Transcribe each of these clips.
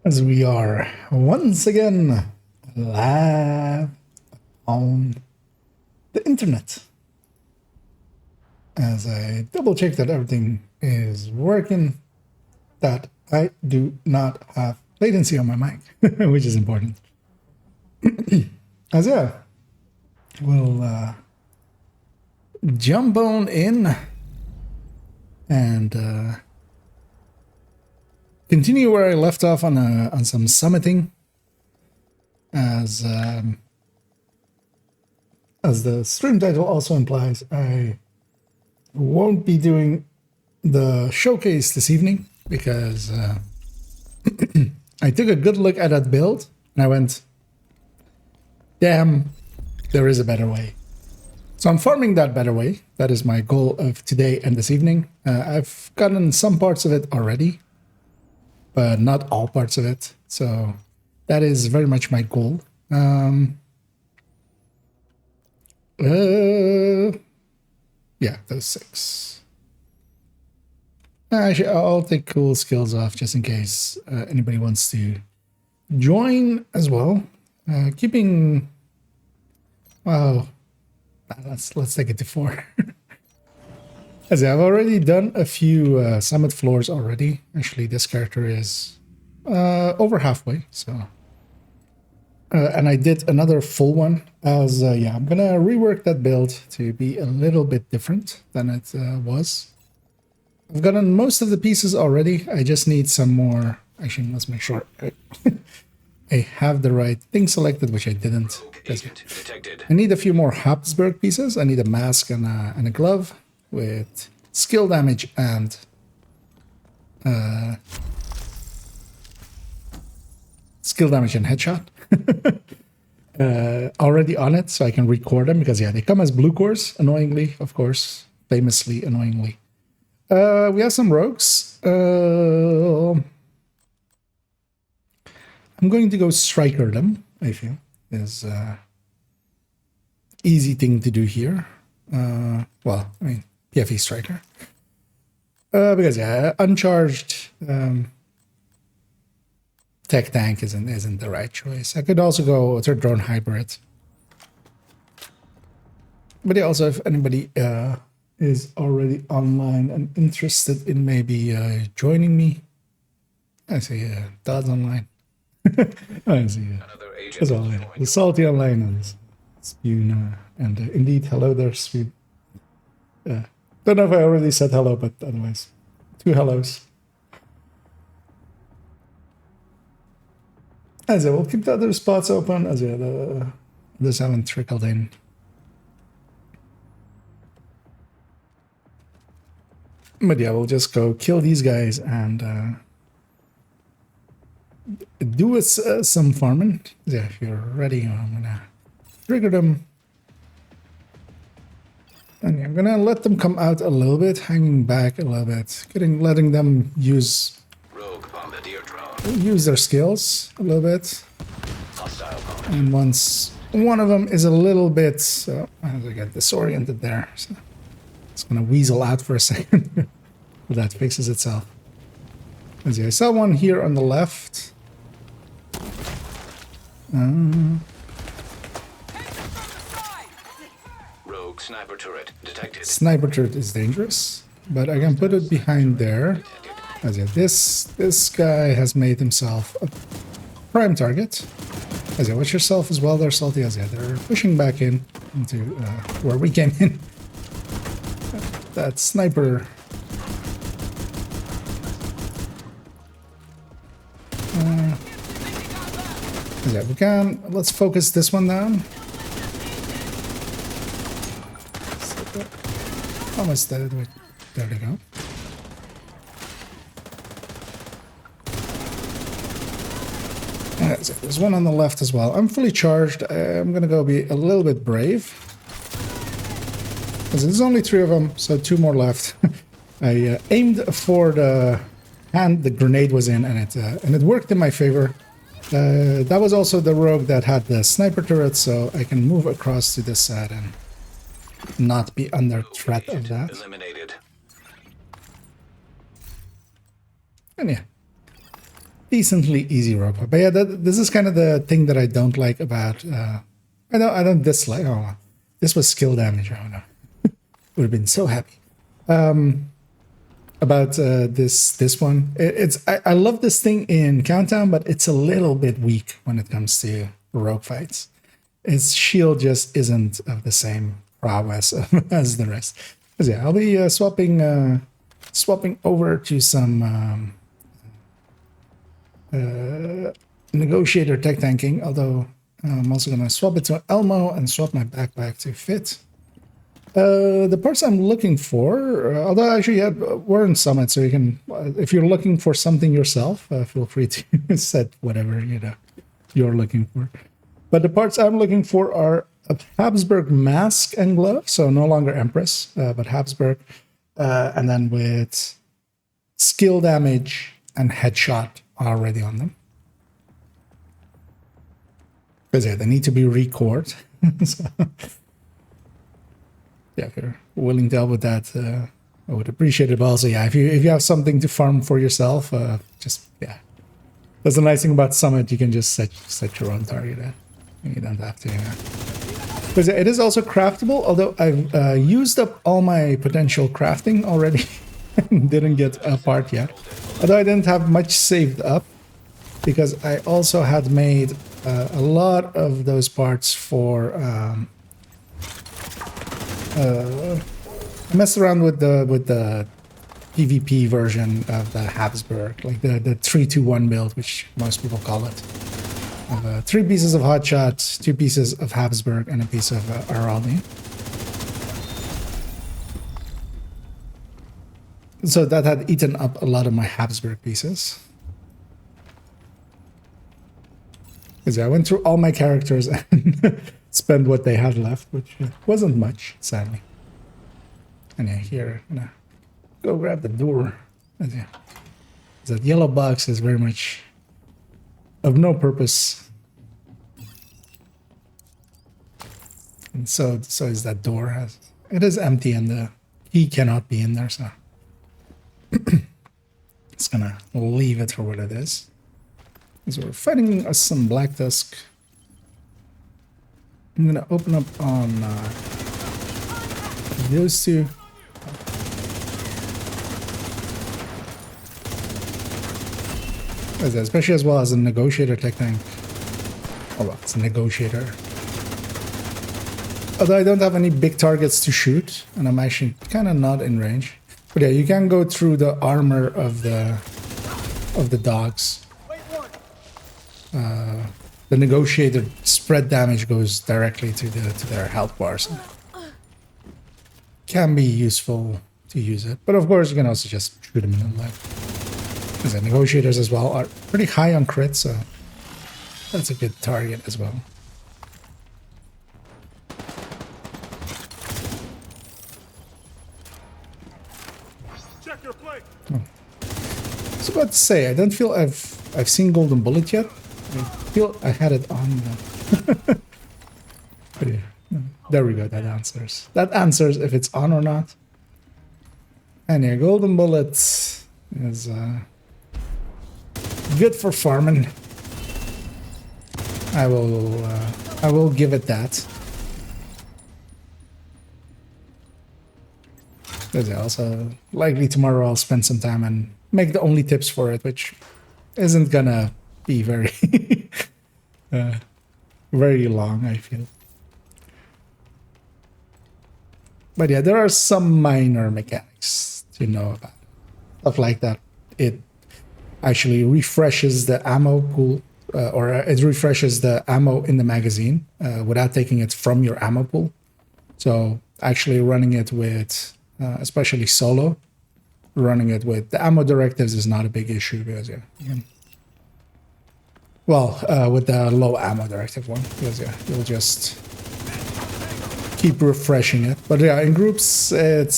As we are once again live on the internet. As I double check that everything is working, that I do not have latency on my mic, which is important. As yeah, we'll jump on in and continue where I left off on some summiting. As the stream title also implies, I won't be doing the showcase this evening because I took a good look at that build and I went, damn, there is a better way. So I'm farming that better way. That is my goal of today and this evening. I've gotten some parts of it already, but not all parts of it. So that is very much my goal. Yeah, those 6. Actually, I'll take cool skills off just in case anybody wants to join as well. Keeping, well, let's take it to 4. As I've already done a few summit floors already. Actually, this character is over halfway, so. And I did another full one as, yeah, I'm gonna rework that build to be a little bit different than it was. I've gotten most of the pieces already. I just need some more. Actually, let's make sure I have the right thing selected, which I didn't. I need a few more Habsburg pieces. I need a mask and a glove with skill damage and headshot. Already on it, so I can record them because yeah, they come as blue cores, annoyingly, of course, famously annoyingly. We have some rogues. I'm going to go striker them, I feel is easy thing to do here. Well, I mean PFE striker. Because yeah, uncharged tech tank isn't the right choice. I could also go third drone hybrid. But yeah, also if anybody is already online and interested in maybe joining me, I see Todd's online. I see as well. Yeah. The Salty online and Spoon, and indeed, hello there, Spoon. Don't know if I already said hello, but otherwise, 2 hellos. As I will keep the other spots open, as yeah, the others haven't trickled in. But yeah, we'll just go kill these guys and do us some farming. Yeah, if you're ready, I'm gonna trigger them. And yeah, I'm gonna let them come out a little bit, hanging back a little bit, letting them use their skills a little bit. And once one of them is a little bit, so as I get disoriented there, so it's gonna weasel out for a second. But that fixes itself. As I saw one here on the left. Rogue sniper turret detected. Sniper turret is dangerous, but I can put it behind there. As yeah, this guy has made himself a prime target. As yeah, watch yourself as well there, Salty. As yeah, they're pushing back in into where we came in. That sniper. Yeah, we can. Let's focus this one down. Almost dead. There we go. So there's one on the left as well. I'm fully charged. I'm gonna go be a little bit brave. Because there's only 3 of them, so 2 more left. I aimed for the hand the grenade was in, and it worked in my favor. That was also the rogue that had the sniper turret, so I can move across to this side and not be under threat of that. Eliminated. And yeah, decently easy rope fight. But yeah, this is kind of the thing that I don't like about. I don't dislike. Oh, this was skill damage. Oh no, would have been so happy. About this one. I love this thing in Countdown, but it's a little bit weak when it comes to rogue fights. Its shield just isn't of the same prowess as the rest. But yeah, I'll be swapping over to some negotiator tech tanking. Although I'm also gonna swap it to Elmo and swap my backpack to fit. The parts I'm looking for, although actually we're in Summit, so you can, if you're looking for something yourself, feel free to set whatever you're looking for. But the parts I'm looking for are a Habsburg mask and glove, so no longer Empress, but Habsburg, and then with skill damage and headshot already on them. Because yeah, they need to be recored. So, yeah, if you're willing to help with that, I would appreciate it. But also, yeah, if you have something to farm for yourself, just yeah. That's the nice thing about Summit. You can just set your own target at. You don't have to. Because it is also craftable. Although I've used up all my potential crafting already, didn't get a part yet. Although I didn't have much saved up, because I also had made a lot of those parts for. I messed around with the PvP version of the Habsburg, like the 3-2-1 build, which most people call it. Of 3 pieces of Hotshot, 2 pieces of Habsburg, and a piece of Araldi. So that had eaten up a lot of my Habsburg pieces. Because I went through all my characters and spend what they had left, which wasn't much, sadly. And yeah, here, I'm gonna go grab the door. And yeah, that yellow box is very much of no purpose. And so is that door. It is empty and the key cannot be in there, so it's gonna leave it for what it is. So we're fighting some Black Tusk. I'm gonna open up on those two. Especially as well as a negotiator tech tank. Oh well, it's a negotiator. Although I don't have any big targets to shoot, and I'm actually kind of not in range. But yeah, you can go through the armor of the dogs. The negotiator spread damage goes directly to their health bars. Can be useful to use it, but of course you can also just shoot them in the leg. Because the negotiators as well are pretty high on crit, so that's a good target as well. Check your flank. Oh. I was about to say, I don't feel I've seen Golden Bullet yet. I feel I had it on. But yeah, there we go. That answers. That answers if it's on or not. And yeah, Golden Bullet is good for farming. I will give it that. But yeah, also likely tomorrow I'll spend some time and make the only tips for it, which isn't gonna be very very long, I feel. But yeah, there are some minor mechanics to know about. Stuff like that. It actually refreshes the ammo pool, or it refreshes the ammo in the magazine without taking it from your ammo pool. So actually running it with, especially solo, running it with the ammo directives is not a big issue because yeah, with the low ammo directive one, because yeah, you'll just keep refreshing it. But yeah, in groups, it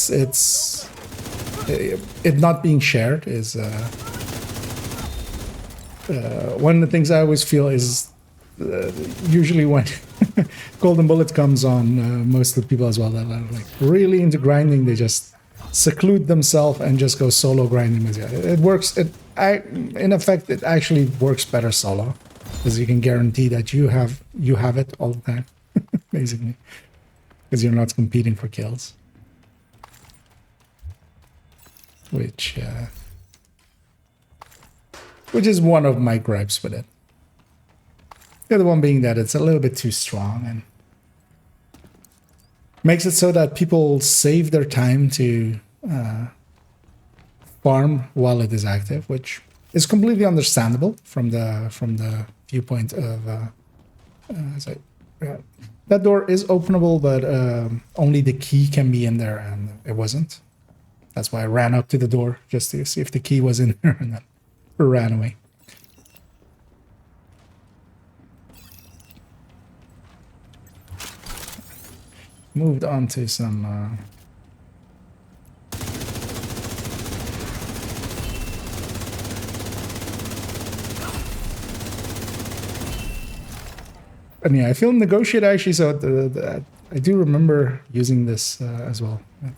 not being shared is one of the things I always feel is usually when Golden Bullet comes on, most of the people as well that are like really into grinding, they just seclude themselves and just go solo grinding with you. It works. In effect, it actually works better solo, because you can guarantee that you have it all the time, basically, because you're not competing for kills. Which is one of my gripes with it. The other one being that it's a little bit too strong and makes it so that people save their time to farm while it is active, which is completely understandable from the viewpoint of that door is openable, but only the key can be in there, and it wasn't. That's why I ran up to the door just to see if the key was in there, and then ran away. Moved on to some and yeah, I feel negotiate actually, so I do remember using this as well at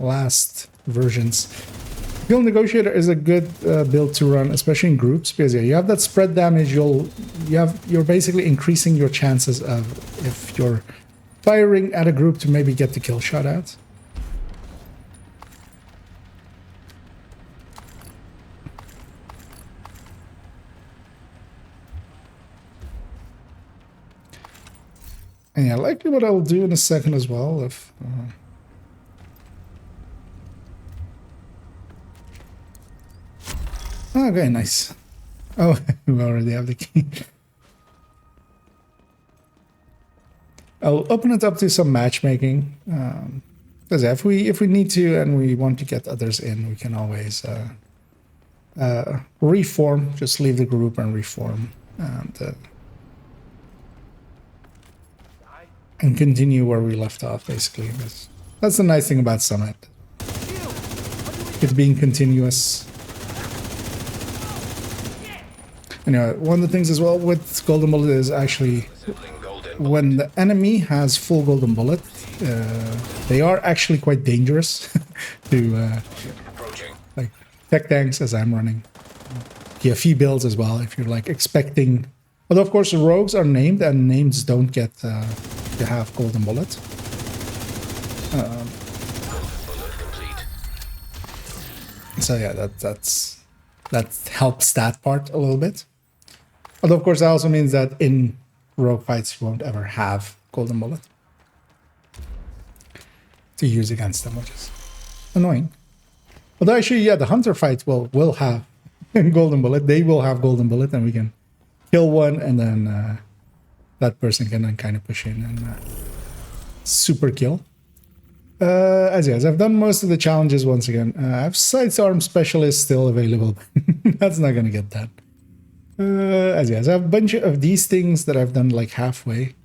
last versions. Field Negotiator is a good build to run, especially in groups, because yeah, you have that spread damage. You're basically increasing your chances of, if you're firing at a group, to maybe get the kill shot at. And yeah, likely what I'll do in a second as well, if okay, nice. Oh, we already have the key. I'll open it up to some matchmaking. Because if we need to and we want to get others in, we can always reform. Just leave the group and reform, and continue where we left off, basically. That's the nice thing about Summit. It's being continuous. Anyway, one of the things as well with Golden Bullet is actually when the enemy has full Golden Bullet, they are actually quite dangerous to like tech tanks, as I'm running. PFE builds as well, if you're like expecting. Although of course the rogues are named, and names don't get to have Golden Bullet. So yeah, that helps that part a little bit. Although of course that also means that in rogue fights you won't ever have Golden Bullet to use against them, which is annoying. Although actually, yeah, the Hunter fight will have Golden Bullet. They will have Golden Bullet, and we can kill one, and then that person can then kind of push in and super kill. As I've done most of the challenges once again. I have Sights-Arm Specialist still available. That's not going to get that. As I have a bunch of these things that I've done like halfway.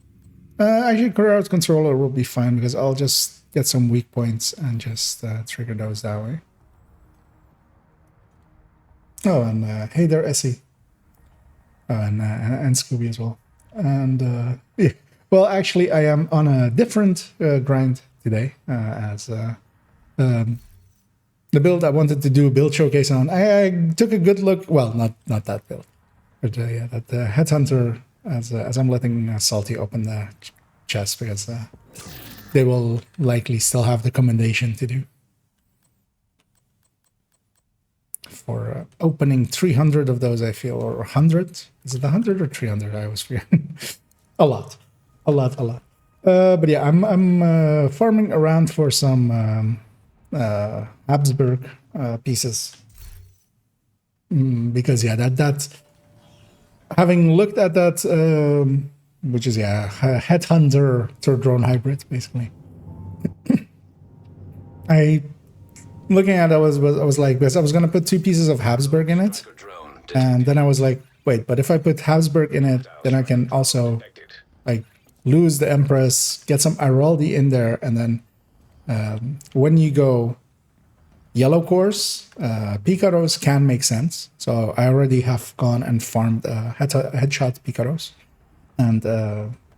Actually, Career Out Controller will be fine, because I'll just get some weak points and just trigger those that way. Oh, and hey there, Essie. Oh, and Scooby as well. And yeah. Well, actually, I am on a different grind today, as the build I wanted to do a build showcase on. I took a good look. Well, not that build, but yeah, that Headhunter. As I'm letting Salty open the chest, because they will likely still have the commendation to do for opening 300 of those, I feel, or 100. Is it 100 or 300? I always forget. a lot. But yeah, I'm farming around for some Habsburg pieces, because yeah, that having looked at that, which is yeah, Headhunter third drone hybrid, basically. Looking at it, I was like, because I was gonna put 2 pieces of Habsburg in it, and then I was like, wait, but if I put Habsburg in it, then I can also like lose the Empress, get some Araldi in there, and then when you go yellow course, Picaros can make sense. So I already have gone and farmed headshot Picaros and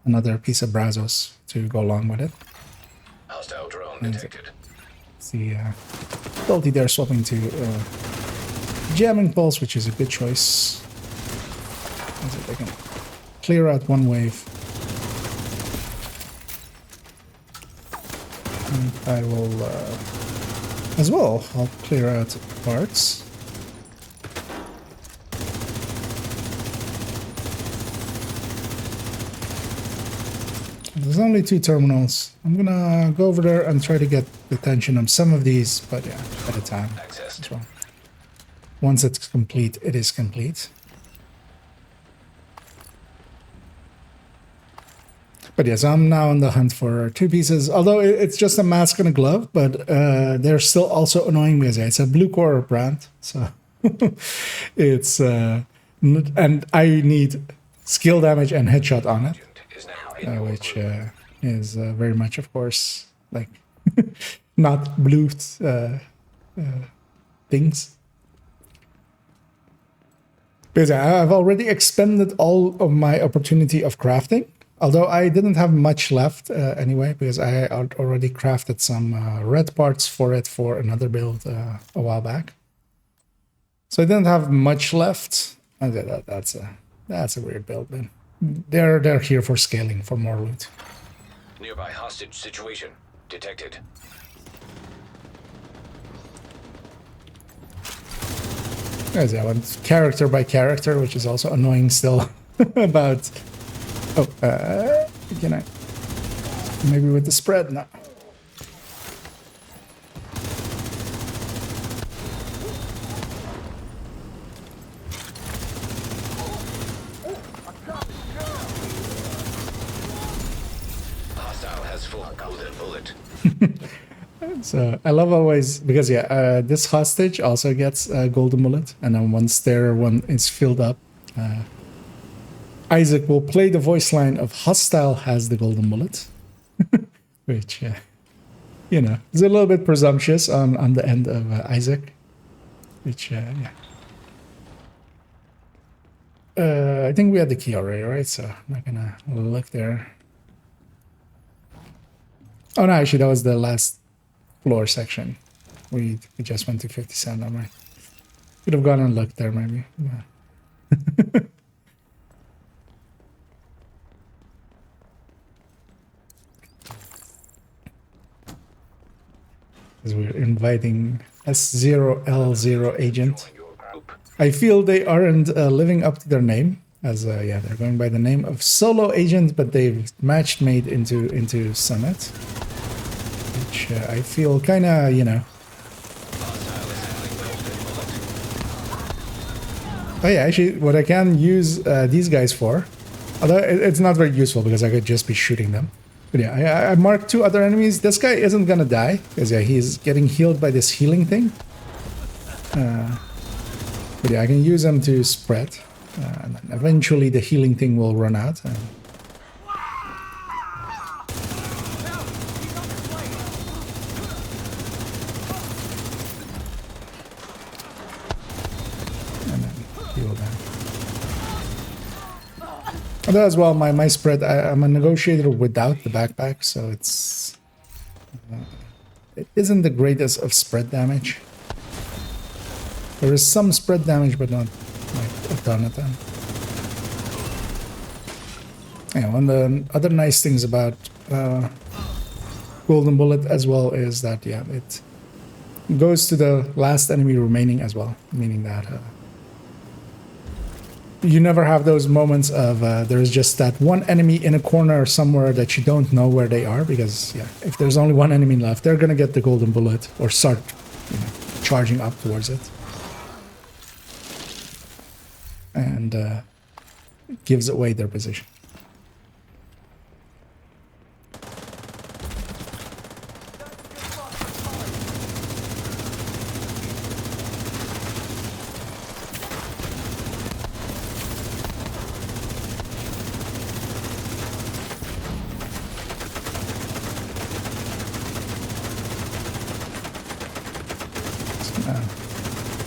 another piece of Brazos to go along with it. Hostile drone detected. the ability there swapping to jamming pulse, which is a good choice. So they can clear out one wave. And I will, as well, I'll clear out parts. There's only 2 terminals. I'm gonna go over there and try to get the attention of some of these, but yeah, at a time as well. Once it's complete, it is complete. But yes, I'm now on the hunt for 2 pieces. Although it's just a mask and a glove, but they're still also annoying because yeah, it's a blue core brand, so it's and I need skill damage and headshot on it. Which is very much, of course, like not blue things. Because I've already expended all of my opportunity of crafting, although I didn't have much left anyway, because I had already crafted some red parts for it for another build a while back. So I didn't have much left. That's a weird build, man. They're here for scaling, for more loot. Nearby hostage situation detected. There's that one, character by character, which is also annoying still. About can I maybe with the spread now? So I love always, because yeah, this hostage also gets a golden bullet, and then once their one is filled up, Isaac will play the voice line of "Hostile has the golden bullet," which you know, is a little bit presumptuous on the end of Isaac, which yeah. I think we had the key already, right? So I'm not gonna look there. Oh no, actually that was the last floor section. We just went to 57, all right. Could have gone and looked there maybe. Yeah. Because we're inviting S0L0 agent. I feel they aren't living up to their name, as yeah, they're going by the name of Solo Agent, but they've matched made into Summit, which I feel kind of, you know. Oh yeah, actually, what I can use these guys for, although it's not very useful because I could just be shooting them. But yeah, I marked 2 other enemies. This guy isn't gonna die because yeah, he's getting healed by this healing thing. But yeah, I can use them to spread. And then eventually the healing thing will run out. And then heal them. And as well, my spread, I'm a negotiator without the backpack, so it's... it isn't the greatest of spread damage. There is some spread damage, but not like a ton of them. Yeah, one of the other nice things about Golden Bullet as well is that, yeah, it goes to the last enemy remaining as well, meaning that you never have those moments of there's just that one enemy in a corner somewhere that you don't know where they are, because, yeah, if there's only one enemy left, they're gonna get the Golden Bullet or start, you know, charging up towards it. And it gives away their position.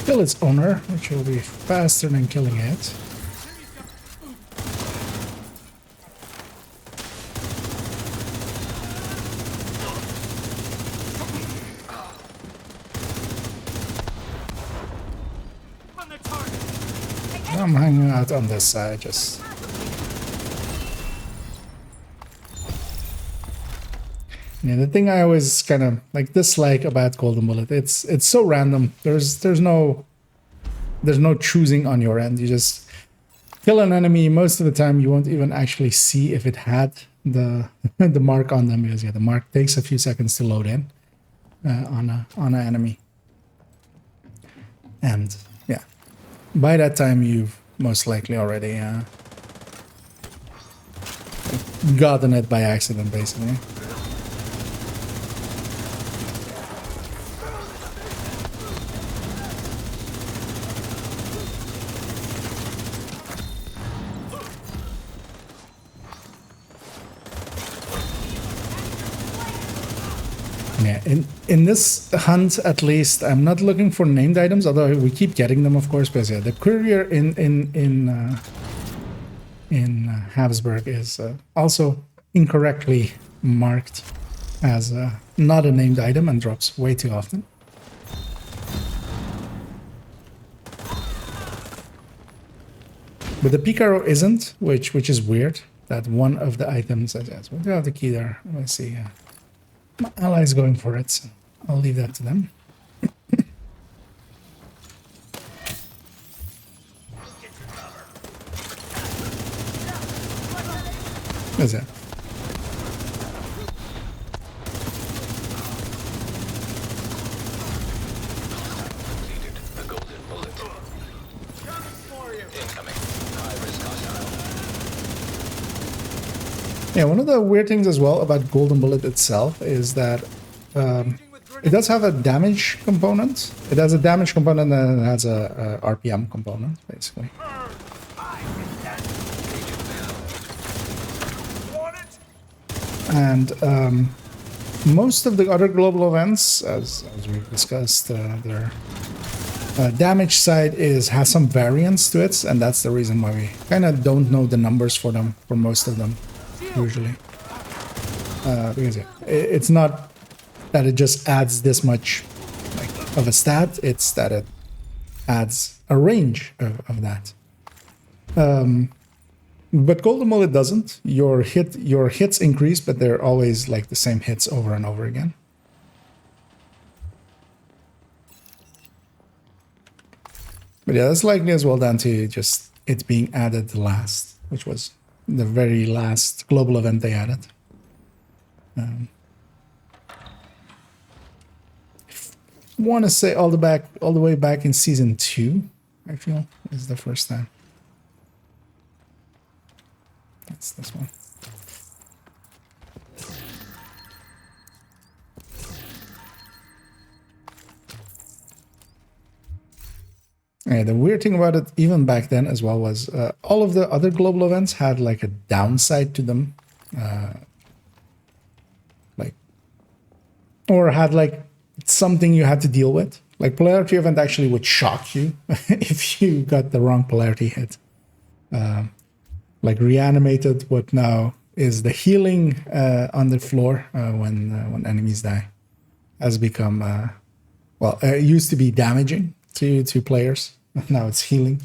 Kill its owner, which will be faster than killing it. I'm hanging out on this side, just... Yeah, the thing I always kind of like dislike about Golden Bullet, it's so random. There's no choosing on your end. You just kill an enemy. Most of the time, you won't even actually see if it had the the mark on them, because yeah, the mark takes a few seconds to load in on an enemy. And yeah, by that time, you've most likely already gotten it by accident, basically. Yeah, in this hunt, at least, I'm not looking for named items, although we keep getting them, of course. Because yeah, the courier in Habsburg is also incorrectly marked as not a named item and drops way too often. But the Picaro isn't, which is weird. That one of the items, yes, we do have the key there. Let's see. My ally's going for it, so I'll leave that to them. What's that? The golden bullet. Incoming. High-risk hostile. Yeah, one of the weird things as well about Golden Bullet itself is that it does have a damage component. It has a damage component and it has a RPM component, basically. And most of the other global events, as we've discussed, their damage side has some variance to it, and that's the reason why we kind of don't know the numbers for them, for most of them. Usually, because yeah, it's not that it just adds this much of a stat, it's that it adds a range of that. But Golden Bullet doesn't. Your hits increase, but they're always like the same hits over and over again. But yeah, that's likely as well down to just it being added last, which was the very last global event they added. Want to say all the way back in season 2, I feel is the first time. That's this one. Yeah, the weird thing about it, even back then as well, was all of the other global events had like a downside to them, or had like something you had to deal with. Like polarity event actually would shock you if you got the wrong polarity hit. Like reanimated, what now is the healing on the floor when enemies die, has become it used to be damaging to players. Now it's healing,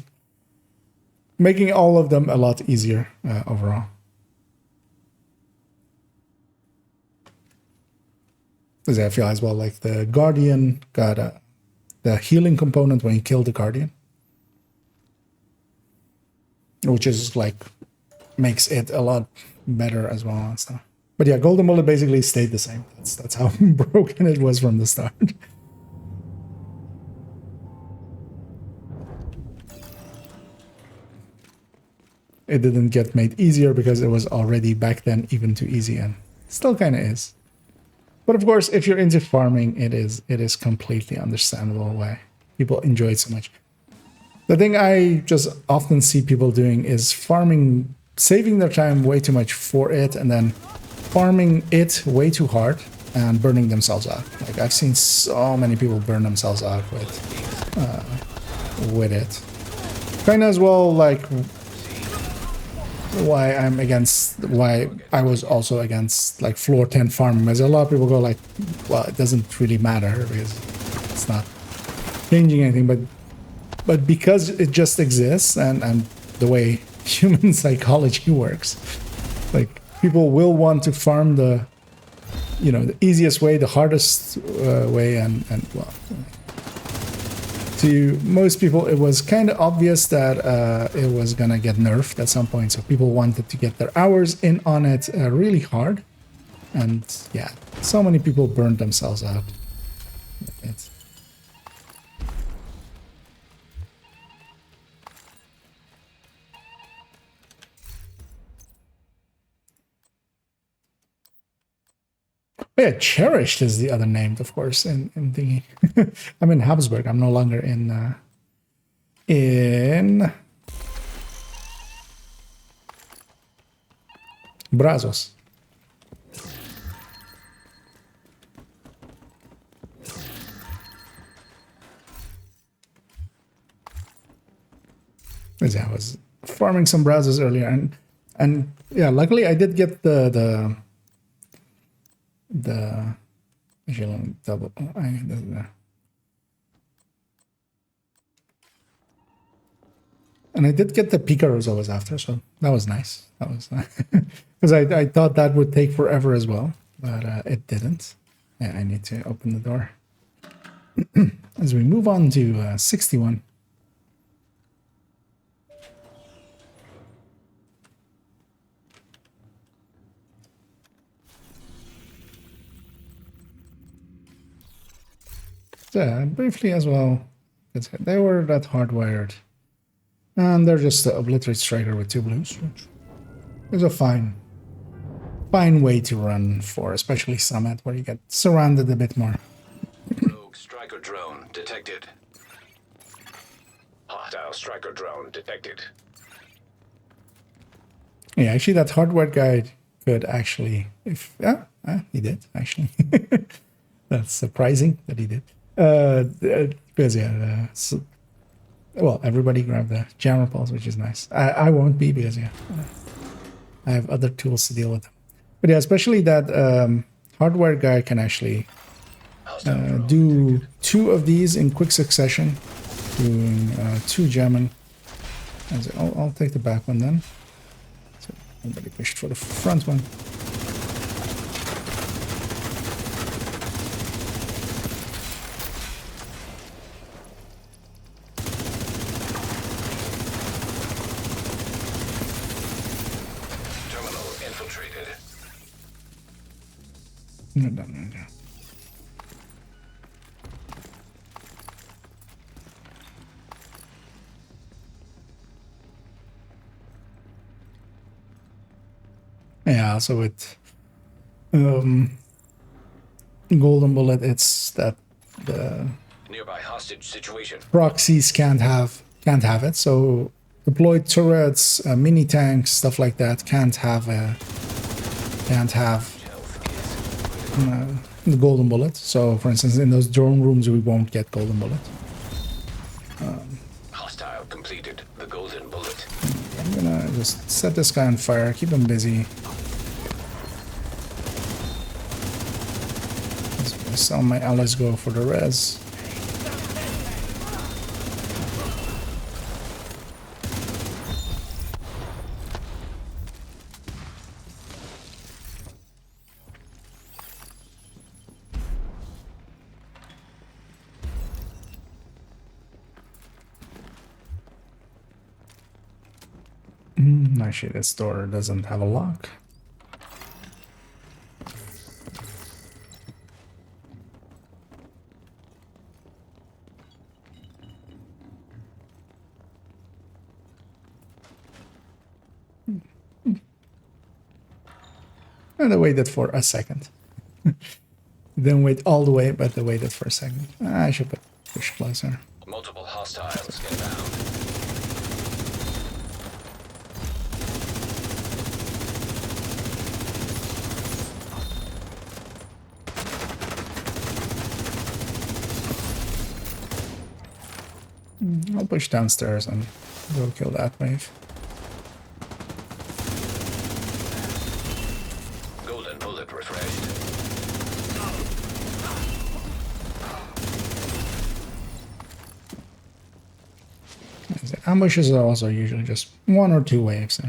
making all of them a lot easier overall. Because I feel as well like the Guardian got the healing component when you kill the Guardian, which is like makes it a lot better as well and stuff. But yeah, Golden Bullet basically stayed the same. That's how broken it was from the start. It didn't get made easier because it was already back then even too easy, and still kind of is. But of course, if you're into farming, it is completely understandable why people enjoy it so much. The thing I just often see people doing is farming, saving their time way too much for it, and then farming it way too hard and burning themselves out. Like I've seen so many people burn themselves out with it. Kind of as well like why I was also against like floor 10 farming, because a lot of people go like, well, it doesn't really matter because it's not changing anything, but but because it just exists and the way human psychology works, like people will want to farm the, you know, the easiest way, the hardest way, and well, to most people it was kind of obvious that it was gonna get nerfed at some point, so people wanted to get their hours in on it really hard, and yeah, so many people burned themselves out. It's, yeah, Cherished is the other name, of course, in thingy. I'm in Habsburg. I'm no longer in Brazos. Because yeah, I was farming some Brazos earlier, and yeah, luckily I did get the actually let me double and I did get the Picaros I was after, so that was nice. That was because I thought that would take forever as well, but it didn't. Yeah, I need to open the door as we move on to 61. So, briefly as well, they were that hardwired. And they're just the Obliterate Striker with 2 blues, which is a fine way to run for, especially Summit, where you get surrounded a bit more. Rogue striker drone detected. Hostile striker drone detected. Yeah, actually, that hardwired guy could actually, if he did actually. That's surprising that he did. Because yeah, well, everybody grabbed the jammer pulse, which is nice. I won't be because yeah, I have other tools to deal with them. But yeah, especially that hardware guy can actually do 2 of these in quick succession, doing 2 jamming. I'll take the back one then. So nobody pushed for the front one. No. Yeah, so with Golden Bullet, it's that the Nearby hostage situation. proxies can't have it. So deployed turrets, mini tanks, stuff like that can't have the Golden Bullet. So, for instance, in those drone rooms, we won't get Golden Bullet. Hostile completed the Golden Bullet. I'm gonna just set this guy on fire, keep him busy. Some of my allies go for the res. Actually, this door doesn't have a lock. And I waited for a second. Didn't wait all the way, but I waited for a second. I should push closer. Multiple hostiles inbound. I'll push downstairs and go kill that wave. Golden Bullet refreshed. ambushes are also usually just 1 or 2 waves. So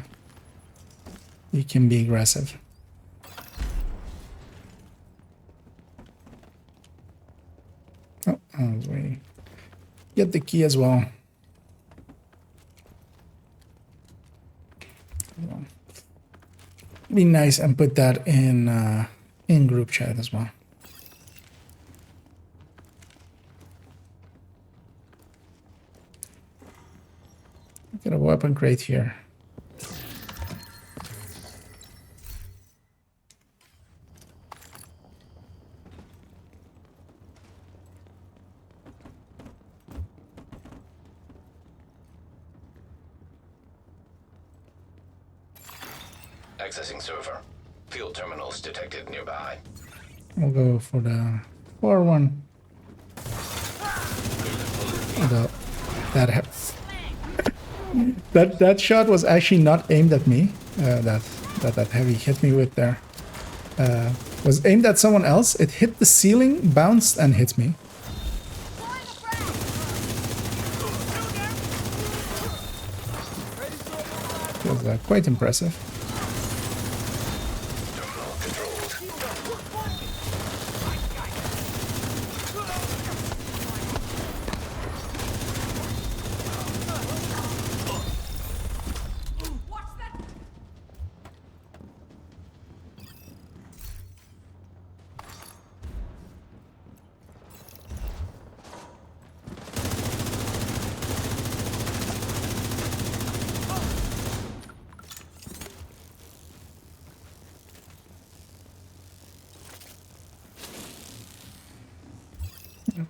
you can be aggressive. Oh, I was waiting. Get the key as well. Be nice and put that in group chat as well. Get a weapon crate here. Accessing server. Field terminals detected nearby. We'll go for the 4-1. Although that shot was actually not aimed at me. That heavy hit me with there was aimed at someone else. It hit the ceiling, bounced, and hit me. It was quite impressive.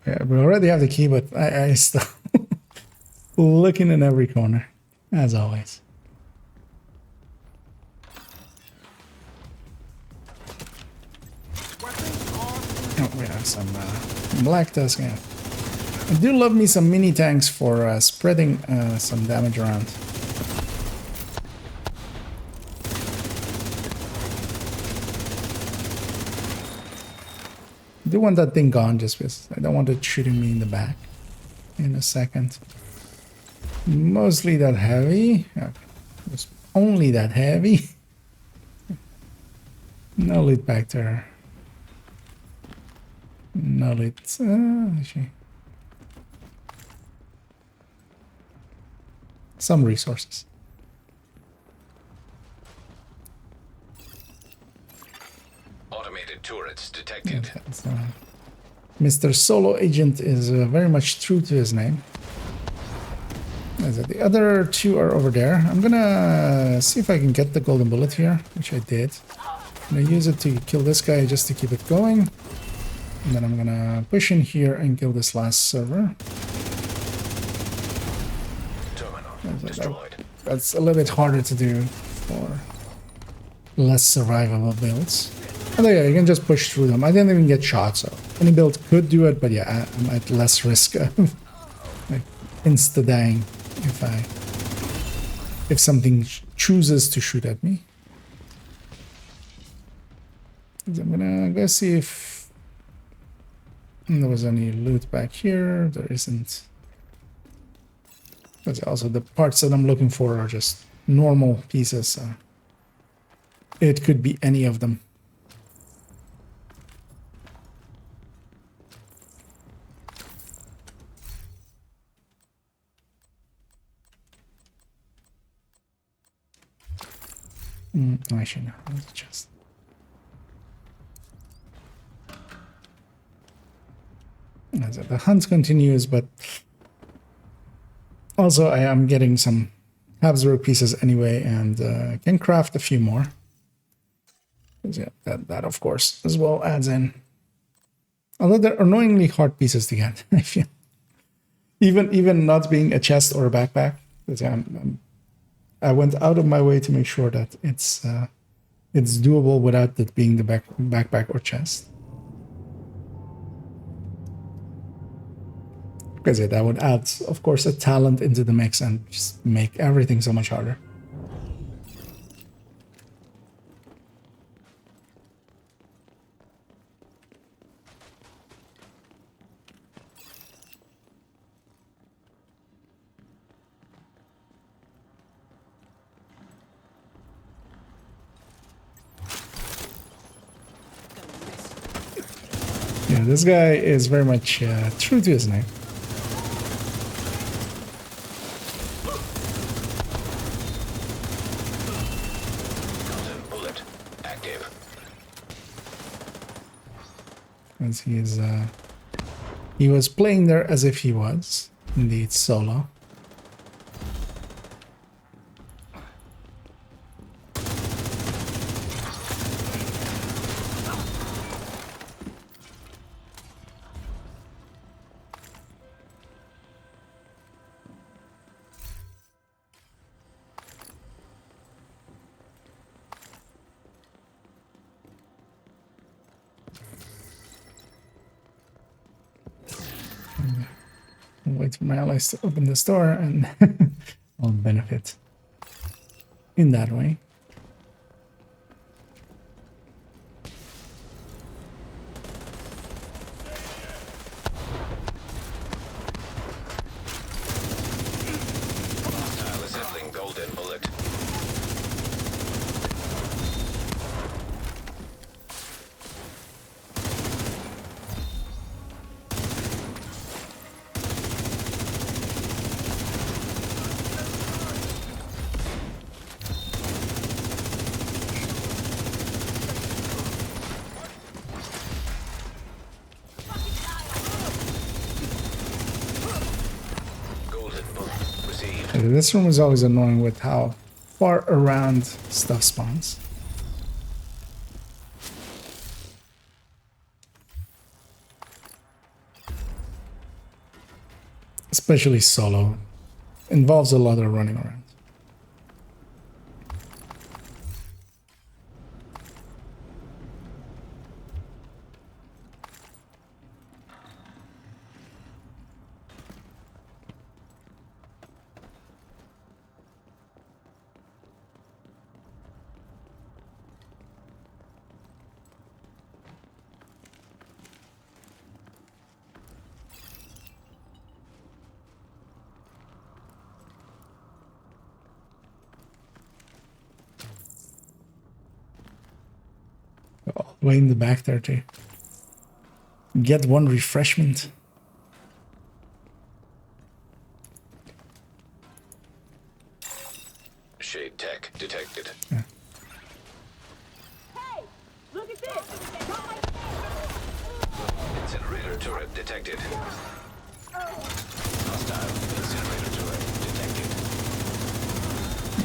Yeah, we already have the key, but I still looking in every corner, as always. Oh, we have some black tusk. Yeah. I do love me some mini tanks for spreading some damage around. I do want that thing gone just because I don't want it shooting me in the back in a second. Mostly that heavy. Okay. Just only that heavy. No lead back there. No lead. Actually. Some resources. Automated turrets detected. Mr. Solo Agent is very much true to his name. The other two are over there. I'm gonna see if I can get the golden bullet here, which I did. I'm gonna use it to kill this guy just to keep it going. And then I'm gonna push in here and kill this last server. Terminal destroyed. That's a little bit harder to do for less survivable builds. Although yeah, you can just push through them. I didn't even get shot, so any build could do it, but yeah, I'm at less risk of like insta-dying if something chooses to shoot at me. I'm gonna go see if there was any loot back here. There isn't. But also the parts that I'm looking for are just normal pieces, so it could be any of them. Oh, actually, no. That's just. The hunt continues, but also I am getting some Habsburg pieces anyway, and can craft a few more. Yeah, that of course as well adds in. Although they're annoyingly hard pieces to get, I feel. Even not being a chest or a backpack, yeah, I went out of my way to make sure that it's doable without it being the backpack or chest. Because yeah, that would add, of course, a talent into the mix and just make everything so much harder. Yeah, this guy is very much true to his name. Golden bullet active. As he was playing there as if he was indeed solo. Wait for my allies to open this door and I'll benefit in that way. Hostile assembling golden bullet. Golden bullet received. This room is always annoying with how far around stuff spawns. Especially solo. Involves a lot of running around. All the way in the back there too. Get one refreshment. Shade tech detected. Hey, look at this. Incinerator turret detected. Hostile incinerator turret detected.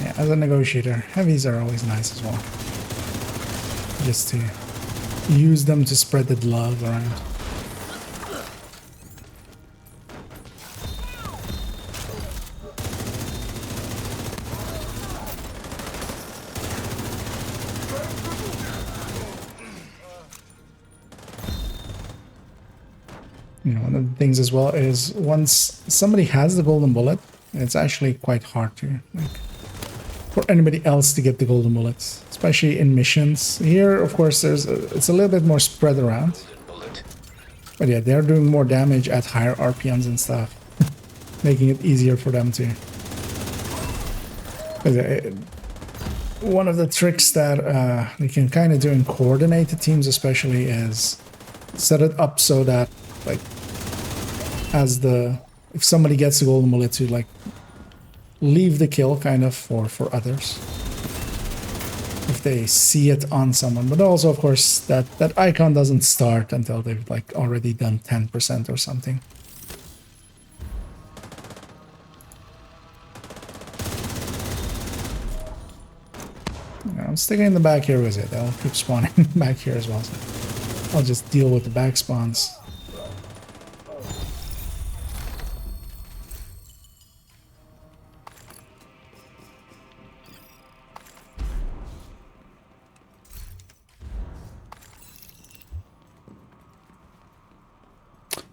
Yeah, as a negotiator, heavies are always nice as well. Just to use them to spread the love around. You know, one of the things as well is once somebody has the golden bullet, it's actually quite hard to for anybody else to get the golden bullets, especially in missions. Here, of course, it's a little bit more spread around. Golden bullet. But yeah, they're doing more damage at higher RPMs and stuff, making it easier for them to. One of the tricks that we can kind of do in coordinated teams, especially, is set it up so that, like, if somebody gets the golden bullet, to like leave the kill kind of for others if they see it on someone. But also, of course, that icon doesn't start until they've like already done 10% or something. I'm sticking in the back here with it. They'll keep spawning back here as well, so I'll just deal with the back spawns.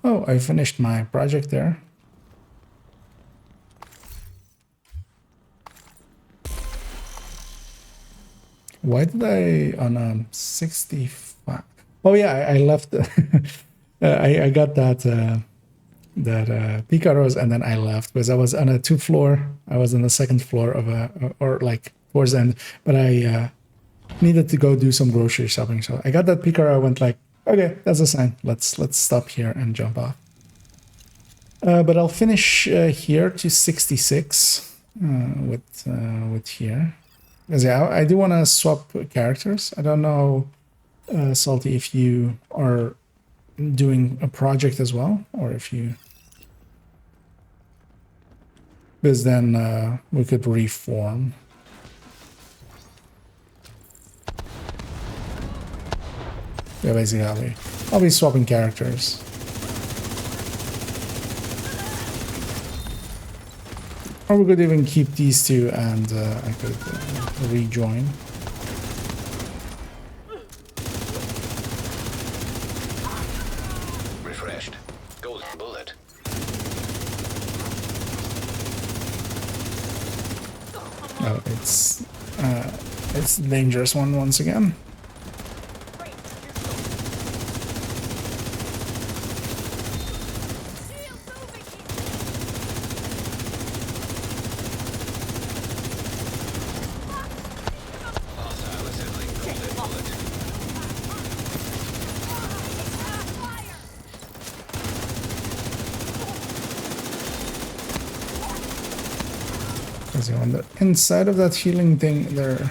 Oh, I finished my project there. Why did I on 65? Oh yeah, I left. I got that Picaros and then I left because I was on a 2th floor. I was on the 2nd floor of or like towards the end, but I needed to go do some grocery shopping. So I got that Picaro. I went like Okay, that's a sign. Let's stop here and jump off. But I'll finish here to 66 with here. Because yeah, I do want to swap characters. I don't know, Salty, if you are doing a project as well, or if you... Because then we could reform. Yeah, basically, I'll be swapping characters. Or we could even keep these two and I could rejoin. Refreshed. Golden bullet. Oh, it's the dangerous one once again. Hostile assembling golden bullet. Because on the inside of that healing thing, they're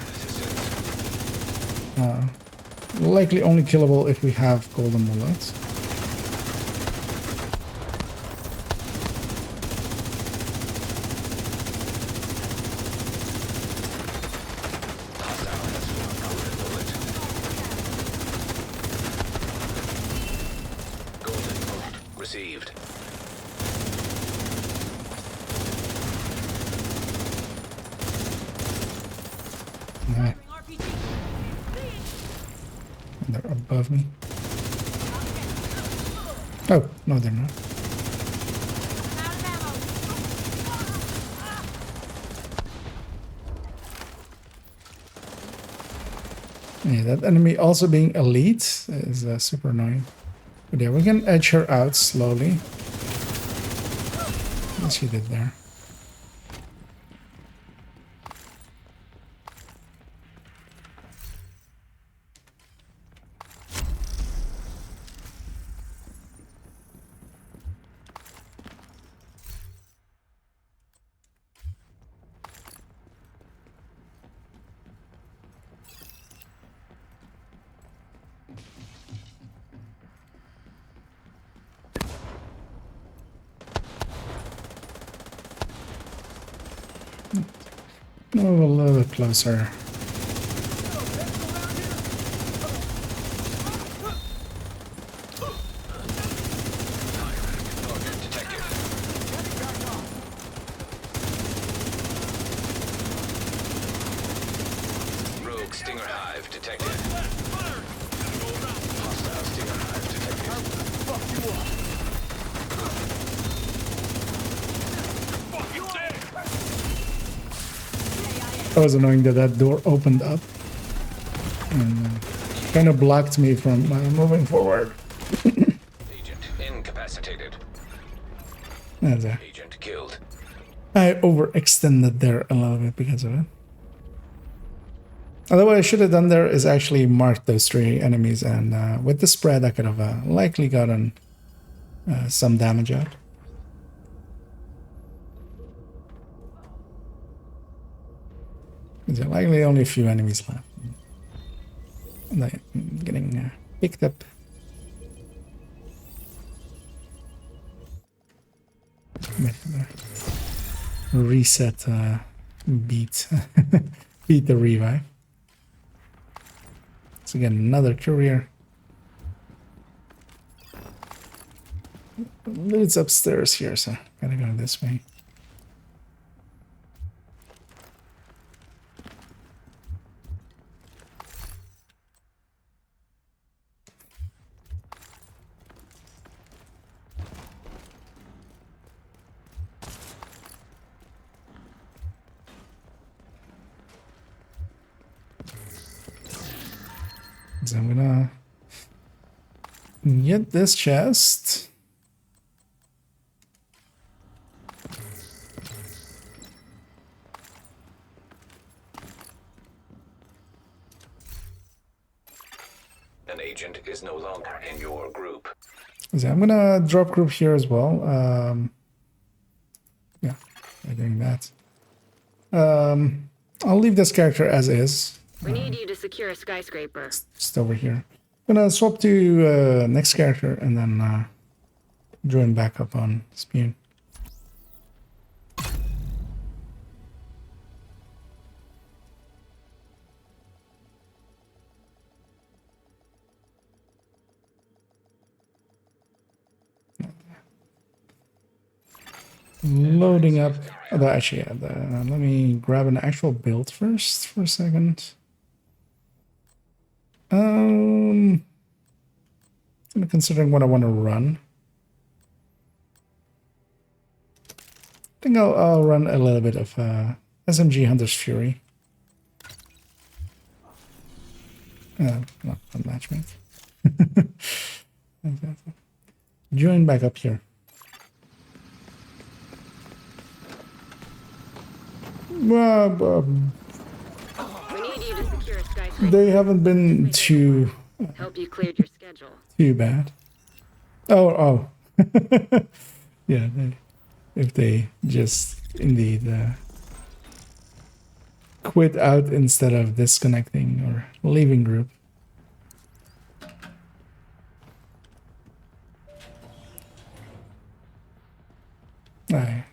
likely only killable if we have golden bullets. Hostile has found golden bullet. Golden bullet received. Alright, they're above me. Oh, no, they're not. Yeah, that enemy also being elite is super annoying. But yeah, we can edge her out slowly. What she did there. Move a little bit closer. Target detected. Rogue Stinger Hive detected. Hostile Stinger Hive detected. That was annoying that that door opened up and kind of blocked me from moving forward. Agent incapacitated. That's it. Agent killed. I overextended there a little bit because of it. Although what I should have done there is actually mark those three enemies, and with the spread I could have likely gotten some damage out. There's likely only a few enemies left. And they're getting picked up. Reset, beat, beat the revive. So again, another courier. Loot's upstairs here, so gotta go this way. So I'm gonna get this chest. An agent is no longer in your group. So I'm gonna drop group here as well. Yeah, by doing that. I'll leave this character as is. We need you to secure a skyscraper. Just over here. I'm gonna swap to next character and then join back up on Spoon. Loading up. Actually, yeah, let me grab an actual build first for a second. I'm considering what I want to run. I think I'll run a little bit of SMG Hunter's Fury. Not matchmate. Join back up here. We need you to secure a skyscraper. They haven't been too Hope you cleared your schedule. bad. Oh. Yeah, if they just indeed quit out instead of disconnecting or leaving group. Aye.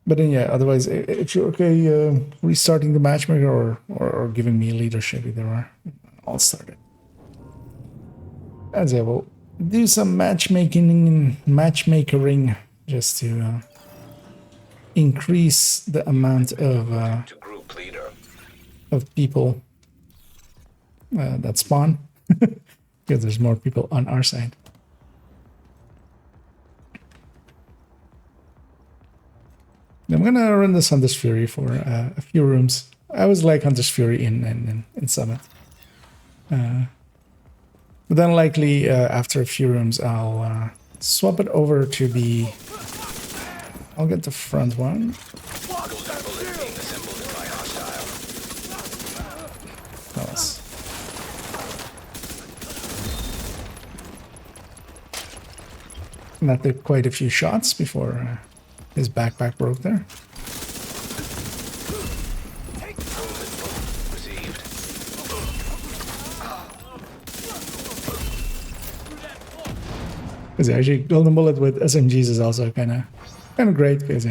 But then, yeah, otherwise, if you're okay restarting the matchmaker or giving me leadership, either or, I'll start it. As I will do some matchmakering just to increase the amount To group leader. of people that spawn, because there's more people on our side. I'm gonna run this Hunter's Fury for a few rooms. I always like Hunter's Fury in Summit. But then likely after a few rooms I'll swap it over to the... I'll get the front one. Golden bullet being assembled by hostile. Nice. And that did quite a few shots before his backpack broke there. Received. Because actually, Golden Bullet with SMGs is also kind of great. Because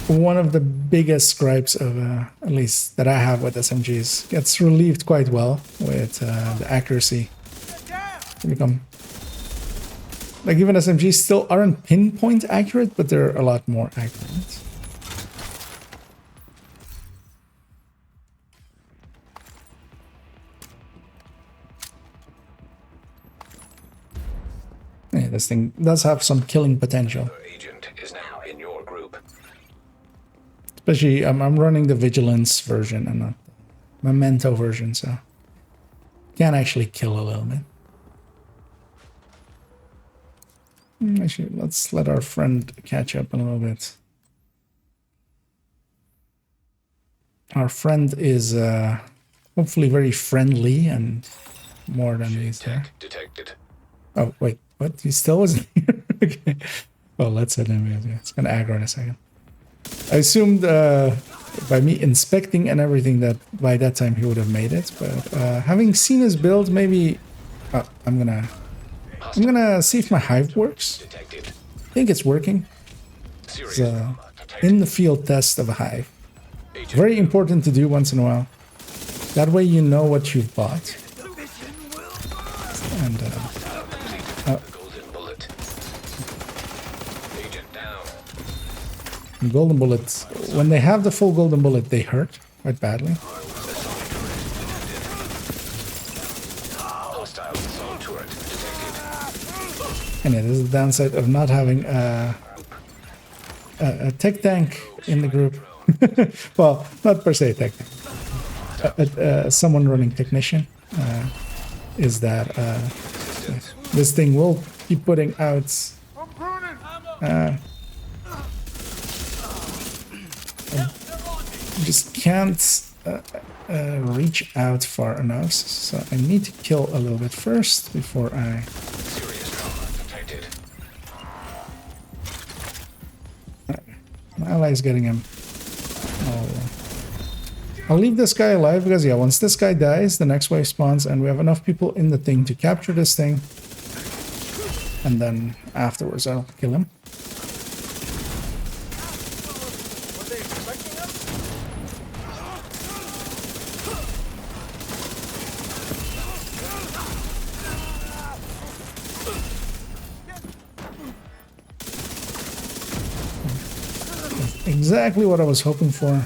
one of the biggest gripes of at least that I have with SMGs gets relieved quite well with the accuracy. They become like even SMGs still aren't pinpoint accurate, but they're a lot more accurate. Yeah, this thing does have some killing potential. Your agent is now in your group. Especially, I'm running the Vigilance version and not the Memento version, so can actually kill a little bit. Actually, let's let our friend catch up a little bit. Our friend is hopefully very friendly and more than he's there. Tech detected. Oh, wait, what? He still wasn't here? Okay. Well, let's set him. Yeah, it's gonna aggro in a second. I assumed by me inspecting and everything that by that time he would have made it, but having seen his build, maybe... Oh, I'm gonna see if my hive works. Detected. I think it's working. Serious It's trauma detected. in the field test of a hive. Agent Very important to do once in a while. That way you know what you've bought. And the golden bullet. Agent down. golden bullets, when they have the full golden bullet, they hurt quite badly. Hostile assault turret detected. And yeah, this is the downside of not having a tech tank in the group. Well, not per se a tech tank. Someone running technician is that this thing will be putting out you just can't reach out far enough, so I need to kill a little bit first before I... Serious trauma detected. My ally's getting him. I'll leave this guy alive because, yeah, once this guy dies, the next wave spawns and we have enough people in the thing to capture this thing. And then afterwards I'll kill him. Were they expecting us? Exactly what I was hoping for.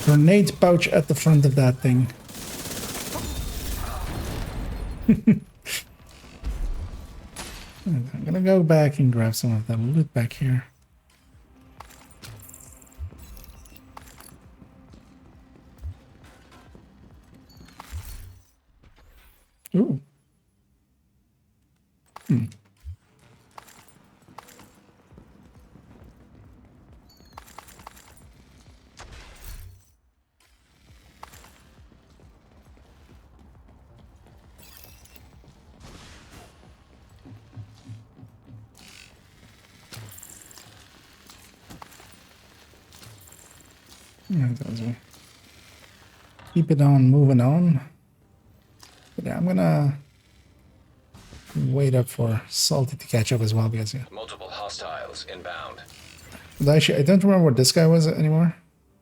Grenade pouch at the front of that thing. I'm gonna go back and grab some of that loot back here. Ooh. Keep it on moving on. But yeah, I'm gonna wait up for Salty to catch up as well because, yeah. Multiple hostiles inbound. But actually, I don't remember what this guy was anymore.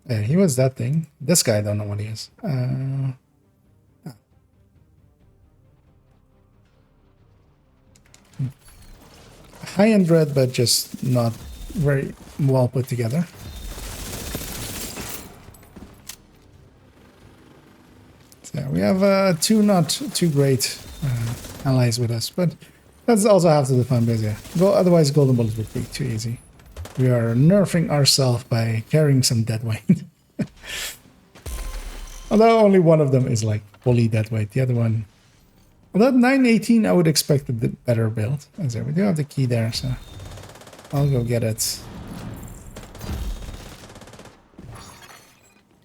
Yeah, he was that thing. This guy, I don't know what he is. High-end red, but just not very well put together. So yeah, we have two not too great allies with us, but that's also half of the fun because, yeah, otherwise Golden Bullet would be too easy. We are nerfing ourselves by carrying some dead weight. Although only one of them is like fully dead weight. The other one... Well, that 918 I would expect a bit better build. As we do have the key there, so I'll go get it.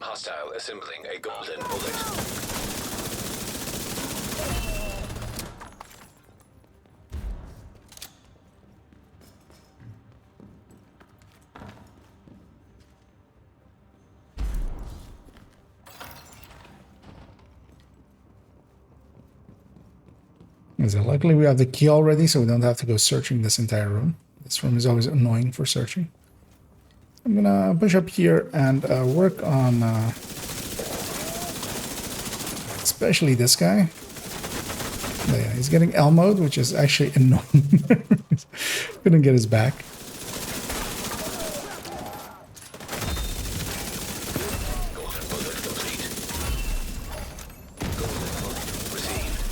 Hostile assembling a golden bullet. So luckily we have the key already, so we don't have to go searching this entire room. This room is always annoying for searching. I'm gonna push up here and work on especially this guy. But yeah, he's getting L mode, which is actually annoying. Couldn't get his back. Golden bullet complete. Golden bullet received.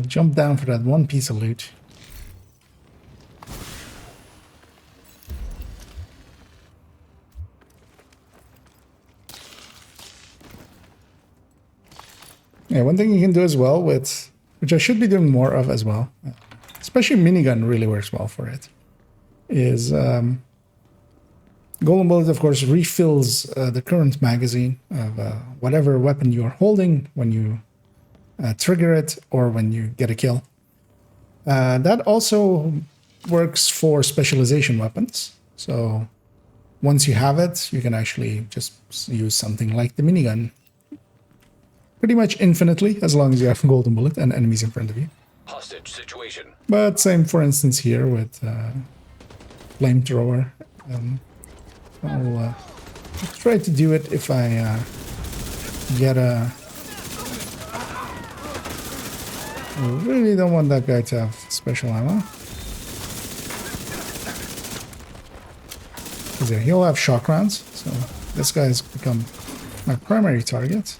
Jump down for that one piece of loot. Yeah, one thing you can do as well with, which I should be doing more of as well, especially minigun really works well for it, is Golden Bullet, of course, refills the current magazine of whatever weapon you're holding when you trigger it or when you get a kill. That also works for specialization weapons. So once you have it, you can actually just use something like the minigun pretty much infinitely, as long as you have a Golden Bullet and enemies in front of you. Hostage situation. But same, for instance, here with flamethrower. I'll try to do it if I get a... I really don't want that guy to have special ammo. Because yeah, he'll have shock rounds, so this guy has become my primary target.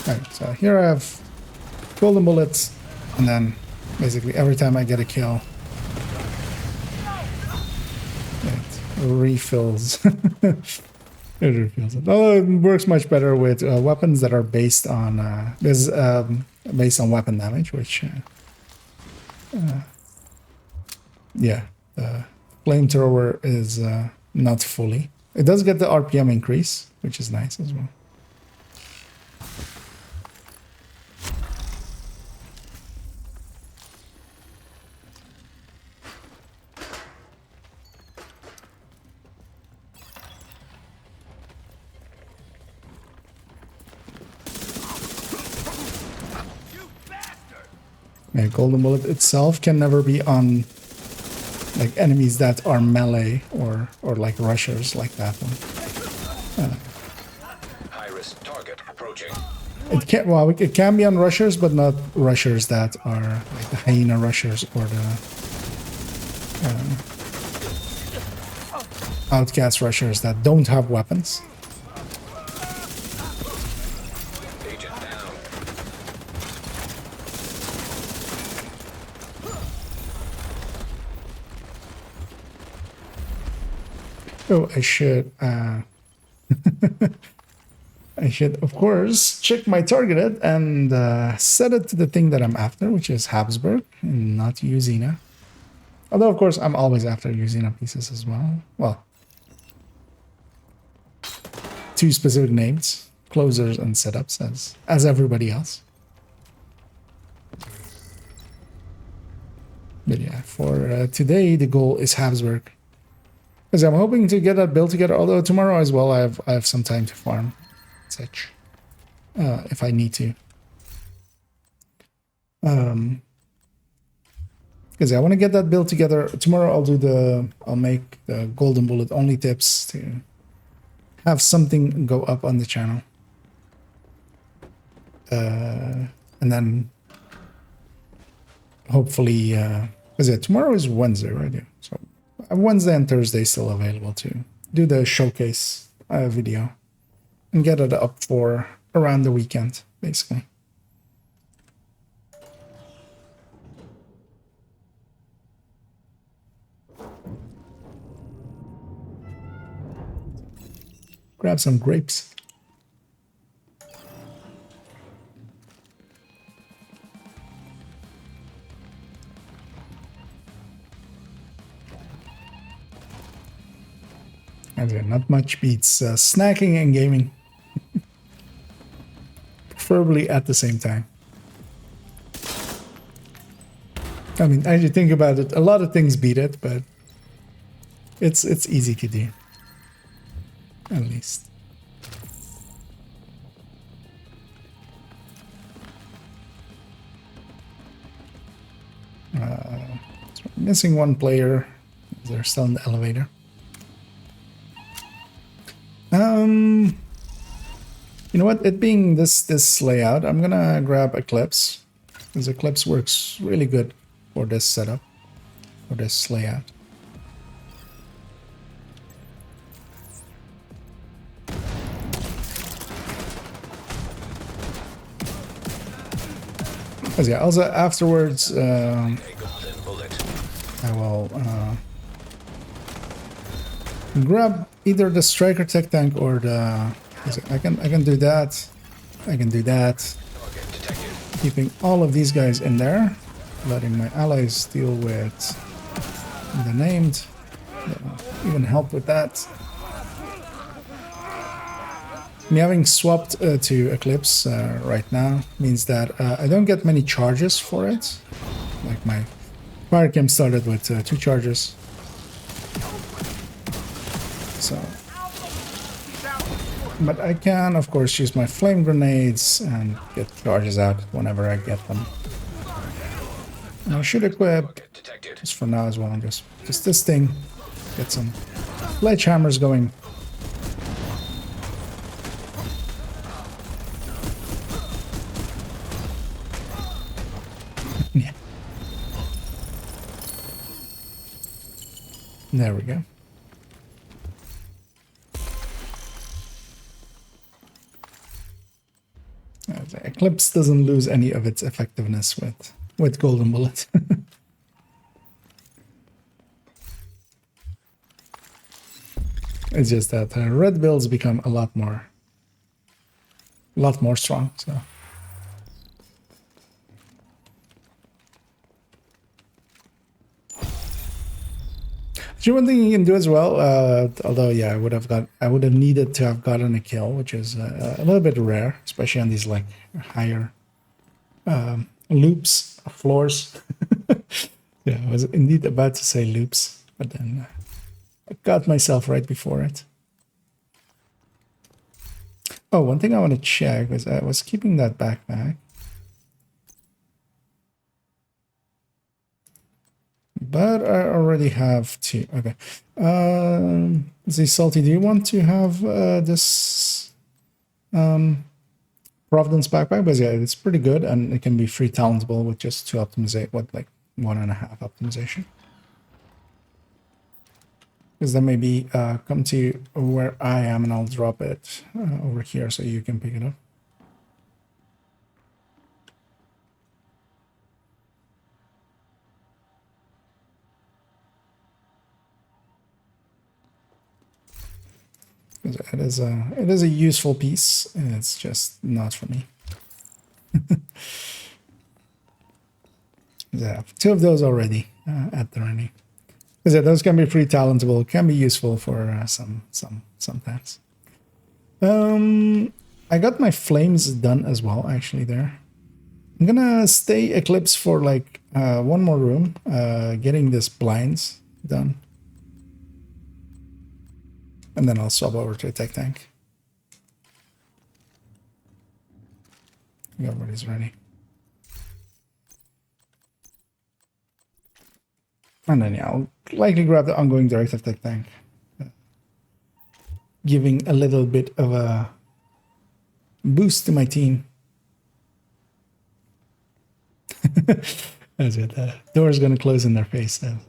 Alright, so here I have golden bullets, and then basically every time I get a kill, it refills. It refills it. Oh, it works much better with weapons that are based on based on weapon damage, which yeah, the flamethrower is not fully. It does get the RPM increase, which is nice as well. Yeah, golden bullet itself can never be on like enemies that are melee or like rushers like that one. High risk target approaching. It can, well, it can be on rushers, but not rushers that are like the hyena rushers or the outcast rushers that don't have weapons. Agent down. Oh, I should I should, of course, check my targeted and set it to the thing that I'm after, which is Habsburg, and not Usina. Although, of course, I'm always after Usina pieces as well. Well, two specific names, closers and setups, as everybody else. But yeah, for today, the goal is Habsburg. Because I'm hoping to get that build together, although tomorrow as well, I have some time to farm. Such if I need to, because I want to get that build together tomorrow. I'll make the golden bullet only tips to have something go up on the channel, and then hopefully because yeah, tomorrow is Wednesday, right? Yeah, so I have Wednesday and Thursday still available to do the showcase video. And get it up for around the weekend, basically. Grab some grapes. And yeah, not much beats snacking and gaming. Preferably at the same time. I mean, as you think about it, a lot of things beat it, but it's easy to do. At least. So missing one player. They're still in the elevator. You know what? It being this layout, I'm gonna grab Eclipse, because Eclipse works really good for this setup, for this layout. Because yeah, also afterwards, A golden bullet. I will grab either the Striker Tech Tank or the... I can do that. I can do that. Target detected. Keeping all of these guys in there. Letting my allies deal with the named. Even help with that. Me having swapped to Eclipse right now means that I don't get many charges for it. Like my fire cam started with 2 charges. So, but I can, of course, use my flame grenades and get charges out whenever I get them. And I should equip, Target detected. just for now as well, just this thing. Get some sledgehammers going. Yeah. There we go. The Eclipse doesn't lose any of its effectiveness with Golden Bullet. It's just that red builds become a lot more strong. So. One thing you can do as well, although yeah, I would have needed to have gotten a kill, which is a little bit rare, especially on these like higher loops, floors. Yeah, I was indeed about to say loops, but then I got myself right before it. Oh, one thing I want to check was I was keeping that backpack. But I already have two. Okay. Let's see, Salty, do you want to have this Providence backpack? Because yeah, it's pretty good and it can be free talentable with just 2 optimization, like 1.5 optimization. Because then maybe come to where I am and I'll drop it over here so you can pick it up. It is a useful piece. It's just not for me. Yeah, 2 of those already at the ready. Because those can be pretty talentable, can be useful for some things. I got my flames done as well, actually. There, I'm gonna stay Eclipse for like one more room, getting this blinds done. And then I'll swap over to a tech tank. Everybody's ready. And then yeah, I'll likely grab the ongoing directive tech tank. Giving a little bit of a boost to my team. That's it. The door's gonna close in their face then.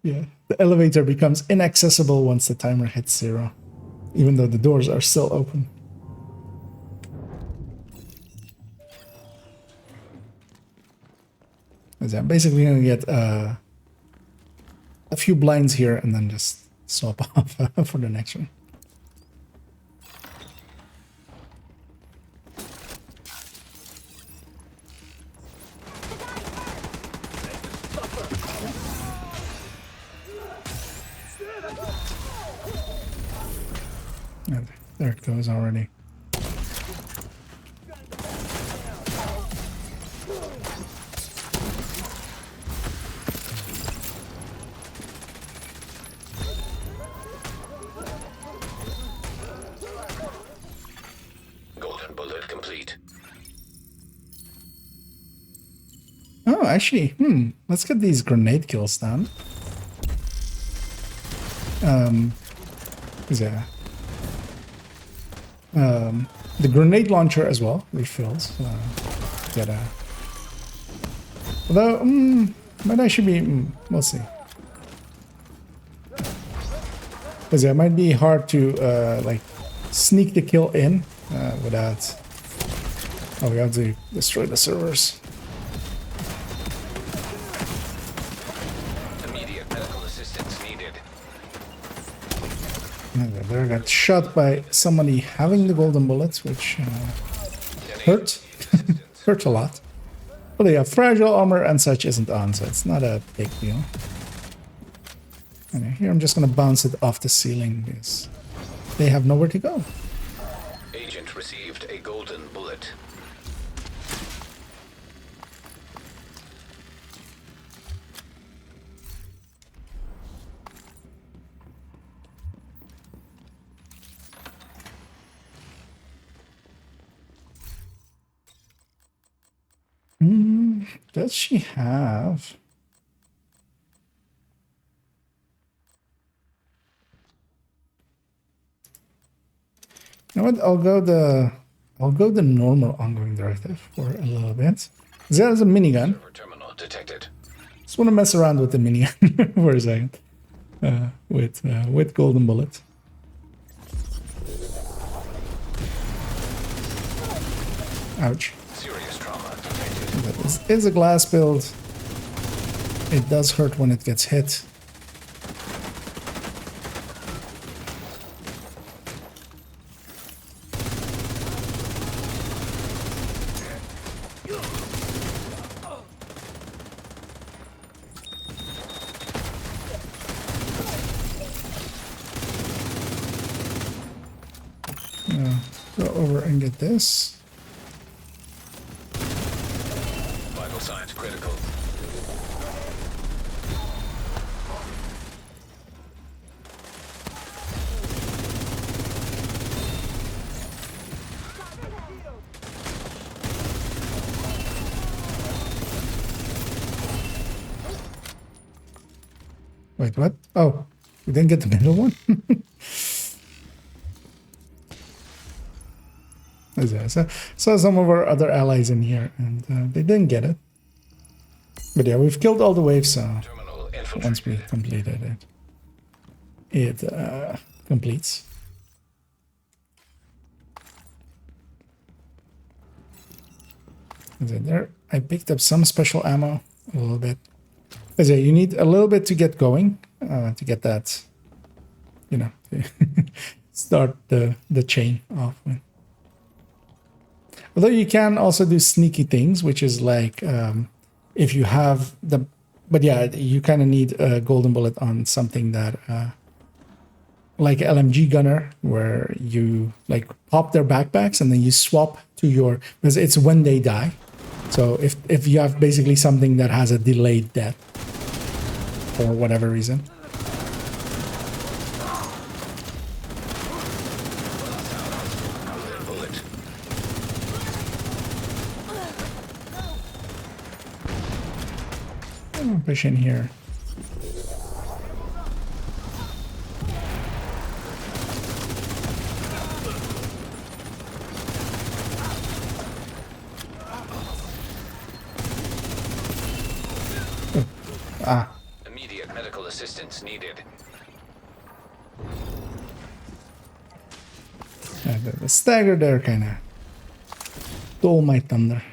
Yeah, the elevator becomes inaccessible once the timer hits 0, even though the doors are still open. So I'm basically going to get a few blinds here and then just swap off for the next one. There it goes already. Golden bullet complete. Oh, actually, let's get these grenade kills done. Yeah. The grenade launcher as well refills. Get a. Although, might actually be. We'll see. Because it might be hard to like sneak the kill in without. Oh, we have to destroy the servers. Immediate medical assistance needed. There got shot by somebody having the golden bullets, which hurt. Hurt a lot. But yeah, fragile armor and such isn't on, so it's not a big deal. And here I'm just gonna bounce it off the ceiling because they have nowhere to go. Agent received a golden bullet. Does she have? You know what? I'll go the normal ongoing directive for a little bit. There's a minigun. Server terminal detected. Just want to mess around with the minigun for a second. With golden bullets. Ouch. Serious trauma detected. This is a glass build. It does hurt when it gets hit. Go over and get this. Vital signs critical. Wait, what? Oh, we didn't get the middle one? So some of our other allies in here, and they didn't get it. But yeah, we've killed all the waves, so Terminal once we infiltrated. completed it, it completes. Is it there? I picked up some special ammo, a little bit. Is it? You need a little bit to get going, to get that, you know, to start the chain off with. Although you can also do sneaky things, which is like if you have the, but yeah, you kind of need a golden bullet on something that, like LMG gunner, where you like pop their backpacks and then you swap to your, because it's when they die. So if you have basically something that has a delayed death for whatever reason. Bullet. Push in here. Ah, Immediate medical assistance needed. the stagger there kind of stole my thunder.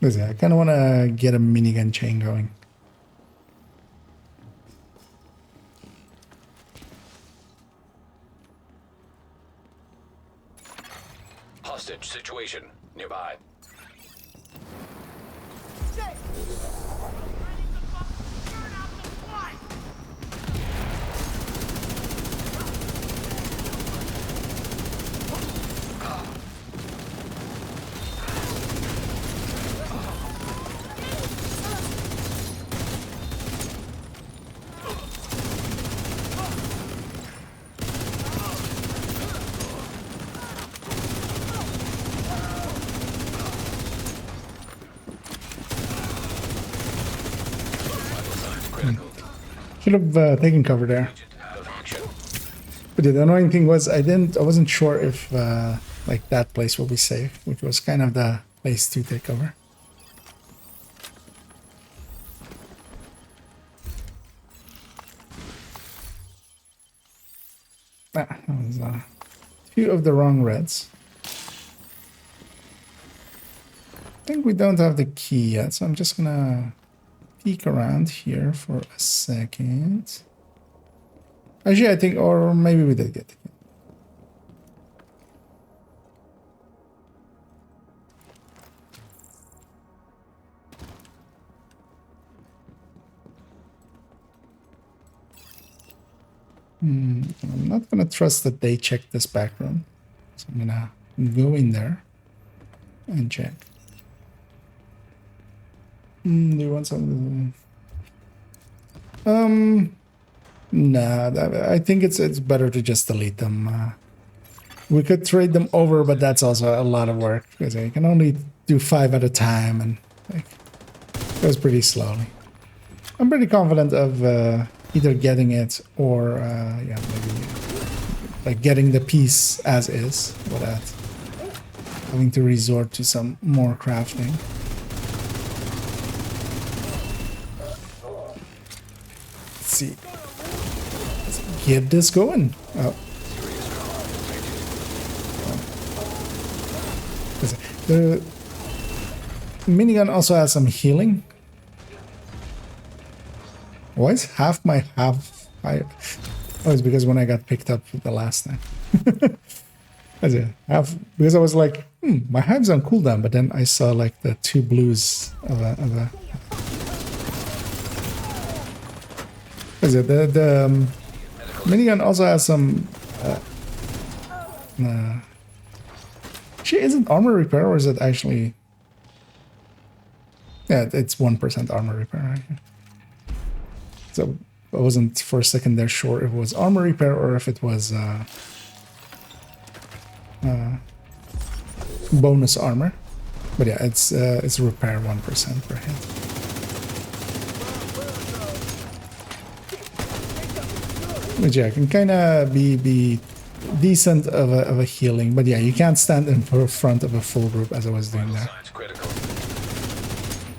Listen, I kind of want to get a minigun chain going. Hostage situation nearby. Vital signs critical. Should have taken cover there. Agent out of action. But the annoying thing was I wasn't sure if like that place will be safe, which was kind of the place to take cover. Ah, that was a few of the wrong reds. I think we don't have the key yet, so I'm just gonna peek around here for a second. Actually, I think, or maybe we did get the key. I'm not gonna trust that they checked this back room, so I'm gonna go in there and check. Do you want some? Nah, I think it's better to just delete them. We could trade them over, but that's also a lot of work because I can only do 5 at a time, and like, goes pretty slowly. I'm pretty confident of either getting it or yeah, maybe like getting the piece as is without having to resort to some more crafting. Let's see. Let's get this going. Oh. The minigun also has some healing. Why is half my half? Oh, it's because when I got picked up the last time. That's it. Half because I was like, my hive's on cooldown, but then I saw like the two blues of a. Is it the minigun also has some? Actually, is it armor repair or is it actually? Yeah, it's 1% armor repair. Right? So I wasn't for a second there sure if it was armor repair or if it was bonus armor. But yeah, it's repair 1% per hit. Which yeah, can kind of be decent of a healing. But yeah, you can't stand in front of a full group as I was doing there.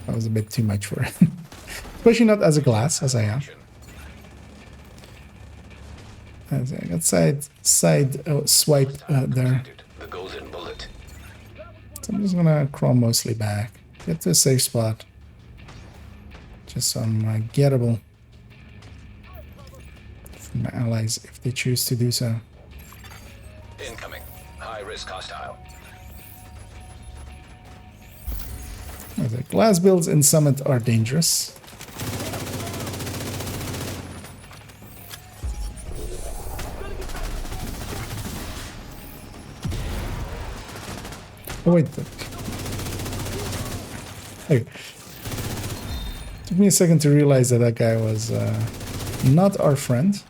That was a bit too much for it. Especially not as a glass, as I am. As I got side swipe there. The golden bullet. So I'm just gonna crawl mostly back. Get to a safe spot. Just so I'm gettable from my allies if they choose to do so. Incoming. High risk hostile. The glass builds in Summit are dangerous. Oh wait. Okay. Took me a second to realize that that guy was not our friend.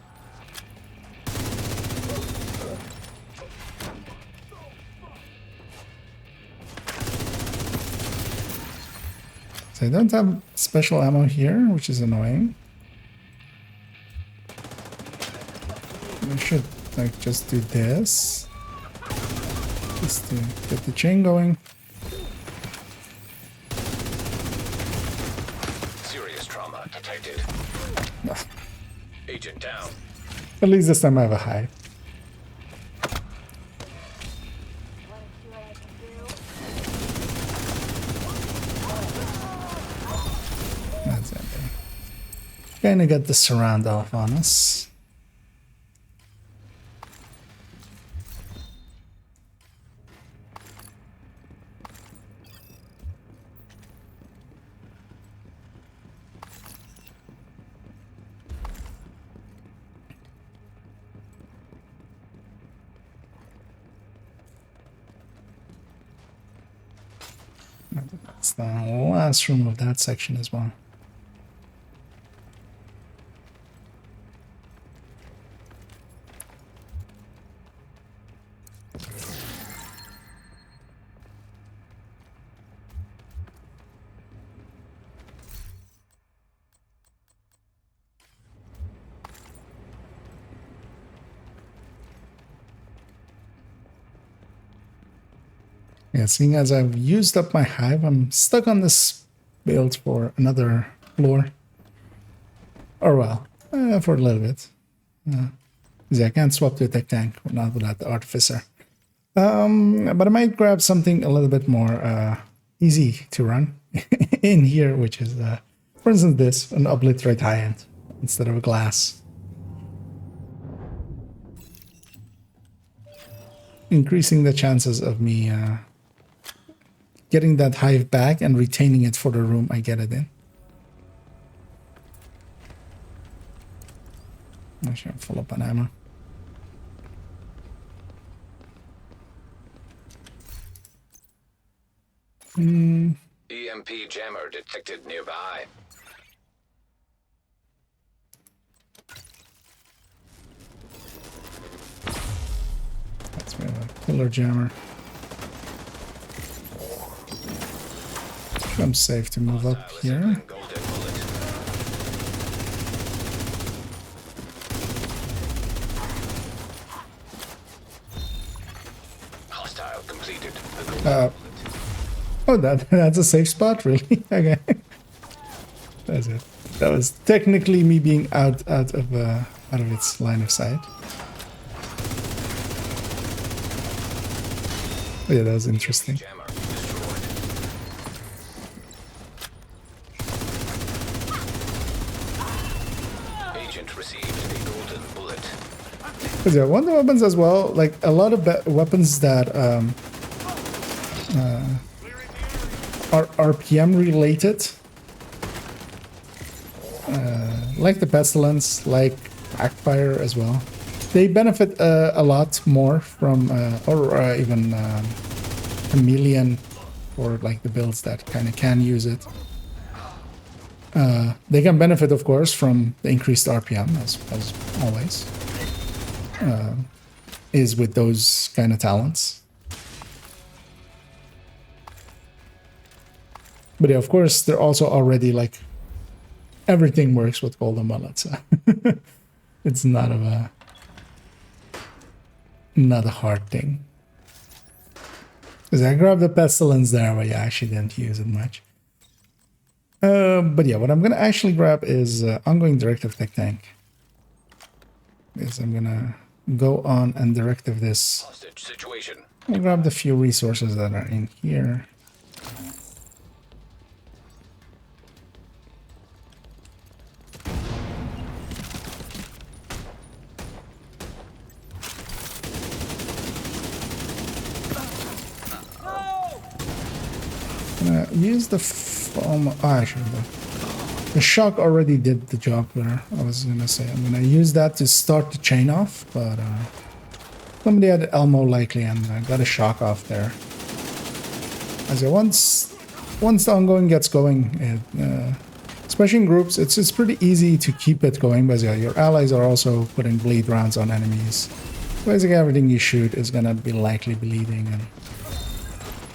So I don't have special ammo here, which is annoying. I should like just do this. Just to get the chain going. Serious trauma detected. Agent down. At least this time I have a hive. That's it. Kinda got the surround off on us. That's the last room of that section as well. Yeah, seeing as I've used up my hive, I'm stuck on this build for another floor. Or well, for a little bit. I can't swap to a tech tank, not without the artificer. But I might grab something a little bit more easy to run in here, which is, for instance, this, an obliterate high-end instead of a glass. Increasing the chances of me getting that hive back and retaining it for the room I get it in. Actually, I'm full up on ammo. EMP jammer detected nearby. That's really a killer jammer. I'm safe to move up here. Assembling golden bullet. Hostile completed. The golden bullet. Oh, that's a safe spot, really? Okay. That's it. That was technically me being out of its line of sight. Oh, yeah, that was interesting. Jammer destroyed. Agent received a golden bullet. But yeah, one of the weapons as well, like a lot of weapons that are RPM related, like the Pestilence, like Backfire as well. They benefit a lot more from, or even Chameleon, or like the builds that kind of can use it. They can benefit, of course, from the increased RPM, as always, is with those kind of talents. But yeah, of course, they're also already like everything works with golden bullets. So it's not a hard thing. Because I grabbed the Pestilence there, but yeah, I actually didn't use it much. But yeah, what I'm gonna actually grab is ongoing directive tech tank. Is I'm gonna go on and directive this. Hostage situation. I'll grab the few resources that are in here. Use the foam. Oh, actually, the shock already did the job there. I was gonna say I'm gonna use that to start the chain off, but somebody had Elmo likely and got a shock off there. As I once the ongoing gets going, especially in groups, it's pretty easy to keep it going. But yeah, your allies are also putting bleed rounds on enemies. Basically, everything you shoot is gonna be likely bleeding, and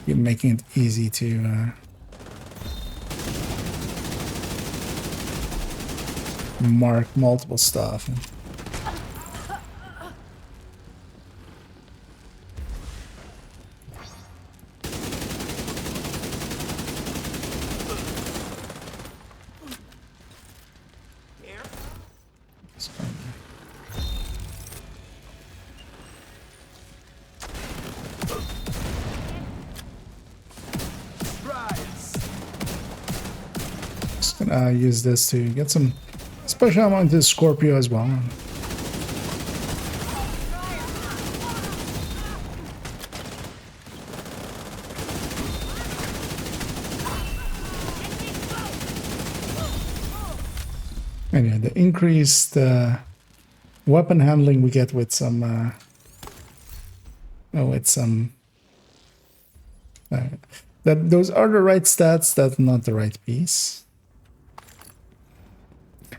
you're making it easy to mark multiple stuff. Just gonna use this to get some special ammo into Scorpio as well. And yeah, the increased weapon handling we get with some that those are the right stats, that's not the right piece.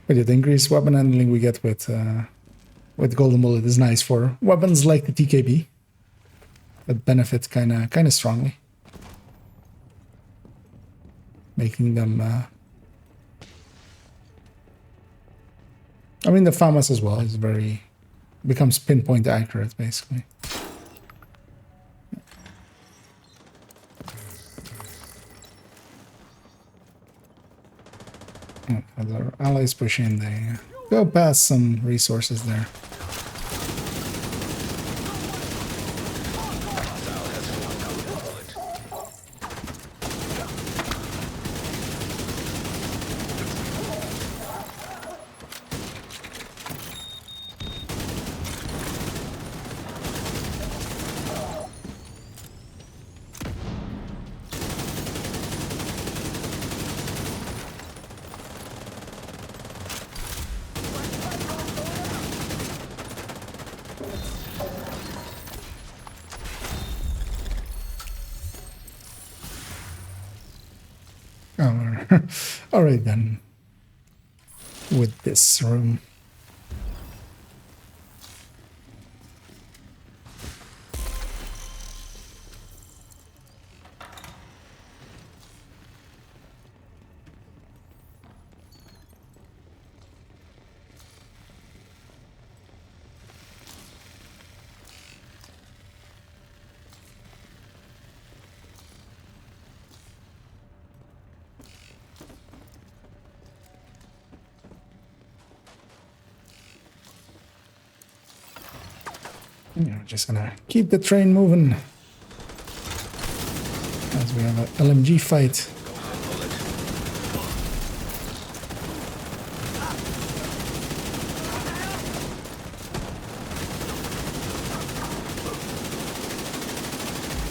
But yeah, the increased weapon handling we get with Golden Bullet is nice for weapons like the TKB that benefit kind of strongly, making them. I mean, the FAMAS as well is becomes pinpoint accurate basically. As our allies push in, they go past some resources there. All right then, with this room. Yeah, just gonna keep the train moving as we have an LMG fight.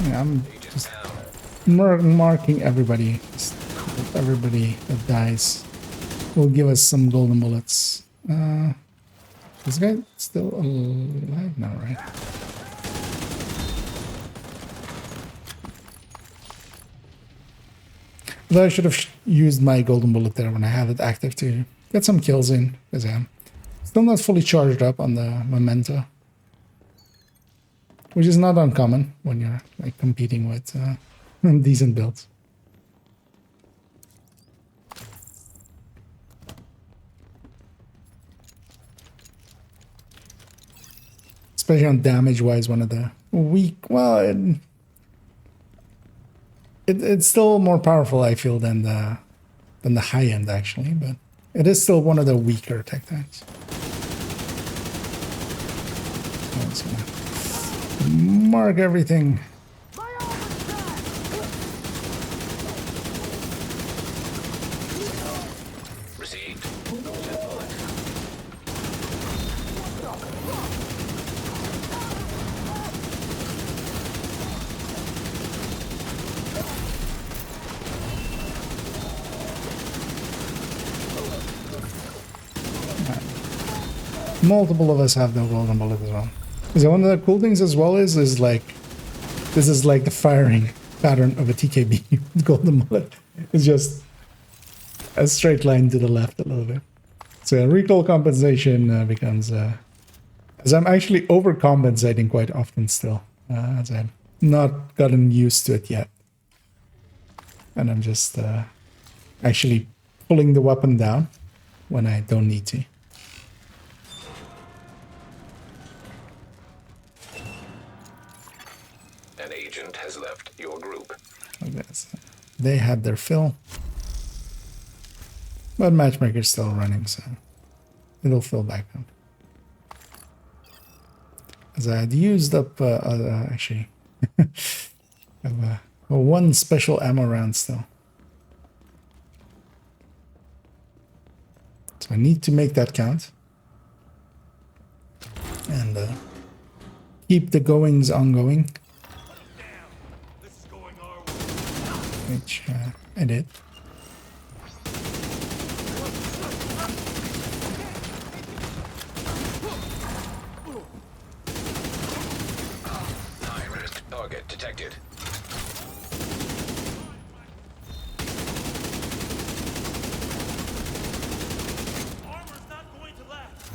Yeah, I'm just marking everybody. Just everybody that dies will give us some golden bullets. This guy still alive now, right? Though I should have used my golden bullet there when I had it active to get some kills in, because I'm still not fully charged up on the memento, which is not uncommon when you're like competing with decent builds. Especially on damage-wise, one of the weak... Well, it's still more powerful, I feel, than the high end, actually. But it is still one of the weaker tech tanks. I'm just gonna mark everything. Received. Multiple of us have the golden bullet as well. So one of the cool things as well is like, this is like the firing pattern of a TKB golden bullet. It's just a straight line to the left a little bit. So recoil compensation becomes, as I'm actually overcompensating quite often still, as I've not gotten used to it yet. And I'm just actually pulling the weapon down when I don't need to. An agent has left your group. Like this. They had their fill. But matchmaker's still running, so it'll fill back up. As I had used up, actually, I have one special ammo round still. So I need to make that count. And keep the goings ongoing. Which I did. High-risk target detected. Armor's not going to last.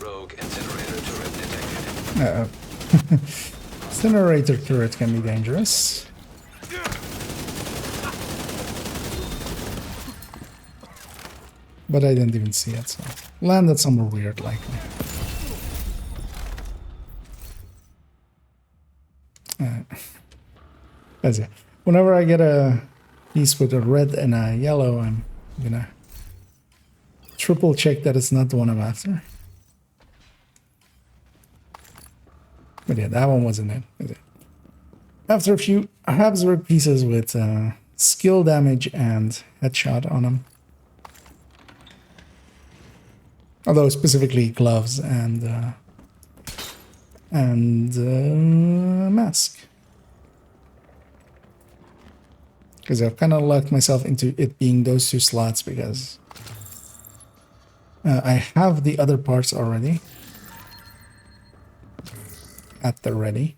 Rogue incinerator turret detected. Incinerator turret can be dangerous. But I didn't even see it, so landed somewhere weird, likely. That's it. Whenever I get a piece with a red and a yellow, I'm gonna triple check that it's not the one I'm after. But yeah, that one wasn't it, is it? After a few Habsburg pieces with skill damage and headshot on them. Although specifically gloves and mask. Because I've kind of locked myself into it being those two slots because I have the other parts already at the ready.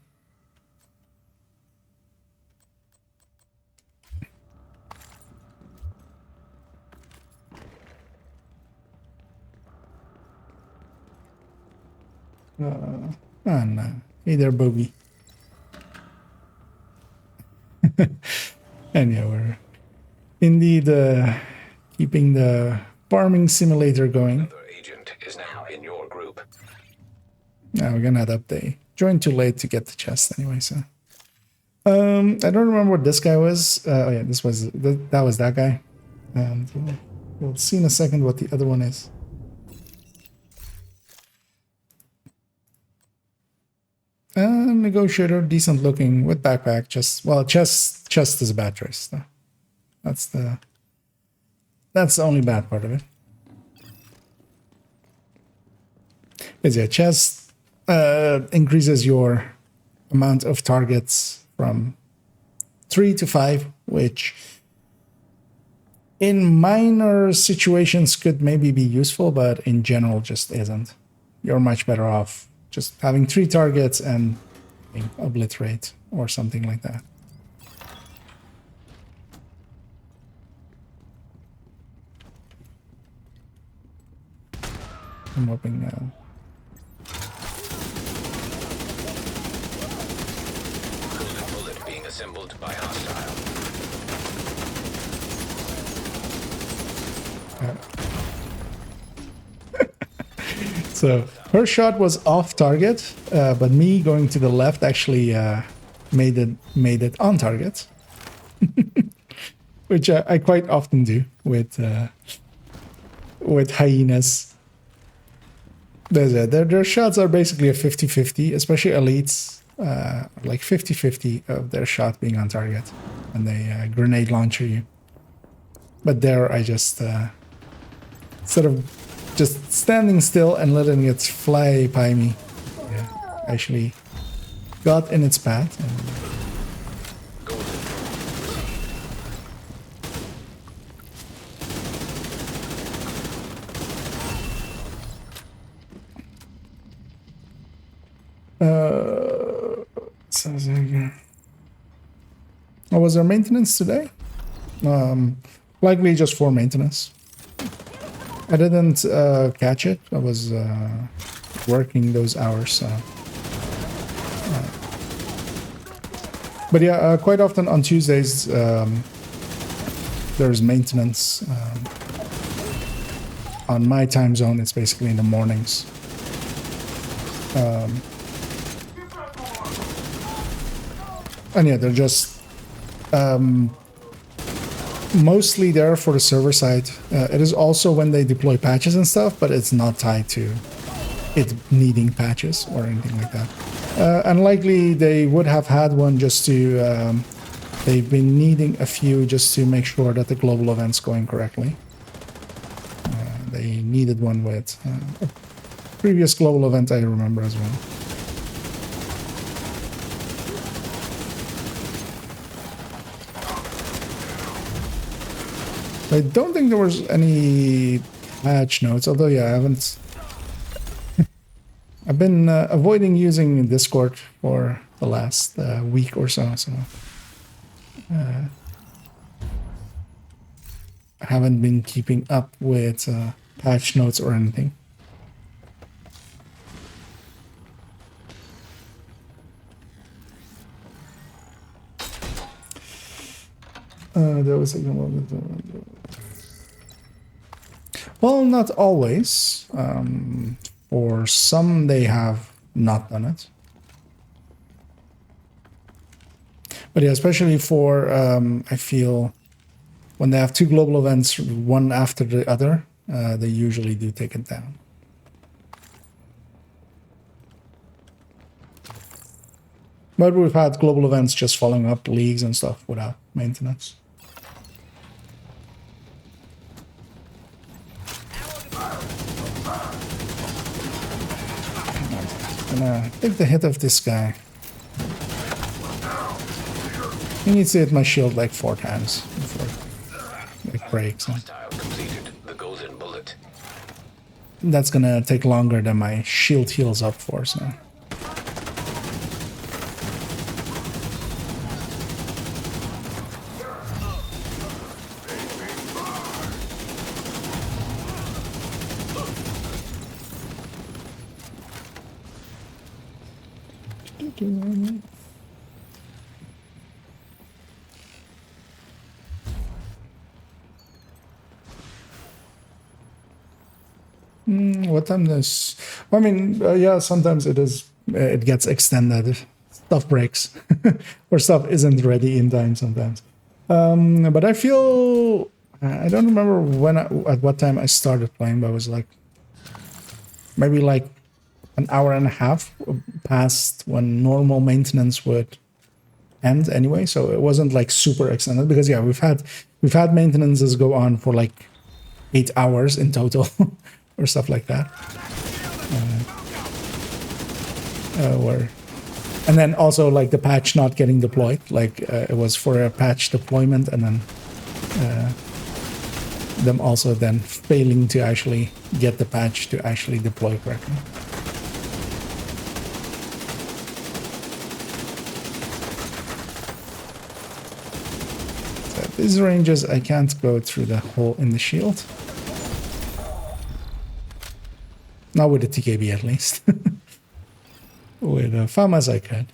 Oh no. Hey there, Bogey. And yeah, we're indeed keeping the farming simulator going. Another agent is now in your group. Now we're gonna head up. They joined too late to get the chest anyway, so. I don't remember what this guy was. Oh yeah, this was that was that guy. And We'll see in a second what the other one is. Negotiator, decent looking with backpack. Just well, chest is a bad choice. Though. That's the only bad part of it. Is yeah, chest increases your amount of targets from 3 to 5, which in minor situations could maybe be useful, but in general just isn't. You're much better off just having 3 targets and obliterate or something like that. I'm hoping Golden bullet being assembled by hostile. So her shot was off target, but me going to the left actually made it on target, which I quite often do with hyenas. Their shots are basically a 50-50, especially elites, like 50-50 of their shot being on target, and they grenade launcher you. But there I just sort of just standing still and letting it fly by me. Yeah, actually got in its path. And was there maintenance today? Likely just for maintenance. I didn't catch it. I was working those hours. So. But yeah, quite often on Tuesdays there's maintenance. On my time zone, it's basically in the mornings. And yeah, they're just mostly there for the server side. It is also when they deploy patches and stuff, but it's not tied to it needing patches or anything like that. And likely they would have had one just to... they've been needing a few just to make sure that the global event's going correctly. They needed one with a previous global event, I remember as well. I don't think there was any patch notes, although yeah, I haven't... I've been avoiding using Discord for the last week or so, I haven't been keeping up with patch notes or anything. There was a well, not always. For some, they have not done it. But yeah, especially for, I feel, when they have two global events, one after the other, they usually do take it down. But we've had global events just following up leagues and stuff without maintenance. I'm gonna take the hit of this guy. He needs to hit my shield like 4 times before it breaks. Hostile completed the golden bullet. That's gonna take longer than my shield heals up for, so. What time this? I mean, yeah, sometimes it is. It gets extended. Stuff breaks, or stuff isn't ready in time sometimes. But I feel I don't remember at what time I started playing, but it was like maybe like an hour and a half past when normal maintenance would end anyway. So it wasn't like super extended because yeah, we've had maintenances go on for like 8 hours in total or stuff like that. And then also like the patch not getting deployed, like it was for a patch deployment, and then them also then failing to actually get the patch to actually deploy correctly. So these ranges, I can't go through the hole in the shield. Not with the TKB at least. With FAMAs I could.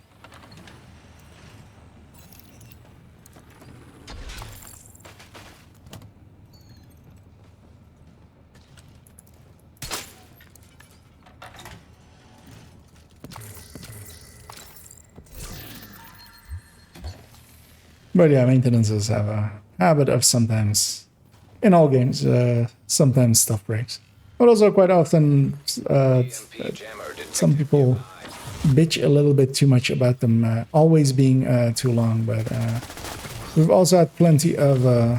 But yeah, maintenances have a habit of sometimes, in all games, sometimes stuff breaks. But also quite often, some people bitch a little bit too much about them always being too long. But we've also had plenty of... oh,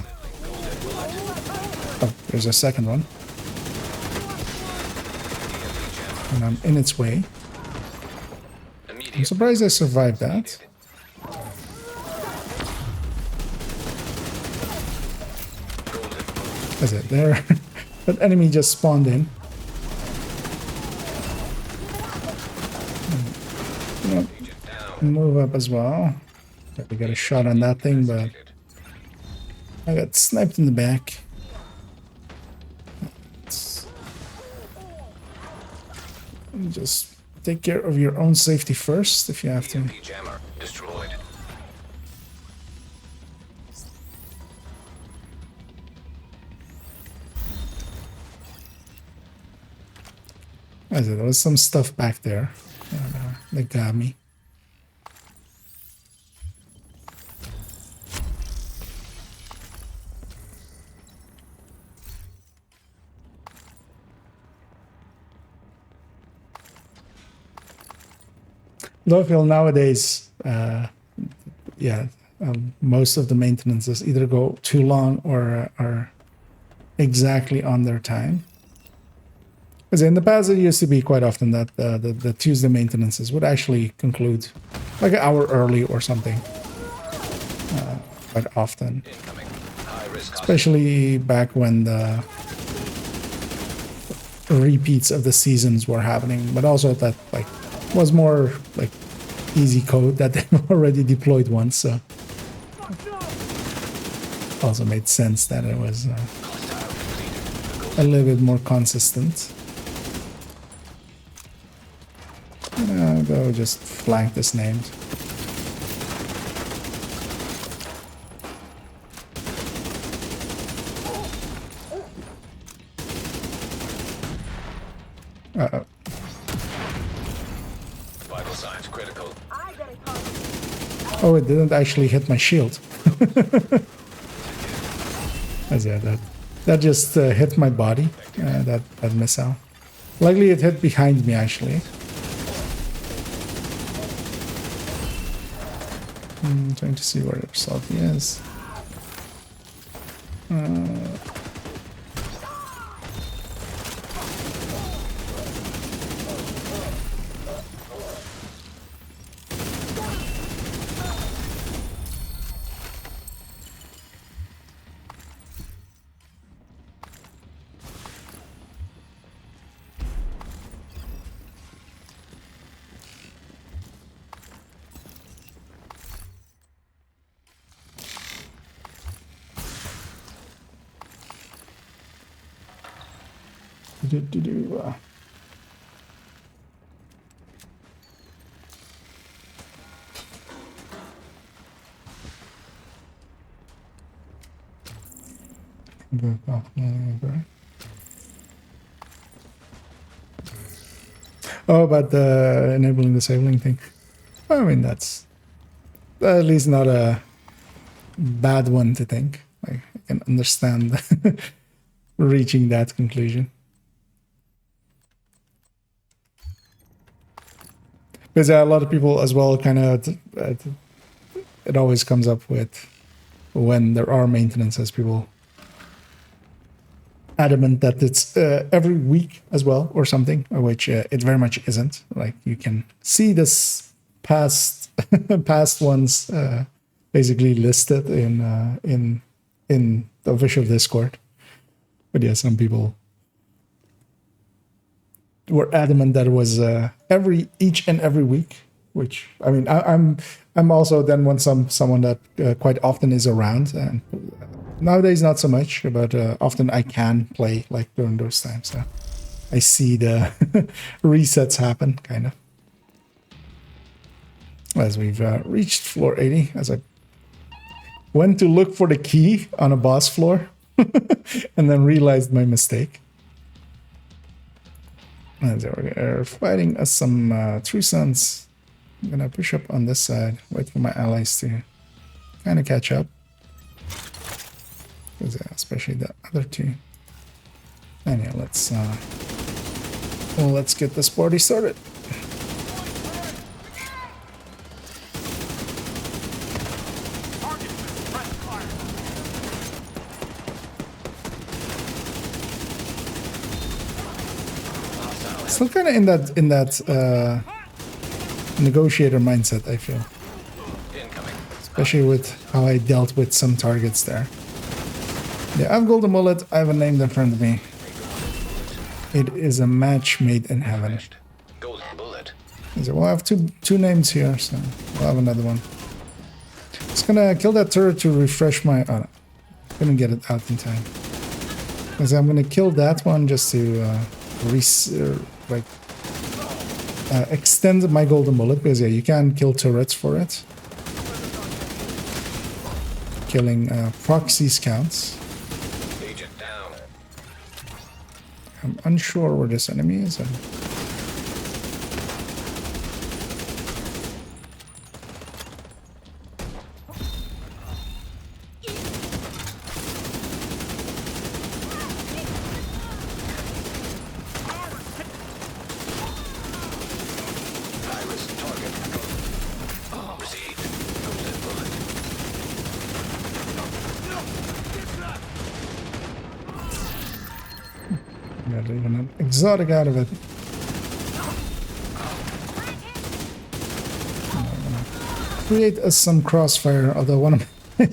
there's a second one. And I'm in its way. I'm surprised I survived that. That's it, there. That enemy just spawned in. Yep. Move up as well. We got a shot on that thing, but I got sniped in the back. Just take care of your own safety first if you have to. Jammer destroyed. There was some stuff back there that got me. Though I feel nowadays, most of the maintenances either go too long or are exactly on their time. Because in the past, it used to be quite often that the Tuesday maintenances would actually conclude like an hour early or something. Quite often. Especially back when the repeats of the seasons were happening. But also that like was more like easy code that they've already deployed once. So also made sense that it was a little bit more consistent. I'll go just flank this named. Uh-oh. Vital signs critical. Oh, it didn't actually hit my shield. That just hit my body, that missile. Luckily it hit behind me actually. I'm trying to see where the salty is. Oh, but the enabling disabling thing. I mean, that's at least not a bad one to think. Like, can understand reaching that conclusion. Because a lot of people as well kind of, it always comes up with when there are maintenances, people adamant that it's every week as well or something, which it very much isn't. Like you can see this past ones basically listed in the official Discord. But yeah, some people were adamant that it was each and every week. Which I mean, I'm also then someone that quite often is around, and nowadays not so much, but often I can play like during those times. So I see the resets happen, kind of. As we've reached floor 80, as I went to look for the key on a boss floor, and then realized my mistake. And we're fighting some True Sons. I'm gonna push up on this side, wait for my allies to kind of catch up. Especially the other two. And yeah, let's get this party started. Still kind of in that negotiator mindset, I feel. Especially with how I dealt with some targets there. Yeah, I have Golden Bullet. I have a name in front of me. It is a match made in heaven. Golden Bullet. So we'll have two names here, so we'll have another one. Just gonna kill that turret to refresh my... Oh, no. Couldn't get it out in time. Because I'm gonna kill that one just to extend my Golden Bullet, because yeah, you can kill turrets for it. Killing proxies counts. Agent down. I'm unsure where this enemy is. Iris target. Received. Golden Bullet. Got even an exotic out of it. Create some crossfire, although one of my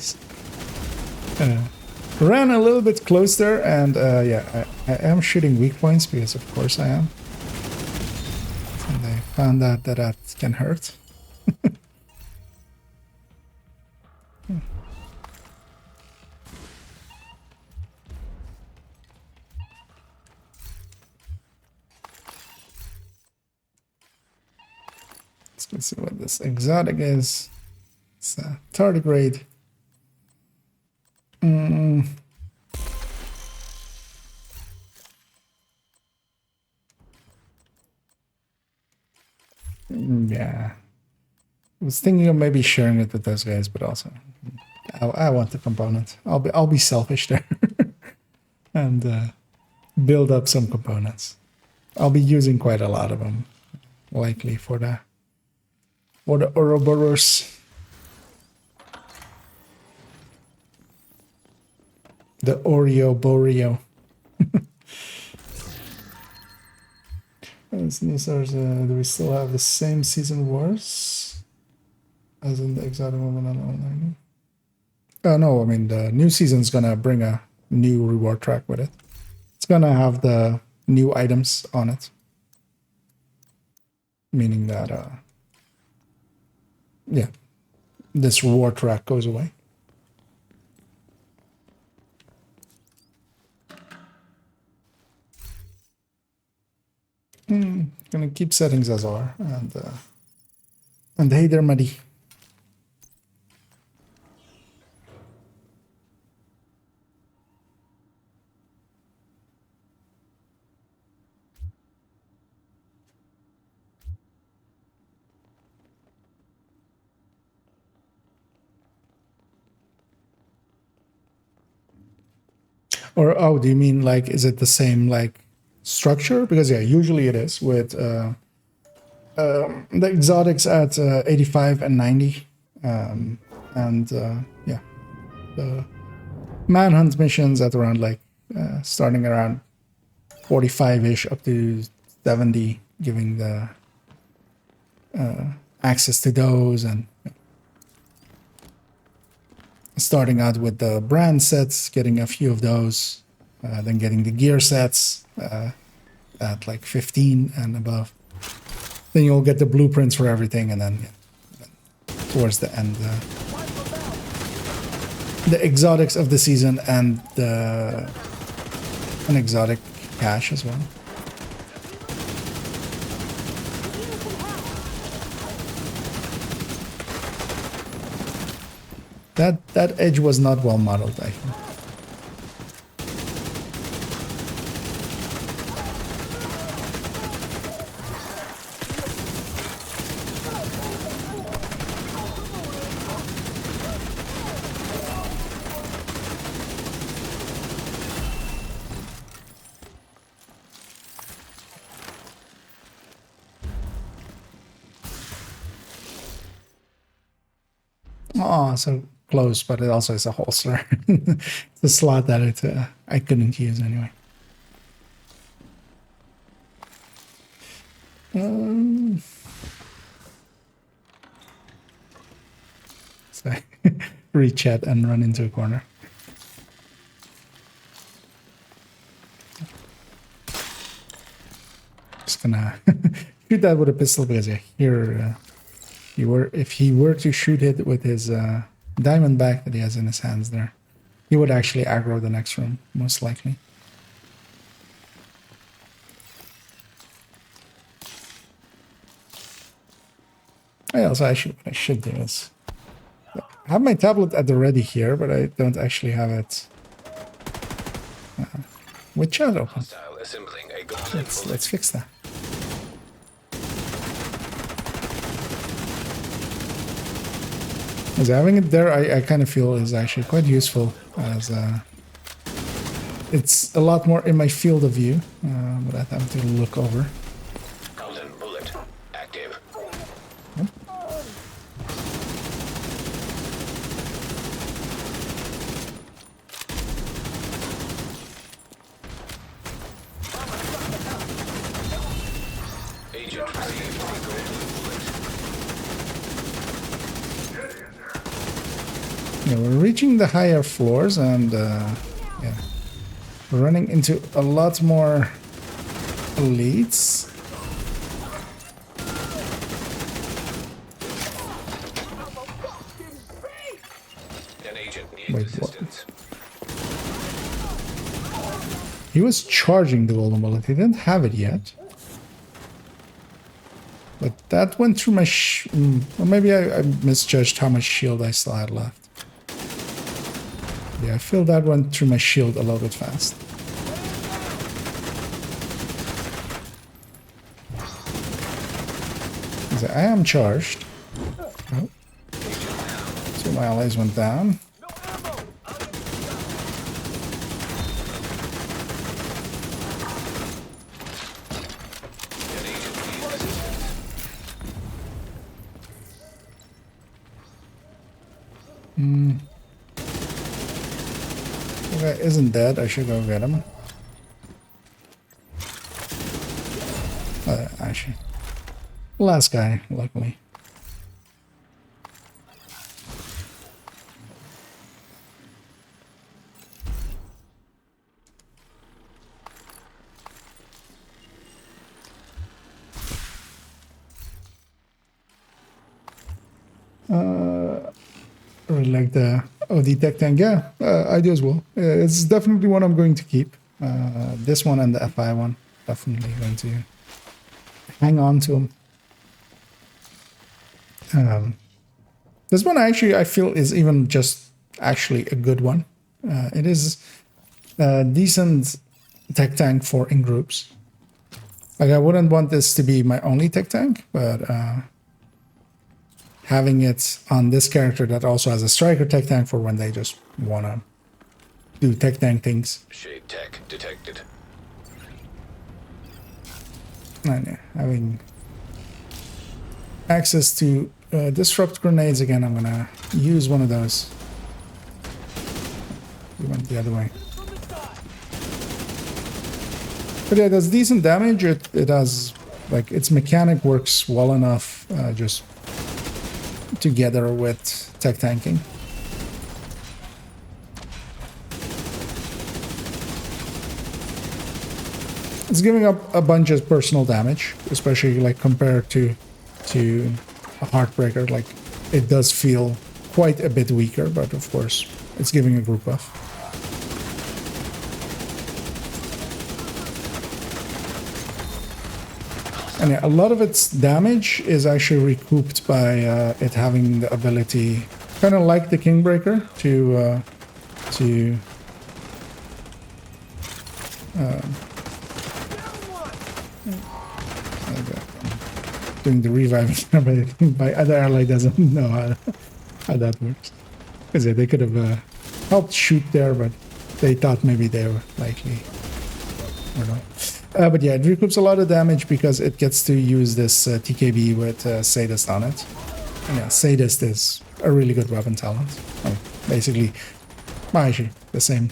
ran a little bit close there, and yeah, I am shooting weak points, because of course I am. And I found out that can hurt. Let's see what this exotic is. It's a tardigrade. Yeah. I was thinking of maybe sharing it with those guys, but also I want the component. I'll be selfish there and build up some components. I'll be using quite a lot of them, likely for the Ouroboros. The Oreo Boreo. Do we still have the same season wars as in the exotic moment online? Oh no, I mean the new season's gonna bring a new reward track with it. It's gonna have the new items on it, meaning that yeah, this reward track goes away. Gonna keep settings as are, and hey there, Muddy. Or oh, do you mean like is it the same like structure? Because yeah, usually it is with the exotics at 85 and 90, yeah, the manhunt missions at around like starting around 45-ish up to 70, giving the access to those, and starting out with the brand sets, getting a few of those, then getting the gear sets at like 15 and above. Then you'll get the blueprints for everything, and then towards the end, the exotics of the season and an exotic cache as well. That edge was not well modeled, I think. Oh, so close, but it also is a holster. It's a slot that I couldn't use anyway. So reach out and run into a corner. Just gonna shoot that with a pistol because yeah, here if he were to shoot it with his diamond back that he has in his hands there, he would actually aggro the next room, most likely. Also, what I should do is I have my tablet at the ready here, but I don't actually have it with chat open. Hostile assembling a golden Let's fix that. As having it there, I kind of feel is actually quite useful, as it's a lot more in my field of view without having to look over. golden bullet active. Agent received a golden bullet. Yeah, we're reaching the higher floors, and yeah, we're running into a lot more elites. An agent needs Wait, what? assistance. He was charging the golden bullet. He didn't have it yet. But that went through my or maybe I misjudged how much shield I still had left. Yeah, I feel that went through my shield a little bit fast. So I am charged. Oh. So my allies went down. Okay, isn't dead. I should go get him. Actually, last guy, luckily. Really like the OD Tech Tank. Yeah, I do as well. It's definitely one I'm going to keep. This one and the FI one. Definitely going to hang on to them. This one actually I feel is even just actually a good one. It is a decent tech tank for in groups. Like I wouldn't want this to be my only tech tank, but having it on this character that also has a striker tech tank for when they just want to do tech tank things. Shade tech detected. And yeah, having access to disrupt grenades again, I'm gonna use one of those. We went the other way. But yeah, it does decent damage. It does, like, its mechanic works well enough just together with tech tanking. It's giving up a bunch of personal damage, especially like compared to a Heartbreaker. Like, it does feel quite a bit weaker, but of course it's giving a group buff. And yeah, a lot of its damage is actually recouped by it having the ability, kind of like the Kingbreaker, to doing the reviving. But my other ally doesn't know how that works. Because yeah, they could have helped shoot there, but they thought maybe they were likely or not. But yeah, it recoups a lot of damage because it gets to use this TKB with Sadist on it. And yeah, Sadist is a really good weapon talent. Basically, well, actually, the same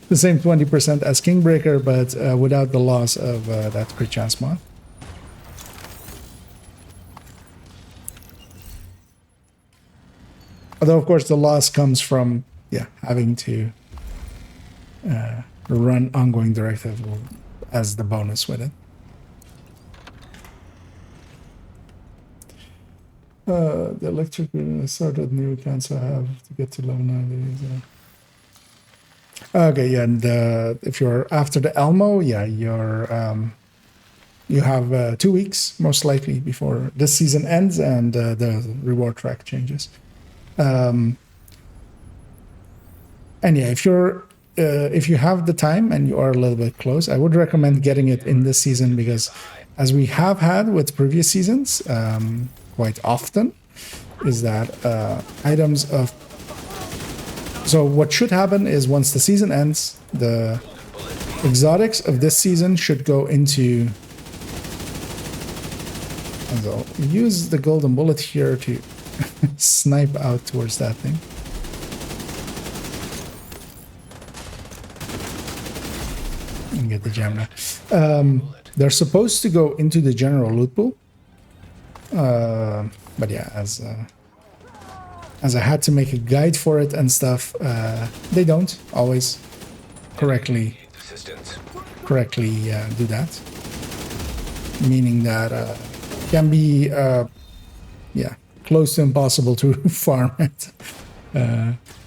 the same 20% as Kingbreaker, but without the loss of that crit chance mod. Although, of course, the loss comes from, yeah, having to run ongoing directive as the bonus with it. The electric started new accounts I have to get to level 90. Okay, yeah, and if you're after the Elmo, yeah, you have 2 weeks, most likely, before this season ends and the reward track changes. And yeah, if you have the time and you are a little bit close, I would recommend getting it in this season because, as we have had with previous seasons, quite often, is that items of... So what should happen is once the season ends, the exotics of this season should go into... And I'll use the golden bullet here to snipe out towards that thing. And get the gem now. They're supposed to go into the general loot pool. But yeah, as I had to make a guide for it and stuff, they don't always correctly do that. Meaning that it can be yeah, close to impossible to farm it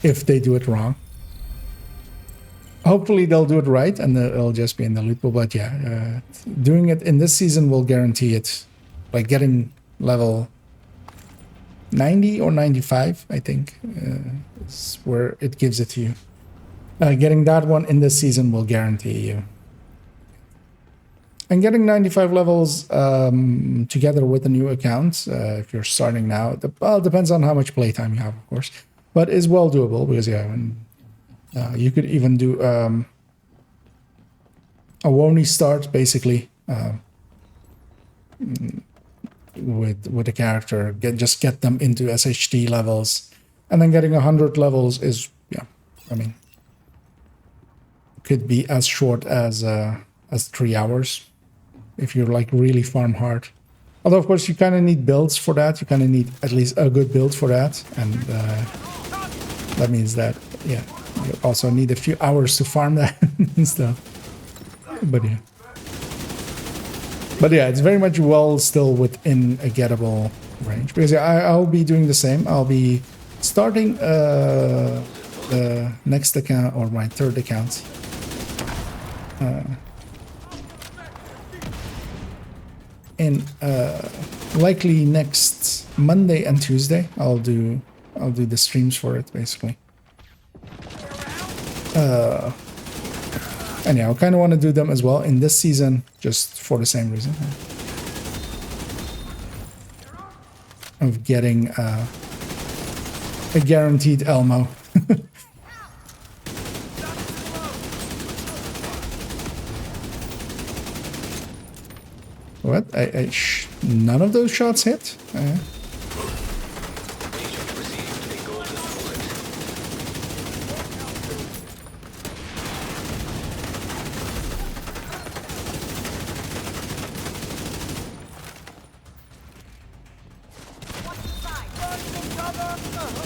if they do it wrong. Hopefully they'll do it right and it'll just be in the loot pool. But yeah, doing it in this season will guarantee it. Like getting level 90 or 95, I think, is where it gives it to you. Getting that one in this season will guarantee you. And getting 95 levels together with a new account, if you're starting now, well, it depends on how much playtime you have, of course, but is well doable because, yeah, you could even do a Wony start, basically, with a character, just get them into SHD levels, and then getting 100 levels is, yeah, I mean, could be as short as 3 hours if you're like really farm hard. Although of course you kind of need builds for that. You kind of need at least a good build for that, and that means that, yeah, you also need a few hours to farm that and stuff. But yeah, it's very much well still within a gettable range. Because yeah, I'll be doing the same. I'll be starting the next account, or my third account. In likely next Monday and Tuesday, I'll do the streams for it, basically. And yeah, I kind of want to do them as well in this season, just for the same reason of getting a guaranteed Elmo. What? None of those shots hit? Agent received a golden bullet.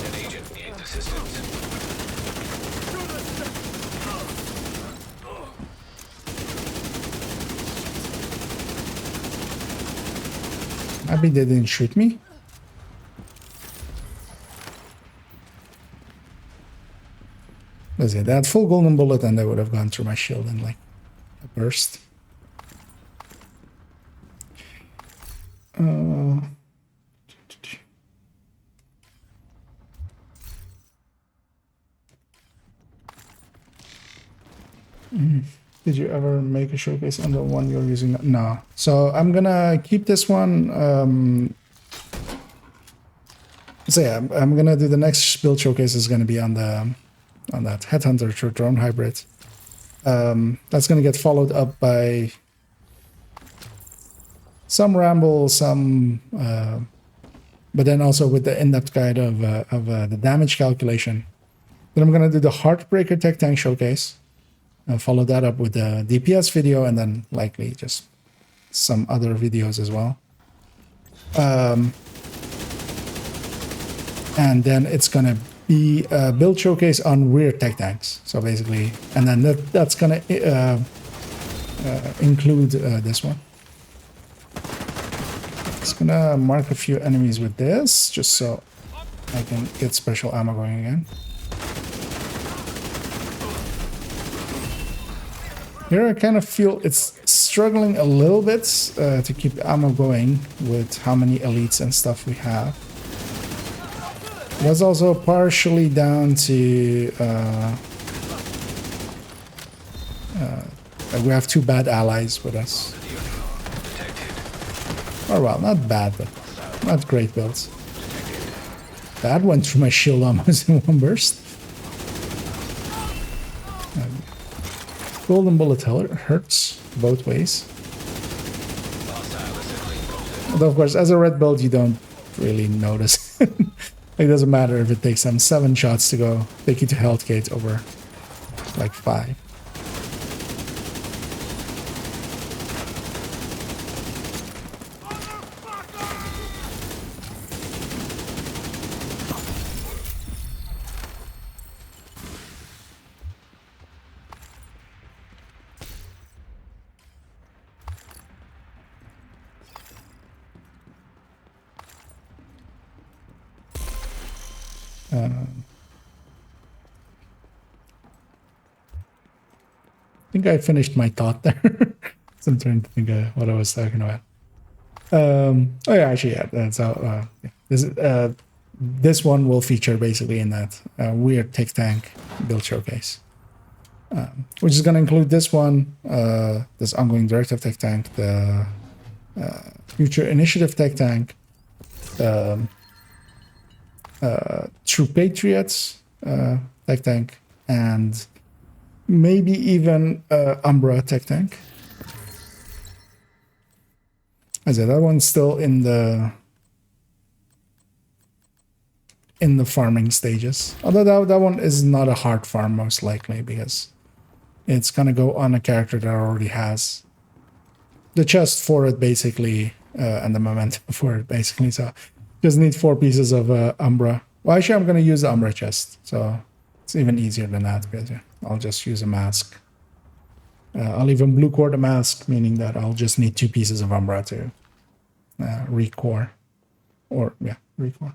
An agent needs assistance. Maybe they didn't shoot me. Let's see, that full golden bullet and they would have gone through my shield in like a burst. Did you ever make a showcase on the one you're using? No. So I'm gonna keep this one. So yeah, I'm gonna do the next build showcase is gonna be on the that headhunter to drone hybrid. That's gonna get followed up by some ramble, some, but then also with the in-depth guide of the damage calculation. Then I'm gonna do the Heartbreaker Tech Tank showcase. Follow that up with the DPS video and then likely just some other videos as well. And then it's going to be a build showcase on rear tech tanks. So basically, and then that's going to include this one. Just going to mark a few enemies with this just so I can get special ammo going again. Here I kind of feel it's struggling a little bit to keep ammo going with how many elites and stuff we have. That's also partially down to we have two bad allies with us. Oh well, not bad, but not great builds. That went through my shield almost in one burst. Golden bullet hurts both ways. Although of course, as a red build, you don't really notice. It doesn't matter if it takes them 7 shots to go take you to health gate over like 5. I think I finished my thought there. So I'm trying to think of what I was talking about. Oh yeah, actually, yeah. That's how. Yeah. This one will feature basically in that weird tech tank build showcase, which is going to include this one, this ongoing directive tech tank, the future initiative tech tank, True Patriots tech tank, and maybe even Umbra tech tank. I said that one's still in the farming stages. Although that one is not a hard farm most likely because it's gonna go on a character that already has the chest for it basically and the momentum for it basically. So just need 4 pieces of Umbra. Well, actually, I'm gonna use the Umbra chest, so it's even easier than that because I'll just use a mask. I'll even blue core the mask, meaning that I'll just need 2 pieces of Umbra to recore. Or, yeah, recore.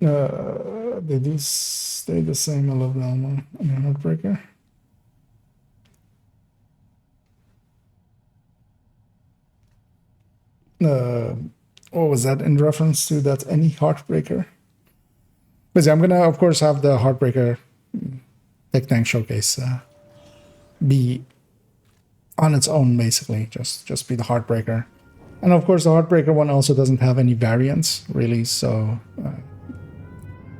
They do stay the same. I love the ammo. I mean, Heartbreaker. What was that in reference to? That any Heartbreaker? But yeah, I'm gonna of course have the Heartbreaker tech tank showcase be on its own basically, just be the Heartbreaker, and of course the Heartbreaker one also doesn't have any variants really, so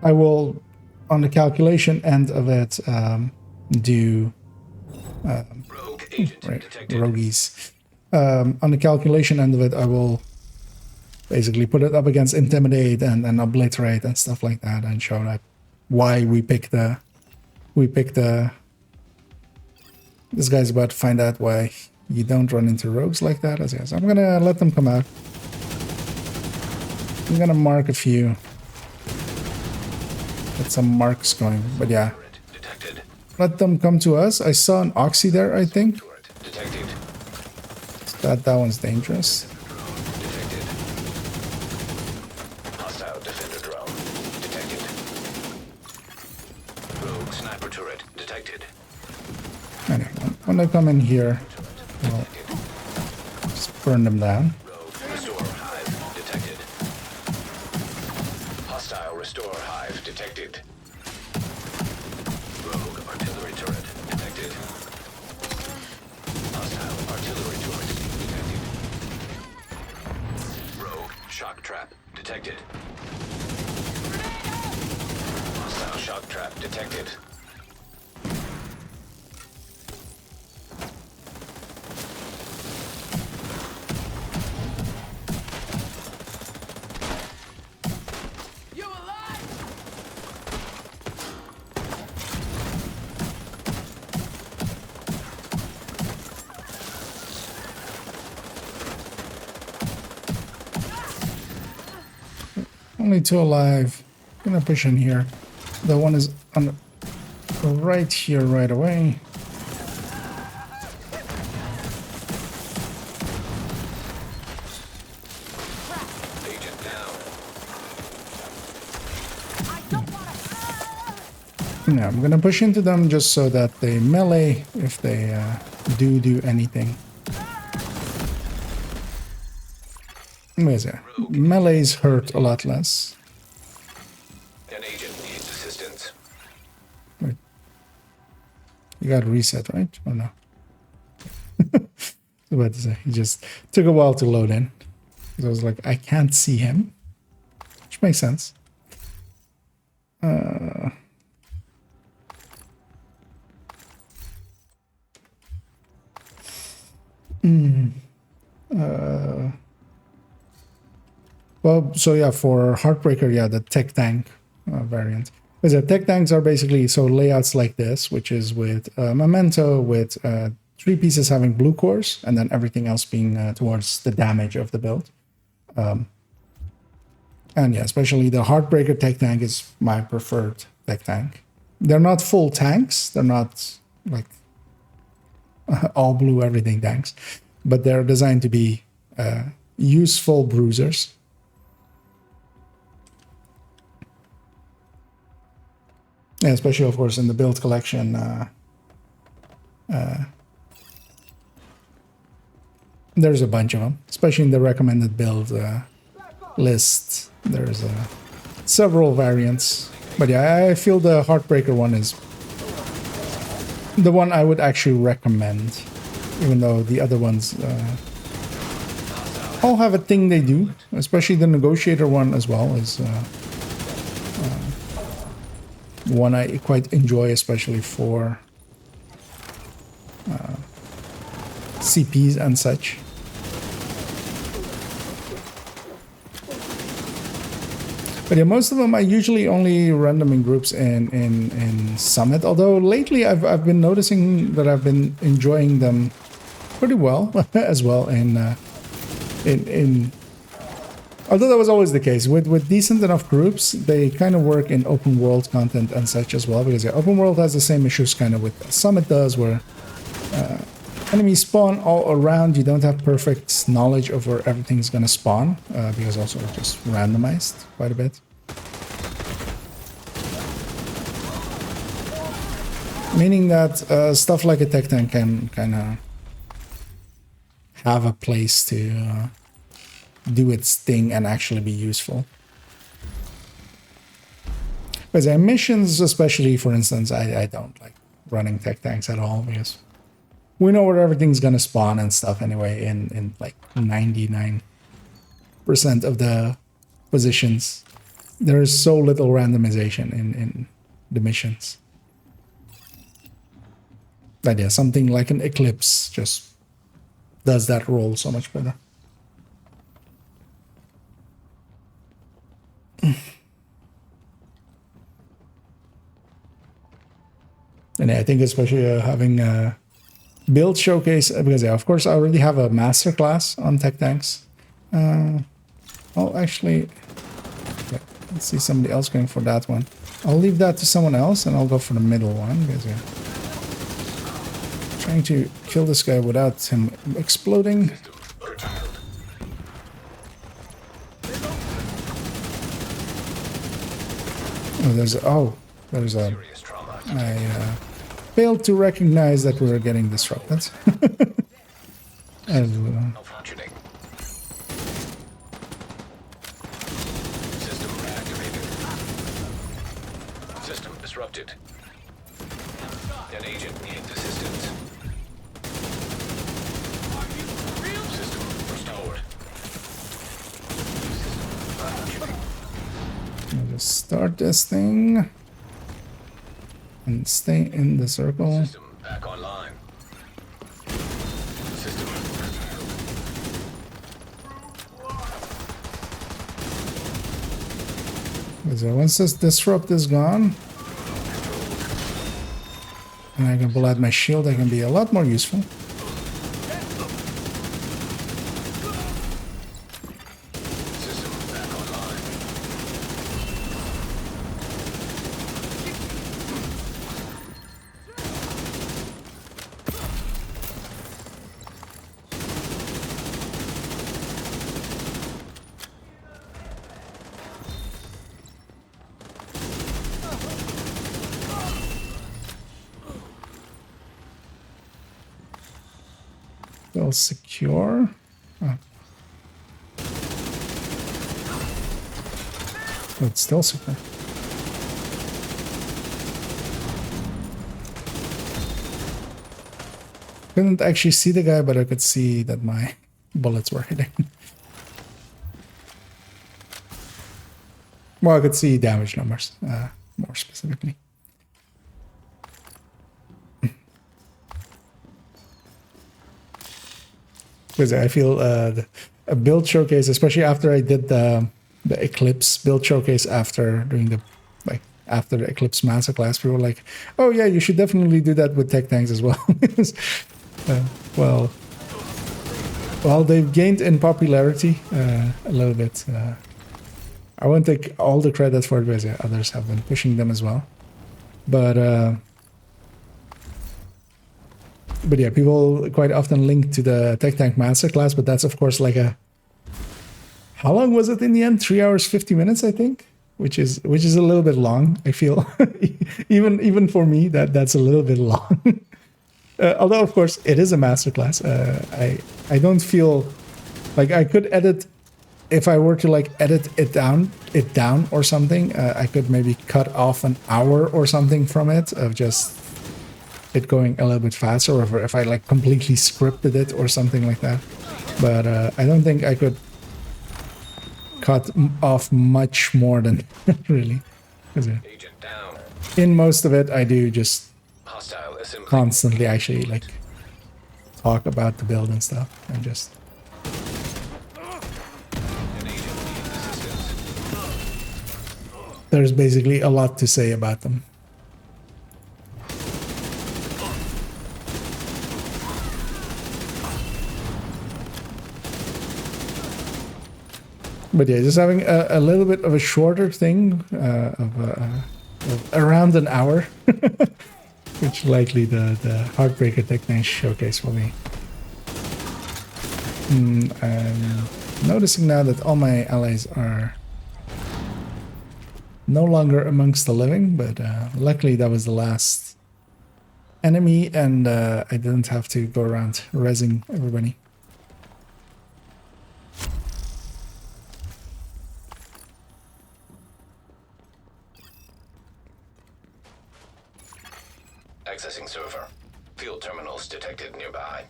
I will on the calculation end of it, do Rogue agent right, detected. rogues. On the calculation end of it, I will basically put it up against intimidate and obliterate and stuff like that, and show that why we pick the this guy's about to find out why you don't run into rogues like that. As yes, I'm gonna let them come out. I'm gonna mark a few. Get some marks going, but yeah, Turret detected. let them come to us. I saw an Oxy there, I think. Turret detected. That one's dangerous. Detected. Hostile defender drone detected. Rogue sniper turret detected. Anyway, when they come in here, we'll Detected. just burn them down. Rogue restore hive detected. Hostile restore hive detected. Rogue artillery turret detected. Hostile artillery turret detected. Rogue shock trap detected. Hostile shock trap detected. Only two alive. Gonna push in here. The one is on right here right away. Agent down. Yeah, I'm gonna push into them just so that they melee if they do anything. Where's that? Melees hurt a lot less. An agent needs assistance. Wait. You got reset, right? Or no? I was about to say, it just took a while to load in. 'Cause I was like, I can't see him. Which makes sense. Well, so yeah, for Heartbreaker, yeah, the tech tank variant. Because the tech tanks are basically so layouts like this, which is with Memento, with 3 pieces having blue cores, and then everything else being towards the damage of the build. And yeah, especially the Heartbreaker tech tank is my preferred tech tank. They're not full tanks, they're not like all blue everything tanks, but they're designed to be useful bruisers. Yeah, especially, of course, in the build collection. There's a bunch of them, especially in the recommended build list. There's several variants. But yeah, I feel the Heartbreaker one is the one I would actually recommend, even though the other ones all have a thing they do, especially the Negotiator one as well is one I quite enjoy, especially for CPs and such. But yeah, most of them I usually only run them in groups in Summit. Although lately I've been noticing that I've been enjoying them pretty well as well in although that was always the case with decent enough groups, they kind of work in open world content and such as well, because yeah, open world has the same issues kind of with Summit does, where enemies spawn all around. You don't have perfect knowledge of where everything's gonna spawn, because also it's just randomized quite a bit. Meaning that stuff like a tech tank can kind of have a place to do its thing and actually be useful. Because missions, especially, for instance, I don't like running tech tanks at all, because we know where everything's gonna spawn and stuff anyway in like 99% of the positions. There is so little randomization the missions. But yeah, something like an Eclipse just does that role so much better. And I think especially having a build showcase, because yeah, of course I already have a master class on tech tanks. Oh, actually, yeah, let's see somebody else going for that one. I'll leave that to someone else and I'll go for the middle one, because yeah, trying to kill this guy without him exploding. Oh, there's a. I failed to recognize that we were getting disrupted. Malfunctioning. System reactivated. System disrupted. An agent needs assistance. System restored. I'll just start this thing and stay in the circle. System back online. System. So once this disrupt is gone, and I can pull out my shield, I can be a lot more useful. System back online. Still secure. Oh. Oh, it's still secure. Couldn't actually see the guy, but I could see that my bullets were hitting. Well, I could see damage numbers, more specifically. Because I feel a build showcase, especially after I did the Eclipse build showcase after doing the after the Eclipse masterclass, people were like, "Oh yeah, you should definitely do that with tech tanks as well." Well, they've gained in popularity a little bit. I won't take all the credit for it, because yeah, others have been pushing them as well. But yeah, people quite often link to the Tech Tank Masterclass, but that's of course like a... How long was it in the end? 3 hours, 50 minutes, I think? Which is a little bit long, I feel. even for me, that's a little bit long. Although, of course, it is a masterclass. I don't feel like I could edit... If I were to like edit it down or something, I could maybe cut off an hour or something from it of just it going a little bit faster, or if I like completely scripted it or something like that. But I don't think I could cut off much more than really. Agent down. In most of it, I do just Hostile assembly. constantly actually like talk about the build and stuff, and just... An agent needs assistance. There's basically a lot to say about them. But yeah, just having a little bit of a shorter thing of around an hour, which likely the Heartbreaker Technique showcase will be. I'm noticing now that all my allies are no longer amongst the living, but luckily that was the last enemy, and I didn't have to go around rezzing everybody. Accessing server. Field terminals detected nearby.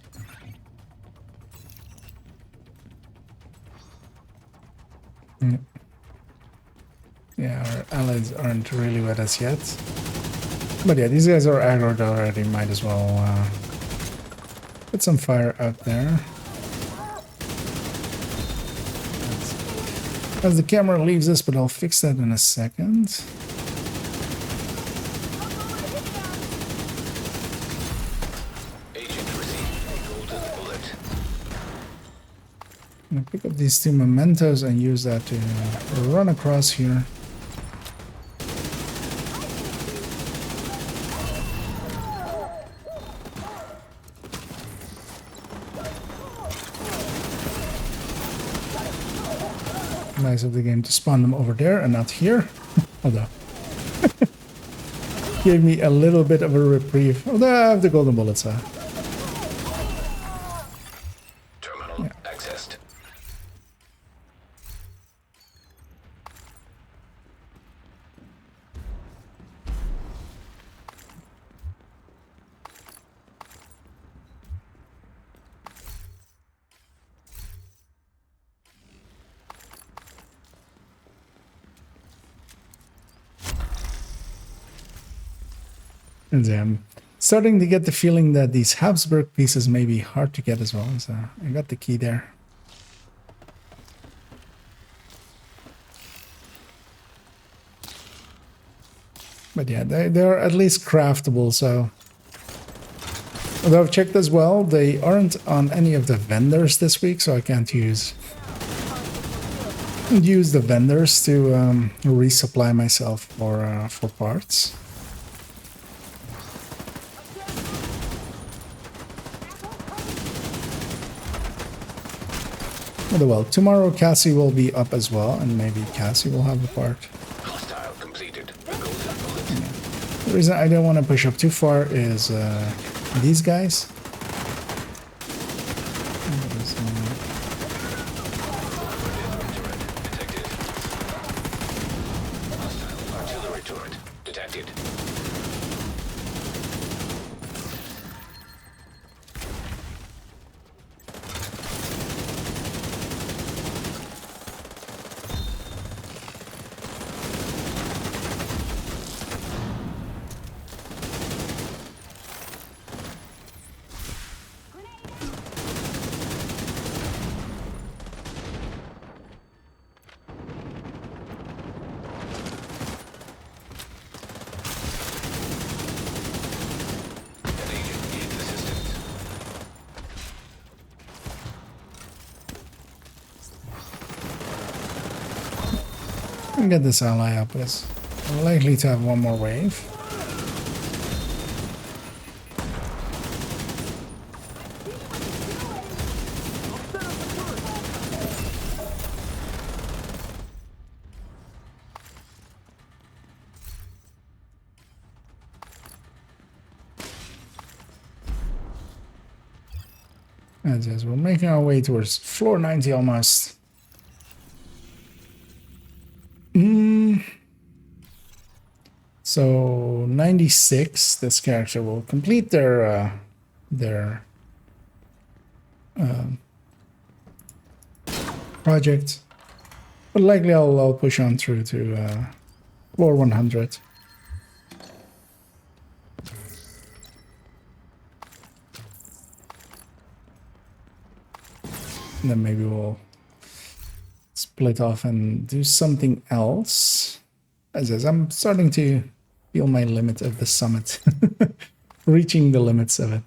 Yeah, our allies aren't really with us yet. But yeah, these guys are aggroed already. Might as well put some fire out there. As the camera leaves us, but I'll fix that in a second. Agent received a golden bullet. I'm gonna pick up these two mementos and use that to run across here. Nice of the game to spawn them over there and not here. Although gave me a little bit of a reprieve. Although I have the golden bullets. Terminal accessed. And I'm starting to get the feeling that these Habsburg pieces may be hard to get as well. So I got the key there. But yeah, they're at least craftable, so... Although I've checked as well, they aren't on any of the vendors this week, so I can't use the vendors to resupply myself for parts. Well, tomorrow Cassie will be up as well, and maybe Cassie will have a part. Hostile completed. A golden bullet. The reason I don't want to push up too far is these guys. Detected. Hostile artillery turret detected. An agent needs assistance. I'll get this ally up, but it's likely to have one more wave. As we're making our way towards floor 90 almost. So 96, this character will complete their project, but likely I'll push on through to floor 100. And then maybe we'll split off and do something else. As I'm starting to feel my limit of the summit. Reaching the limits of it.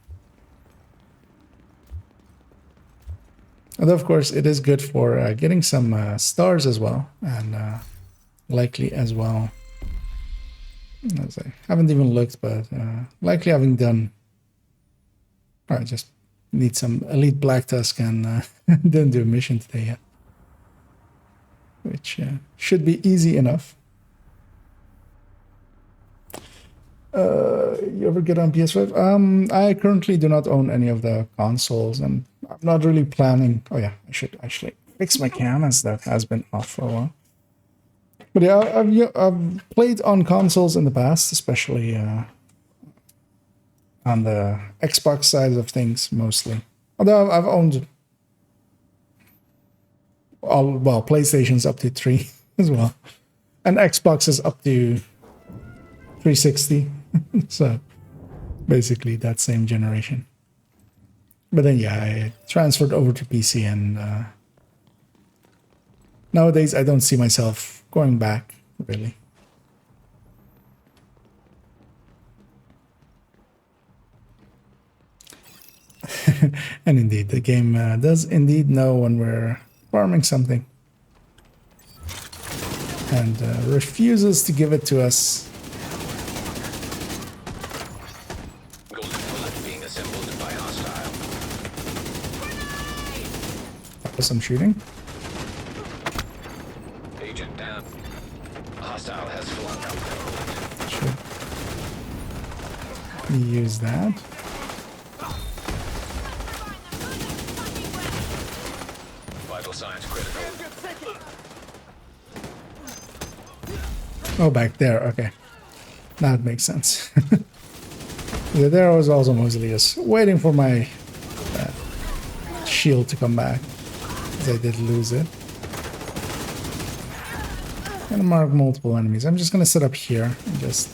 Although, of course, it is good for getting some stars as well. And likely as well. As I haven't even looked, but likely having done... I just need some Elite Black Tusk and didn't do a mission today yet. Which should be easy enough. You ever get on PS5? I currently do not own any of the consoles, and I'm not really planning... Oh yeah, I should actually fix my cam, as that has been off for a while. But yeah, I've played on consoles in the past, especially on the Xbox side of things, mostly. Although I've owned... PlayStation's up to 3 as well. And Xbox is up to 360. So basically that same generation. But then yeah, I transferred over to PC, and nowadays I don't see myself going back really. And indeed, the game does indeed know when we're farming something, and refuses to give it to us. Golden bullet being assembled by hostile. That was some shooting. Agent down. Hostile has flung out their bullet. Should use that. Vital signs critical. Oh, back there. Okay, that makes sense. Yeah, there I was also mostly just waiting for my shield to come back, because I did lose it. I'm gonna mark multiple enemies. I'm just gonna sit up here and just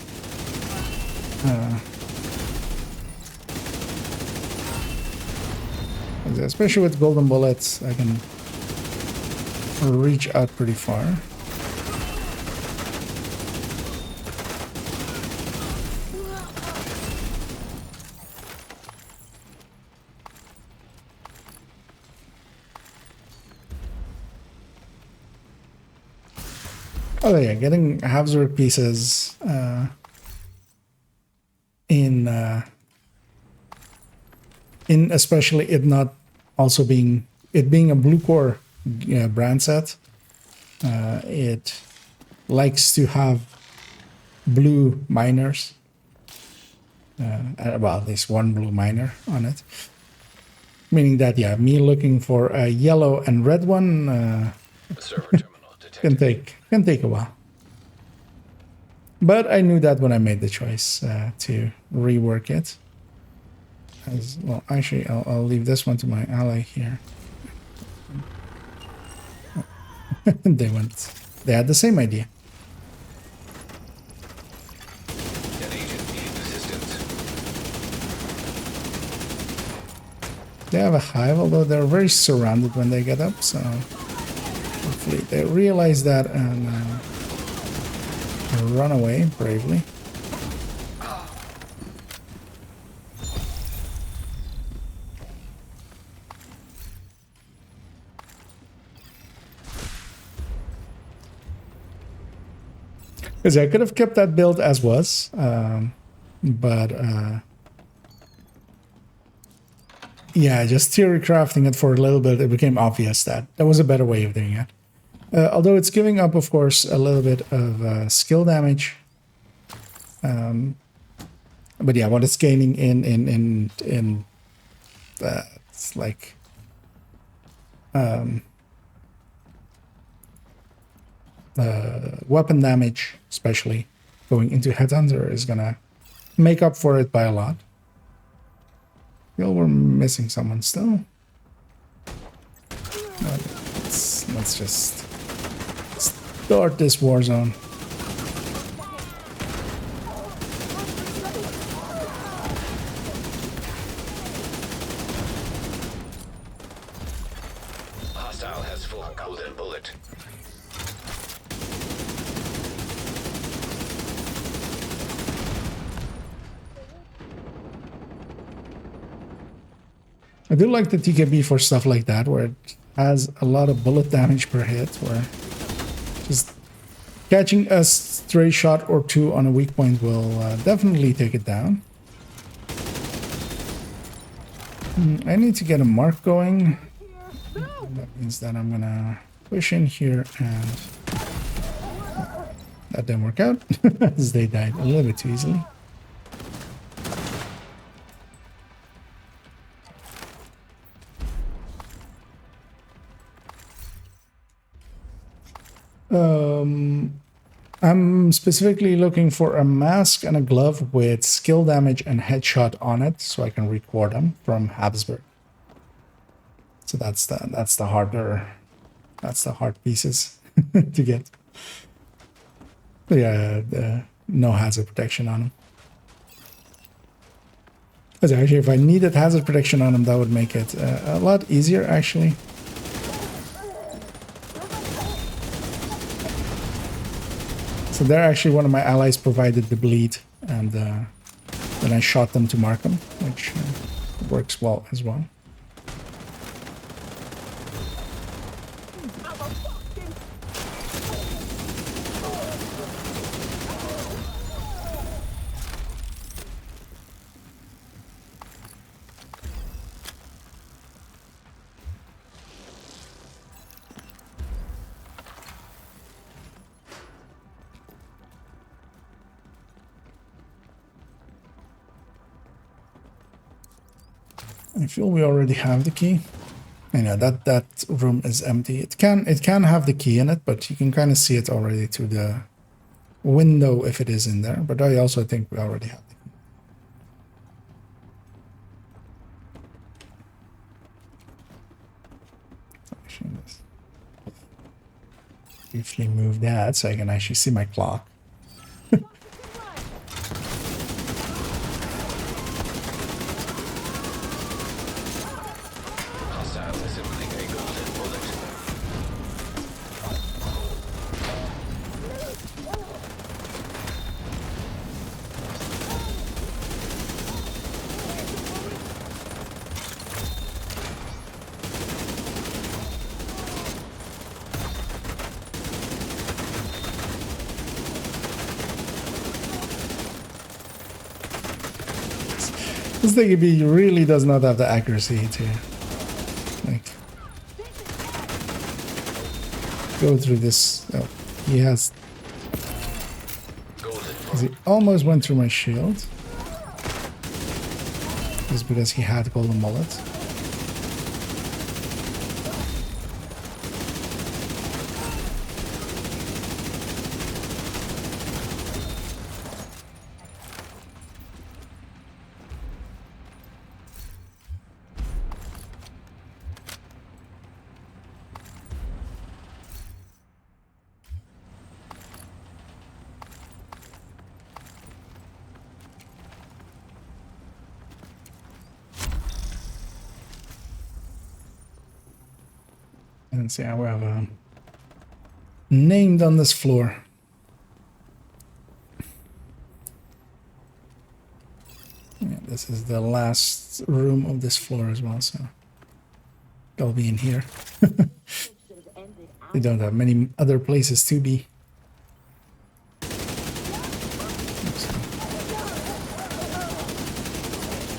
especially with golden bullets, I can reach out pretty far. Oh yeah, getting Habsburg pieces in especially it not also being a blue core brand set. It likes to have blue miners. Well, at least one blue miner on it. Meaning that, yeah, me looking for a yellow and red one Server terminal detected. can take a while. But I knew that when I made the choice to rework it. As well, actually, I'll leave this one to my ally here. They had the same idea. An agent needs assistance. They have a hive, although they're very surrounded when they get up, so hopefully they realize that and run away bravely. Because I could have kept that build as was, but yeah, just theory crafting it for a little bit, it became obvious that there was a better way of doing it. Although it's giving up, of course, a little bit of skill damage. But yeah, what it's gaining in it's like weapon damage, especially going into Headhunter, is gonna make up for it by a lot. Feel we're missing someone still. Let's just start this war zone. Hostile has full golden bullet. I do like the TKB for stuff like that, where it has a lot of bullet damage per hit, where just catching a stray shot or two on a weak point will definitely take it down. I need to get a mark going. That means that I'm gonna push in here, and that didn't work out, as they died a little bit too easily. I'm specifically looking for a mask and a glove with skill damage and headshot on it, so I can record them from Habsburg. So that's the hard pieces to get. But yeah, no hazard protection on them. Because actually, if I needed hazard protection on them, that would make it a lot easier, actually. So there, actually, one of my allies provided the bleed, and then I shot them to mark them, which works well as well. I feel we already have the key. I know that room is empty. It can have the key in it, but you can kind of see it already through the window if it is in there. But I also think we already have the key. Actually, let's briefly move that so I can actually see my clock. Hostiles assembling a golden bullet. This thing really does not have the accuracy to like go through this. Oh, he has. Golden He almost went through my shield. Just because he had golden mullet. And see, we have named on this floor. Yeah, this is the last room of this floor as well, so they'll be in here. They don't have many other places to be.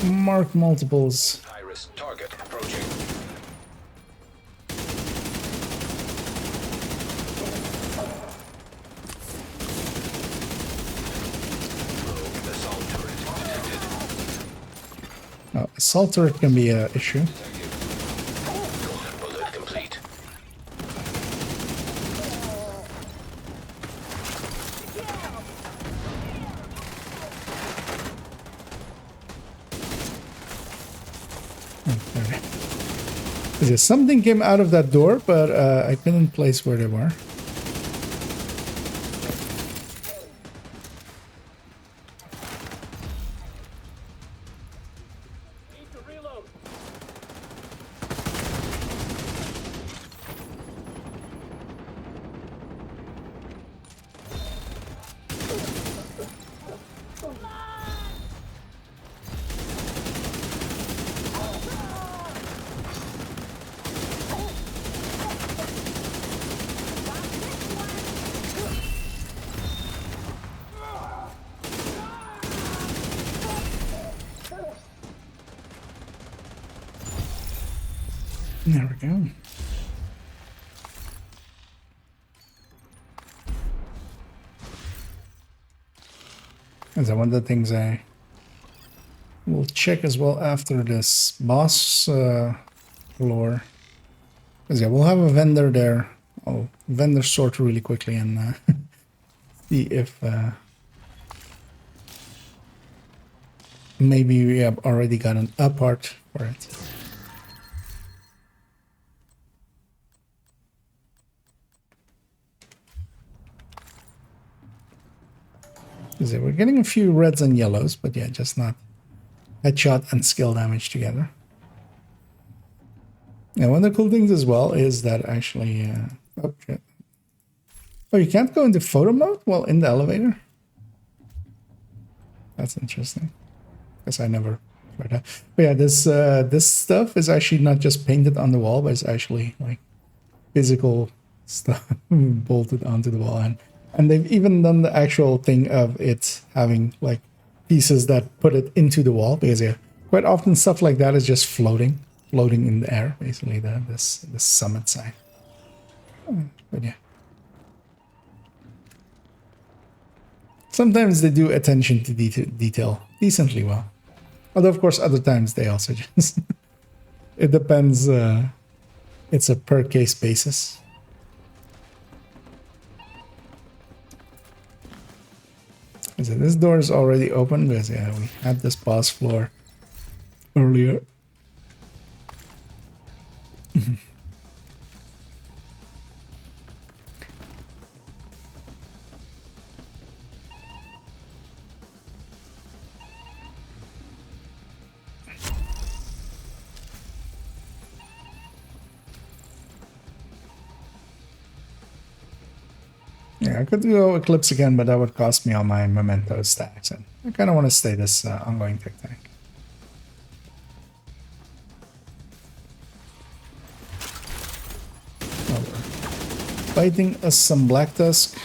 Mark multiples. high-risk target approaching. Assault turret detected. Oh, assault turret can be an issue. Golden bullet complete. Okay. Something came out of that door, but I couldn't place where they were. Need to reload. There we go. That's one of the things I will check as well after this boss floor. Because yeah, we'll have a vendor there. I'll vendor sort really quickly and see if maybe we have already got an up part for it. We're getting a few reds and yellows, but yeah, just not headshot and skill damage together. And one of the cool things as well is that actually, oh shit. Oh, you can't go into photo mode while in the elevator? That's interesting. Guess I never tried that. But yeah, this stuff is actually not just painted on the wall, but it's actually like physical stuff bolted onto the wall. And they've even done the actual thing of it having like pieces that put it into the wall, because yeah, quite often stuff like that is just floating in the air, basically this summit side. But yeah. Sometimes they do attention to detail decently well. Although, of course, other times they also just... it depends. It's a per case basis. So this door is already open because, yeah, we had this boss floor earlier. Yeah, I could go Eclipse again, but that would cost me all my memento stacks, and I kind of want to stay this ongoing tech tank. Oh, we're fighting us some Black Tusk.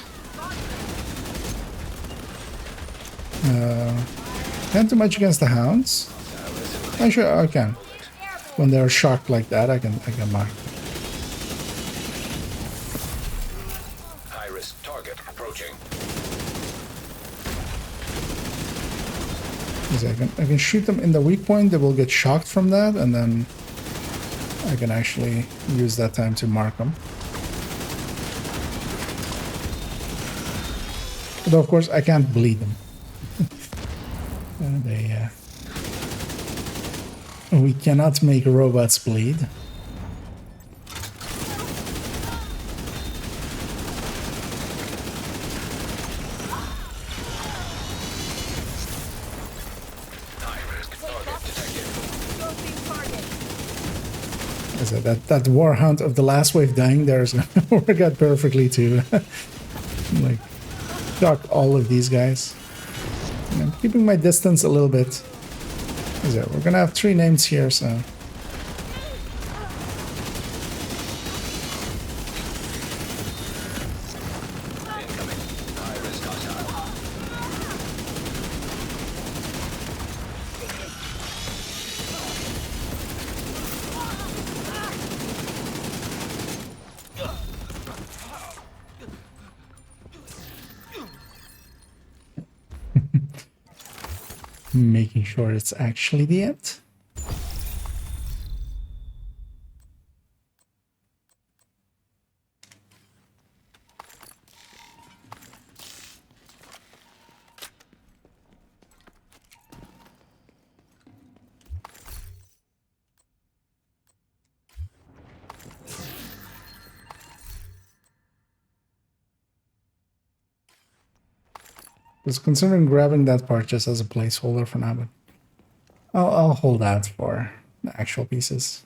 Can't do much against the Hounds. Actually, I can. When they're shocked like that, I can mark. High-risk target approaching. I can shoot them in the weak point. They will get shocked from that, and then I can actually use that time to mark them. But of course, I can't bleed them. We cannot make robots bleed. That Warhound of the last wave dying there is going to work out perfectly to like shock all of these guys. And I'm keeping my distance a little bit. We're gonna have 3 names here, so. Incoming. High-risk hostile. Making sure it's actually the end. I was considering grabbing that part just as a placeholder for now, but I'll hold out for the actual pieces.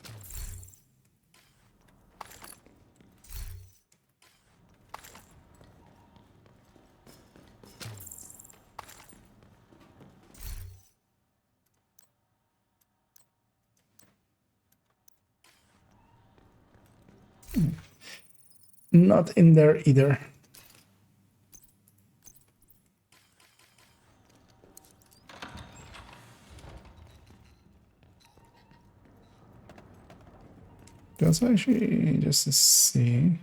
Not in there either. That's actually just to see.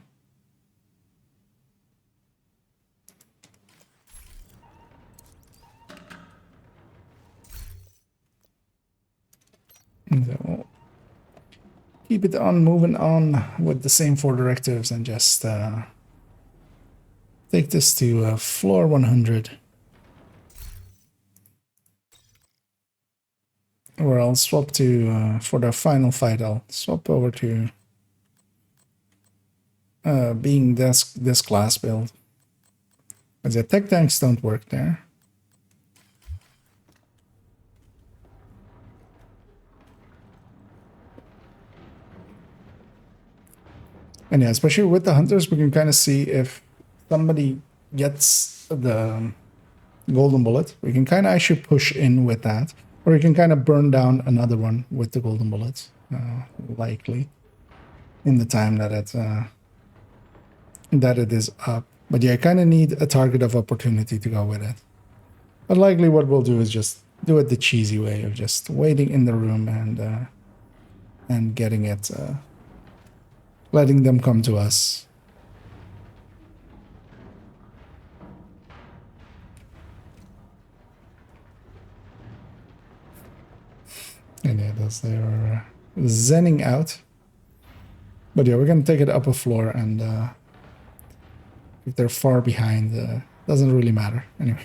So keep it on, moving on with the same 4 directives, and just take this to floor 100. Or I'll swap to, for the final fight, I'll swap over to being this class build. As the tech tanks don't work there. And yeah, especially with the hunters, we can kind of see if somebody gets the golden bullet. We can kind of actually push in with that. Or we can kind of burn down another one with the golden bullets. Likely. In the time that it is up. But yeah, I kind of need a target of opportunity to go with it. But likely what we'll do is just do it the cheesy way of just waiting in the room and getting it, letting them come to us. And yeah, that's they're zenning out. But yeah, we're gonna take it up a floor, and if they're far behind, doesn't really matter anyway.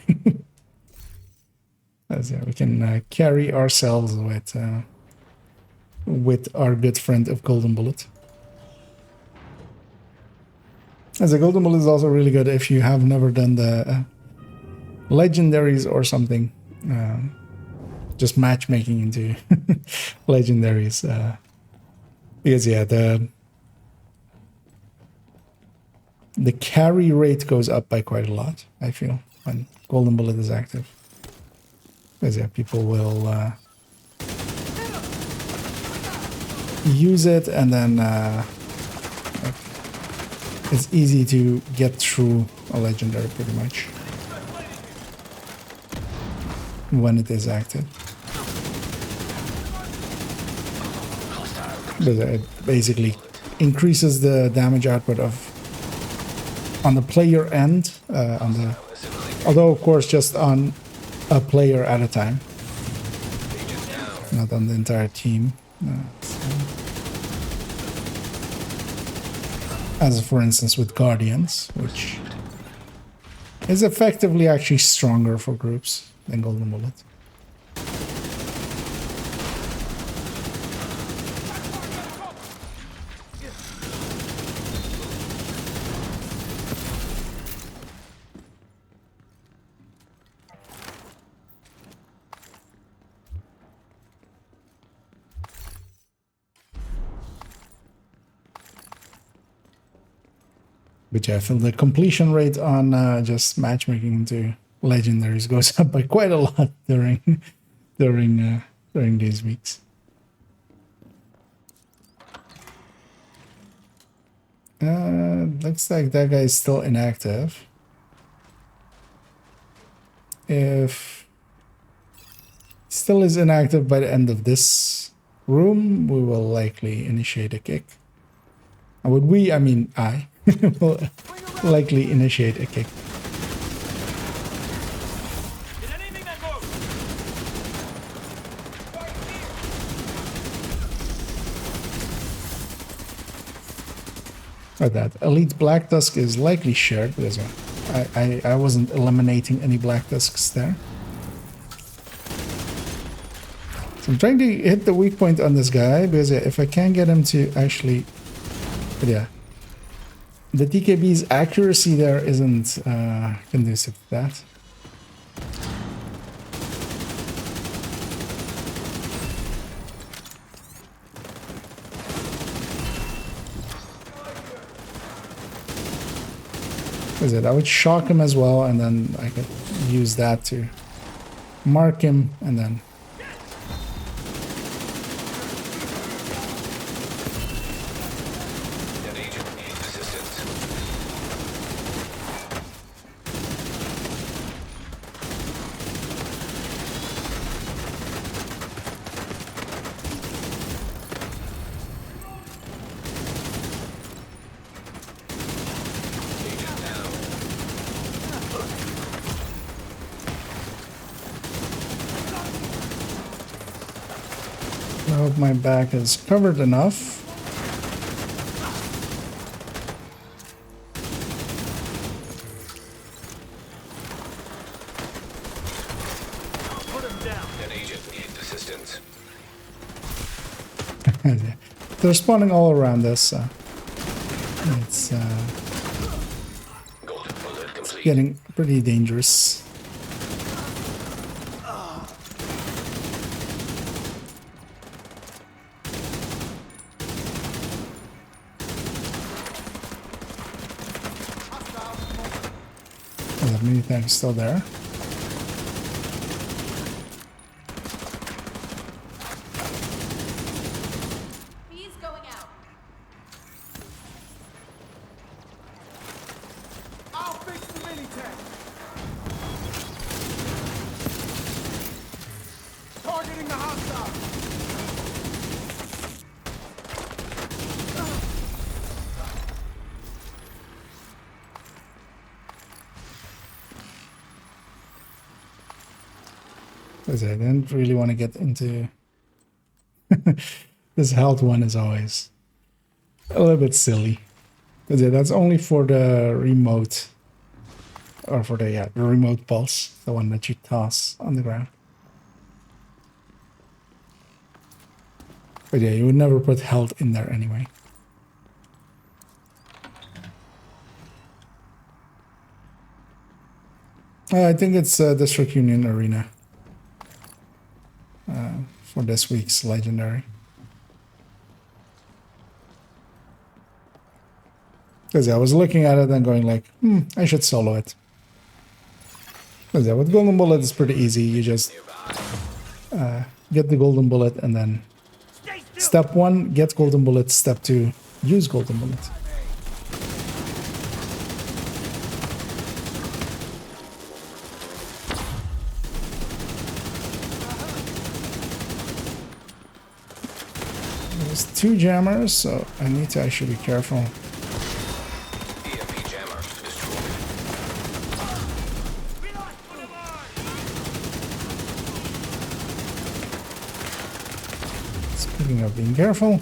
As yeah, we can carry ourselves with our good friend of Golden Bullet. As a Golden Bullet is also really good if you have never done the legendaries or something. Just matchmaking into legendaries. Because yeah, the carry rate goes up by quite a lot, I feel, when Golden Bullet is active. Because yeah, people will use it, and then it's easy to get through a legendary pretty much when it is active. But it basically increases the damage output on the player end, although of course just on a player at a time, not on the entire team. As for instance with Guardians, which is effectively actually stronger for groups than Golden Bullet. But yeah, I feel the completion rate on just matchmaking into legendaries goes up by quite a lot during these weeks. Looks like that guy is still inactive. If he still is inactive by the end of this room, we will likely initiate a kick. And with we, I mean I. Will likely initiate a kick. Like that. Elite Black Tusk is likely shared because I wasn't eliminating any Black Tusks there. So I'm trying to hit the weak point on this guy because if I can get him to actually, but yeah. The TKB's accuracy there isn't conducive to that. Is it? I would shock him as well, and then I could use that to mark him, and then I hope my back is covered enough. Put him down. An agent needs assistance. They're spawning all around us. It's Golden bullet complete. getting pretty dangerous. mini tank is still there. Bees going out. I'll fix the mini tank. Targeting the hostile. Because I didn't really want to get into this health one is always a little bit silly. Because that's only for the remote, or for the remote pulse, the one that you toss on the ground. But yeah, you would never put health in there anyway. I think it's District Union Arena for this week's Legendary. Because I was looking at it and going like, I should solo it. Because yeah, with Golden Bullet it's pretty easy. You just get the Golden Bullet and then step 1, get Golden Bullet. Step 2, use Golden Bullet. There's 2 jammers, so I need to actually be careful. EMP jammer destroyed. Speaking of being careful,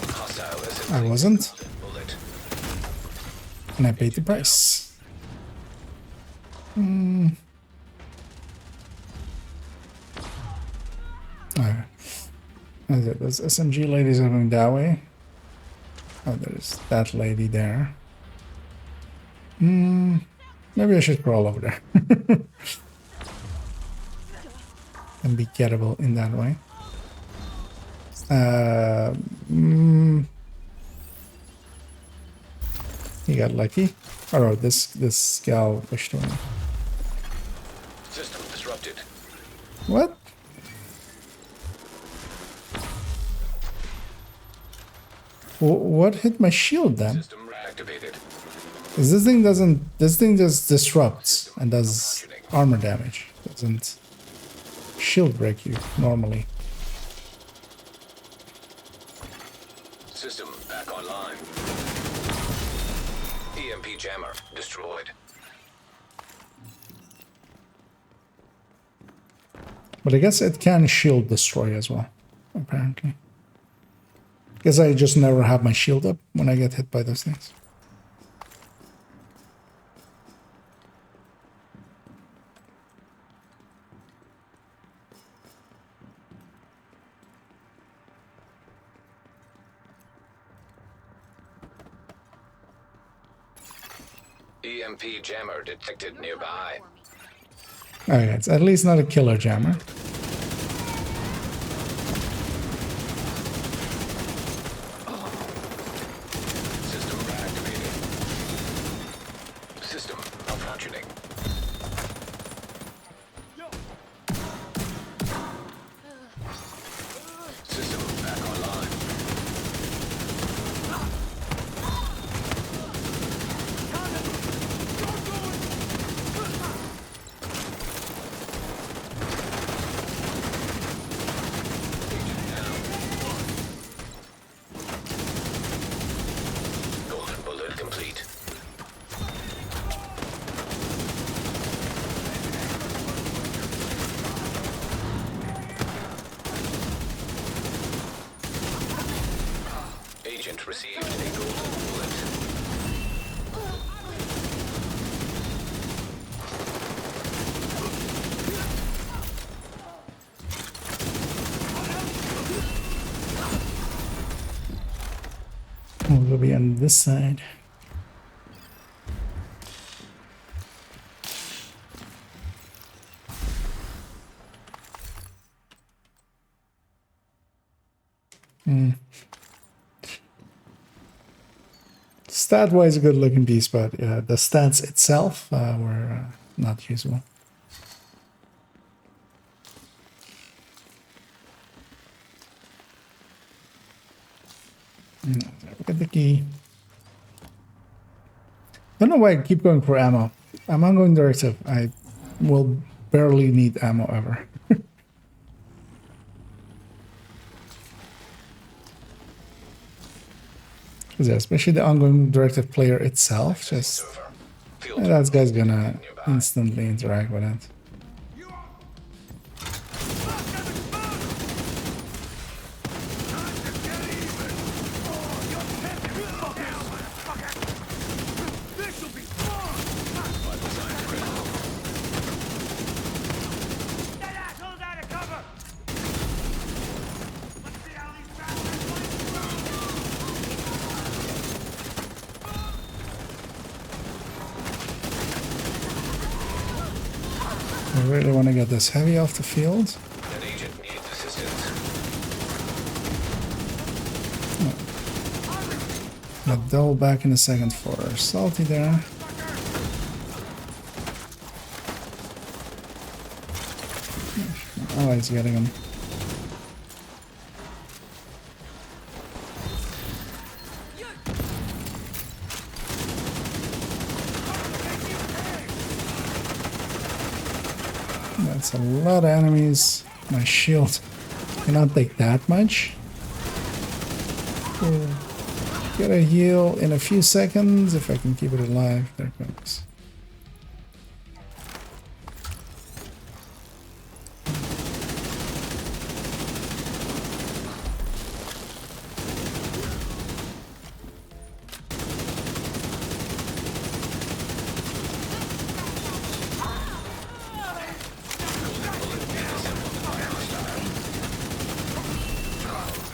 Hostile has I wasn't, bullet. and I paid the price. Those SMG ladies are going that way. Oh, there's that lady there. Maybe I should crawl over there. And be gettable in that way. He got lucky. Oh, this gal pushed him. System disrupted. What? What hit my shield then? System reactivated. Because this thing just disrupts and does armor damage. Doesn't shield break you normally. System back online. EMP jammer destroyed. But I guess it can shield destroy as well, apparently. Guess I just never have my shield up when I get hit by those things. EMP jammer detected nearby. Okay, it's at least not a killer jammer. System reactivated. System malfunctioning. System back online. Golden bullet complete. Agent received a golden bullet. We'll be on this side. Stat-wise, a good-looking piece, but the stats itself were not usable. Look at the key. Don't know why I keep going for ammo. I'm on going directive. I will barely need ammo ever. Yeah, especially the ongoing directive player itself, just that guy's gonna instantly interact with it. I really want to get this heavy off the field. An agent needs assistance. I'll double back in a second for Salty there. Oh, he's getting him. That's a lot of enemies. My shield cannot take that much. We'll get a heal in a few seconds if I can keep it alive. There it goes.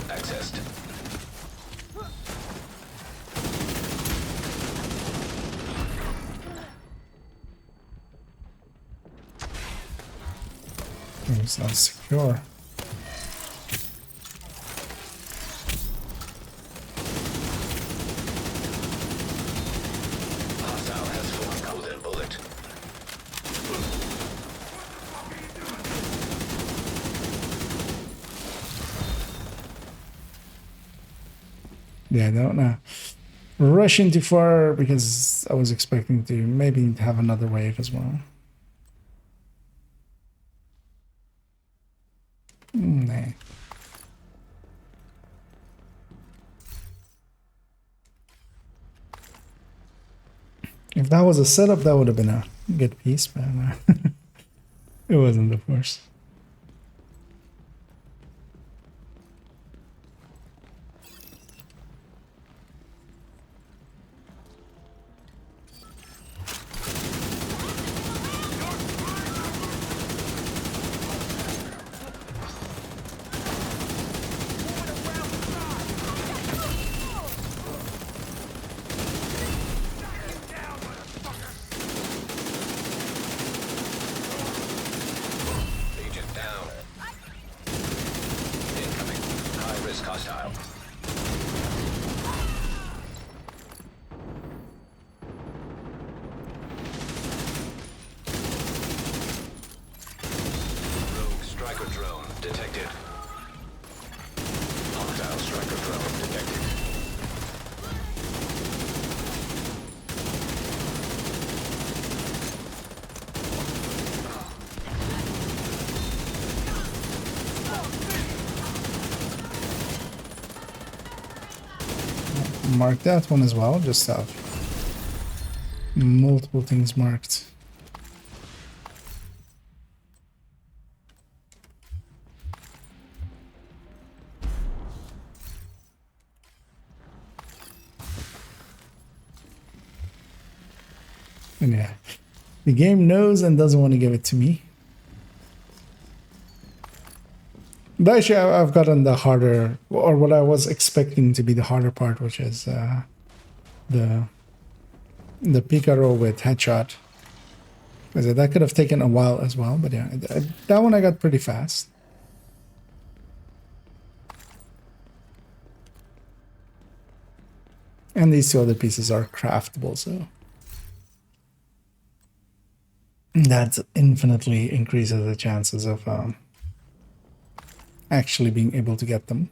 Accessed. It's not secure. Hostile has full golden bullet. Yeah, I don't know. Rushing too far because I was expecting to maybe have another wave as well. Nah. If that was a setup, that would have been a good piece, but it wasn't, of course. Agent down. Incoming. High risk hostile. Rogue striker drone detected. Hostile striker drone detected. Mark that one as well, just have multiple things marked. And yeah, the game knows and doesn't want to give it to me. But actually, I've gotten the harder, or what I was expecting to be the harder part, which is the Picaro with headshot. Because that could have taken a while as well, but yeah, that one I got pretty fast. And these two other pieces are craftable, so that infinitely increases the chances of actually being able to get them.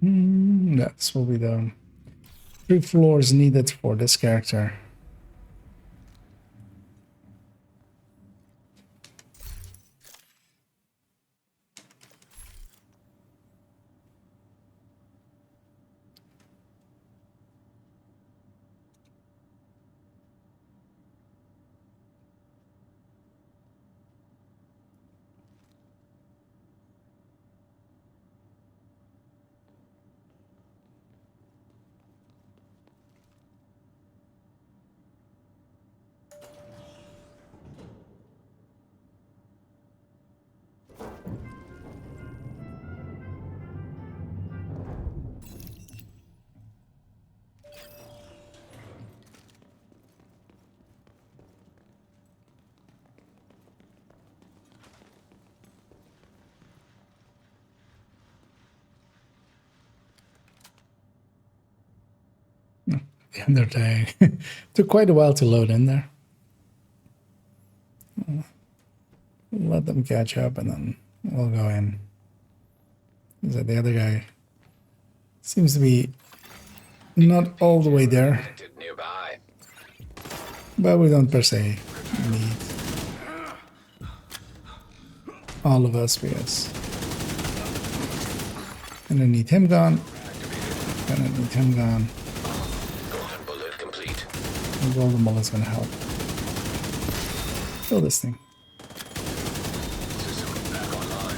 That will be the 3 floors needed for this character. The Undertale took quite a while to load in there. Let them catch up and then we'll go in. So the other guy seems to be not all the way there, Detected nearby. but we don't per se need all of us because gonna need him gone, gonna need him gone, Golden bullet complete. and golden bullet's gonna help. Kill this thing. System back online.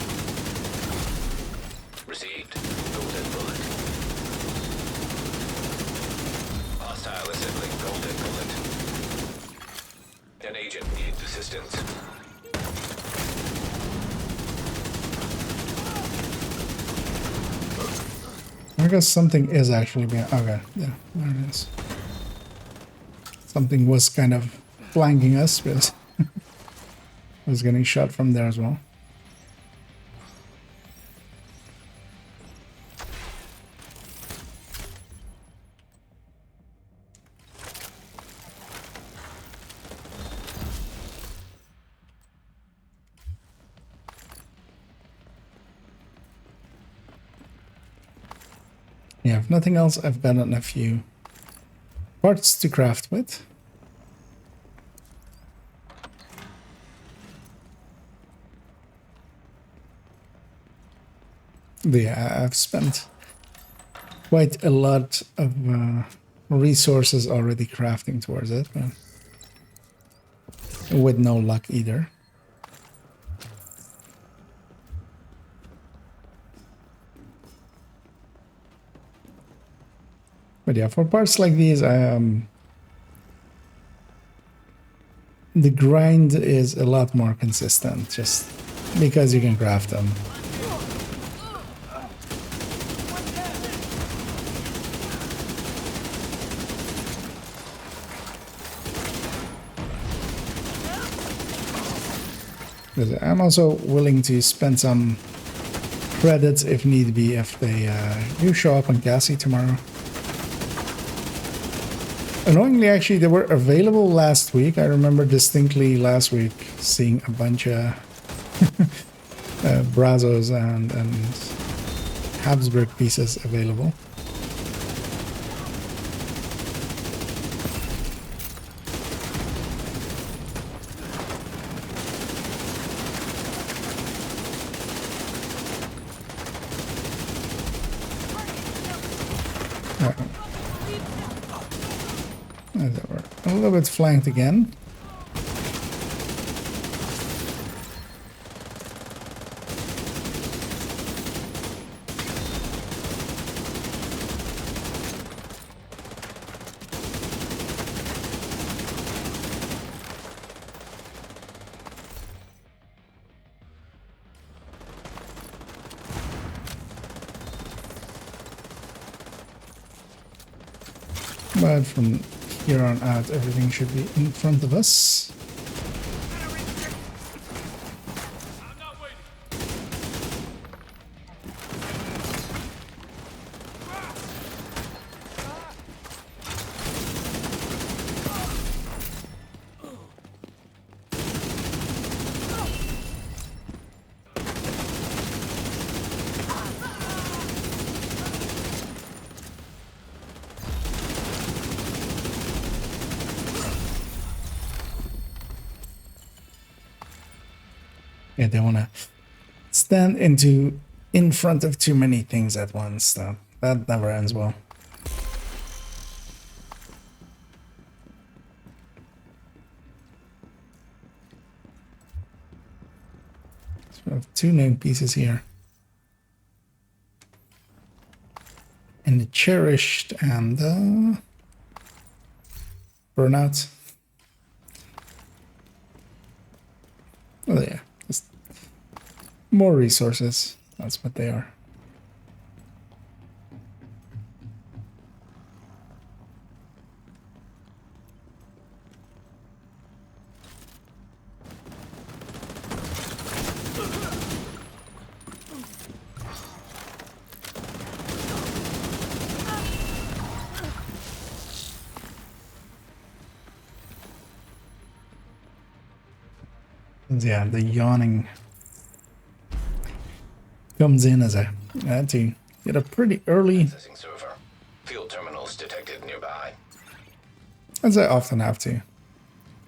Received. Golden bullet. Hostile assembling golden bullet. An agent needs assistance. I guess something is actually being. Okay, yeah, there it is. Something was kind of flanking us because I was getting shot from there as well. Yeah, if nothing else, I've gotten a few parts to craft with. Yeah, I've spent quite a lot of resources already crafting towards it, but with no luck either. But yeah, for parts like these, the grind is a lot more consistent, just because you can craft them. But I'm also willing to spend some credits if need be if they do show up on Cassie tomorrow. Annoyingly, actually, they were available last week. I remember distinctly last week seeing a bunch of Brazos and Habsburg pieces available. A little bit flanked again. But from here on out, everything should be in front of us. I'm not waiting. Yeah, they want to stand in front of too many things at once. So that never ends well. So we have two named pieces here. And the cherished and the burnout. Oh yeah, just more resources. That's what they are. Yeah, the yawning comes in as I had to get up pretty early, Accessing server. Field terminals detected nearby. as I often have to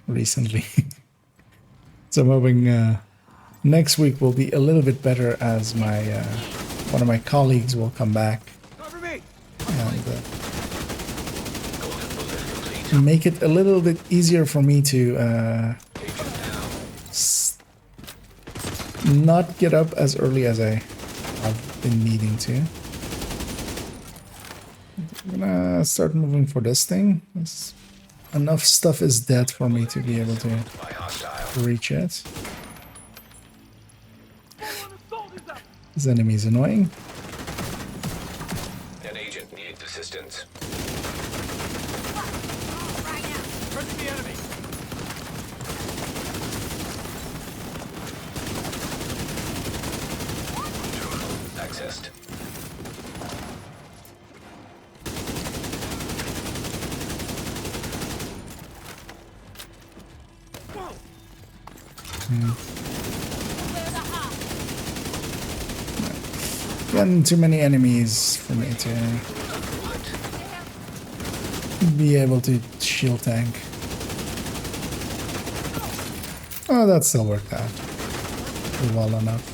recently. So I'm hoping next week will be a little bit better as my one of my colleagues will come back Cover me. and Golden bullet complete. make it a little bit easier for me to Agent down. not get up as early as I have been needing to. I'm gonna start moving for this thing. Enough stuff is dead for me to be able to By hostile. reach it. Pull on the soldiers up. This enemy is annoying. An agent needs assistance. Pressing the enemy. Accessed. Getting too many enemies for me to be able to shield tank. Oh, that still worked out well enough.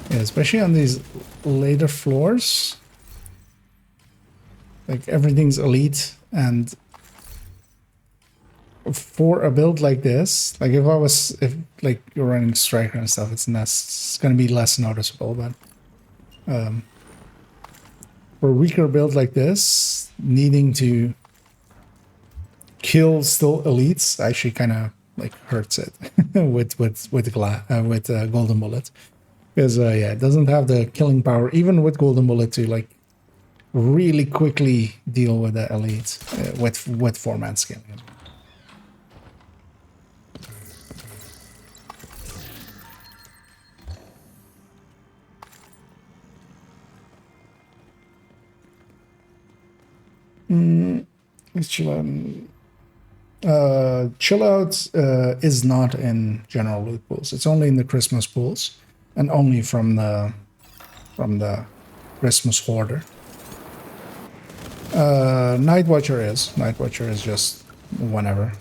Yeah, especially on these later floors. Like everything's elite, and for a build like this, like if like you're running striker and stuff, it's gonna be less noticeable, but for a weaker build like this, needing to kill still elites actually kind of like hurts it with golden bullet, because yeah, it doesn't have the killing power even with golden bullet to like really quickly deal with the elite with 4-man scaling as well. Let's chill out. Chill out is not in general loot pools. It's only in the Christmas pools, and only from the Christmas hoarder. Night Watcher is. Night Watcher is just whenever.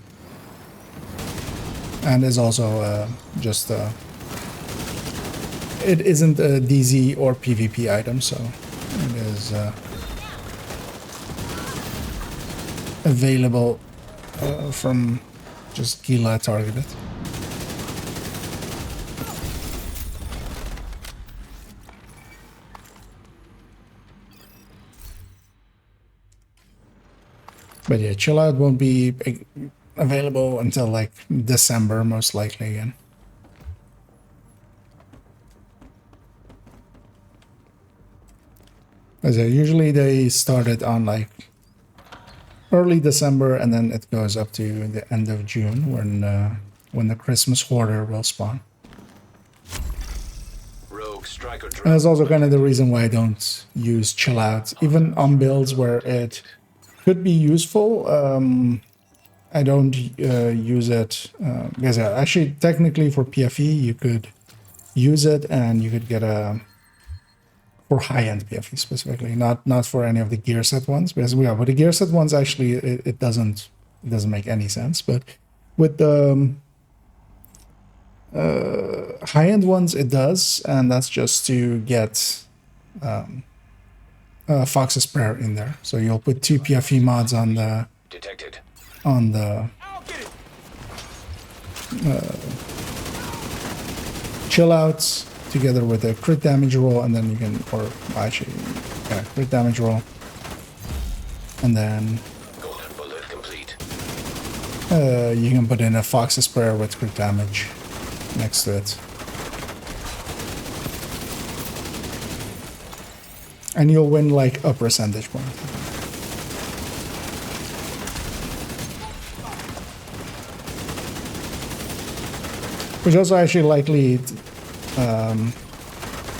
And is also just... it isn't a DZ or PvP item, so it is available from just Gila targeted. But yeah, Chill Out won't be available until like December, most likely again. As usually they start it on like early December, and then it goes up to the end of June when the Christmas Hoarder will spawn. Rogue striker And drone. that's also kind of the reason why I don't use Chill Out, even on builds where it could be useful. I don't use it because actually, technically, for PFE, you could use it and you could get a for high-end PFE specifically, not for any of the gear set ones. Because with the gear set ones, actually, it doesn't make any sense. But with the high-end ones, it does, and that's just to get Fox's Prayer in there. So you'll put 2 PFE mods on the Detected. I'll get it. Chill Outs together with a crit damage roll, and then you can, or actually, yeah, crit damage roll, and then Golden bullet complete. you can put in a Fox's Prayer with crit damage next to it. And you'll win like a percentage point. Which also actually likely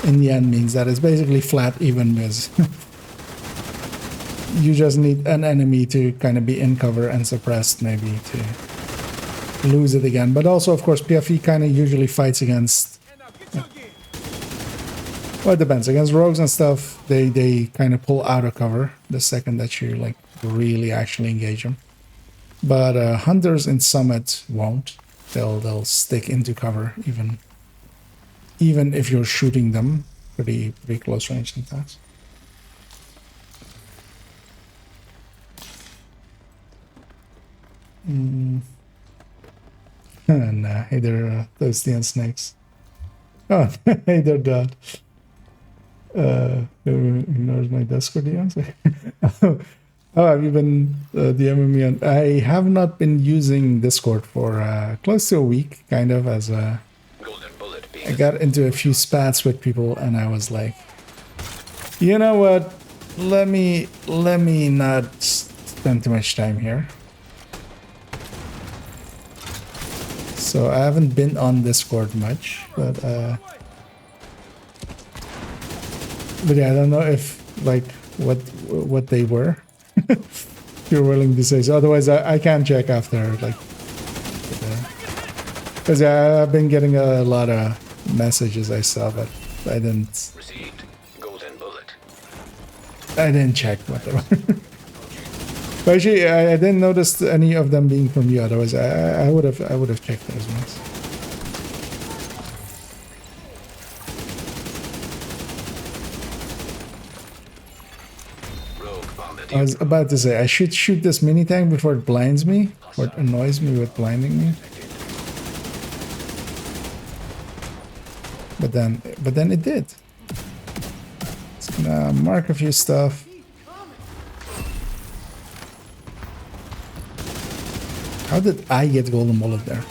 in the end means that it's basically flat even with you just need an enemy to kind of be in cover and suppressed maybe to lose it again. But also, of course, PFE kind of usually fights against, And now get your gear. well, it depends. Against rogues and stuff, they kind of pull out of cover the second that you like really actually engage them. But hunters in Summit won't. They'll stick into cover even if you're shooting them pretty close range sometimes. Nah, hey there, Thirsty and Snakes. Oh, hey there, Dad. Who ignores my Discord DMs? Oh, have you been DMing me? I have not been using Discord for close to a week, kind of, as a... Golden bullet being I got into a few spats with people, and I was like, you know what? Let me not spend too much time here. So I haven't been on Discord much, but yeah, I don't know if like what they were. If you're willing to say so. Otherwise, I can check after, like, because I've been getting a lot of messages I saw, but I didn't received. Golden bullet. check what they were. But actually, I didn't notice any of them being from you. Otherwise, I would have checked those ones. Rogue bombardier. I was about to say I should shoot this mini tank before it blinds me, or it annoys me with blinding me. But then it did. It's gonna mark a few stuff. How did I get golden bullet there?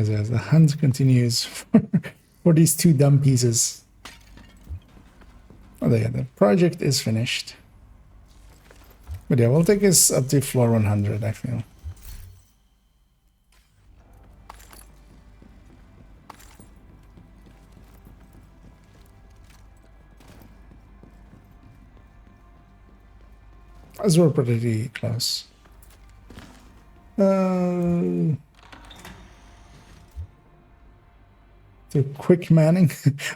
as the hunt continues for these two dumb pieces. Oh, yeah, the project is finished. But yeah, we'll take us up to floor 100, I feel. As we're pretty close. To quick manning.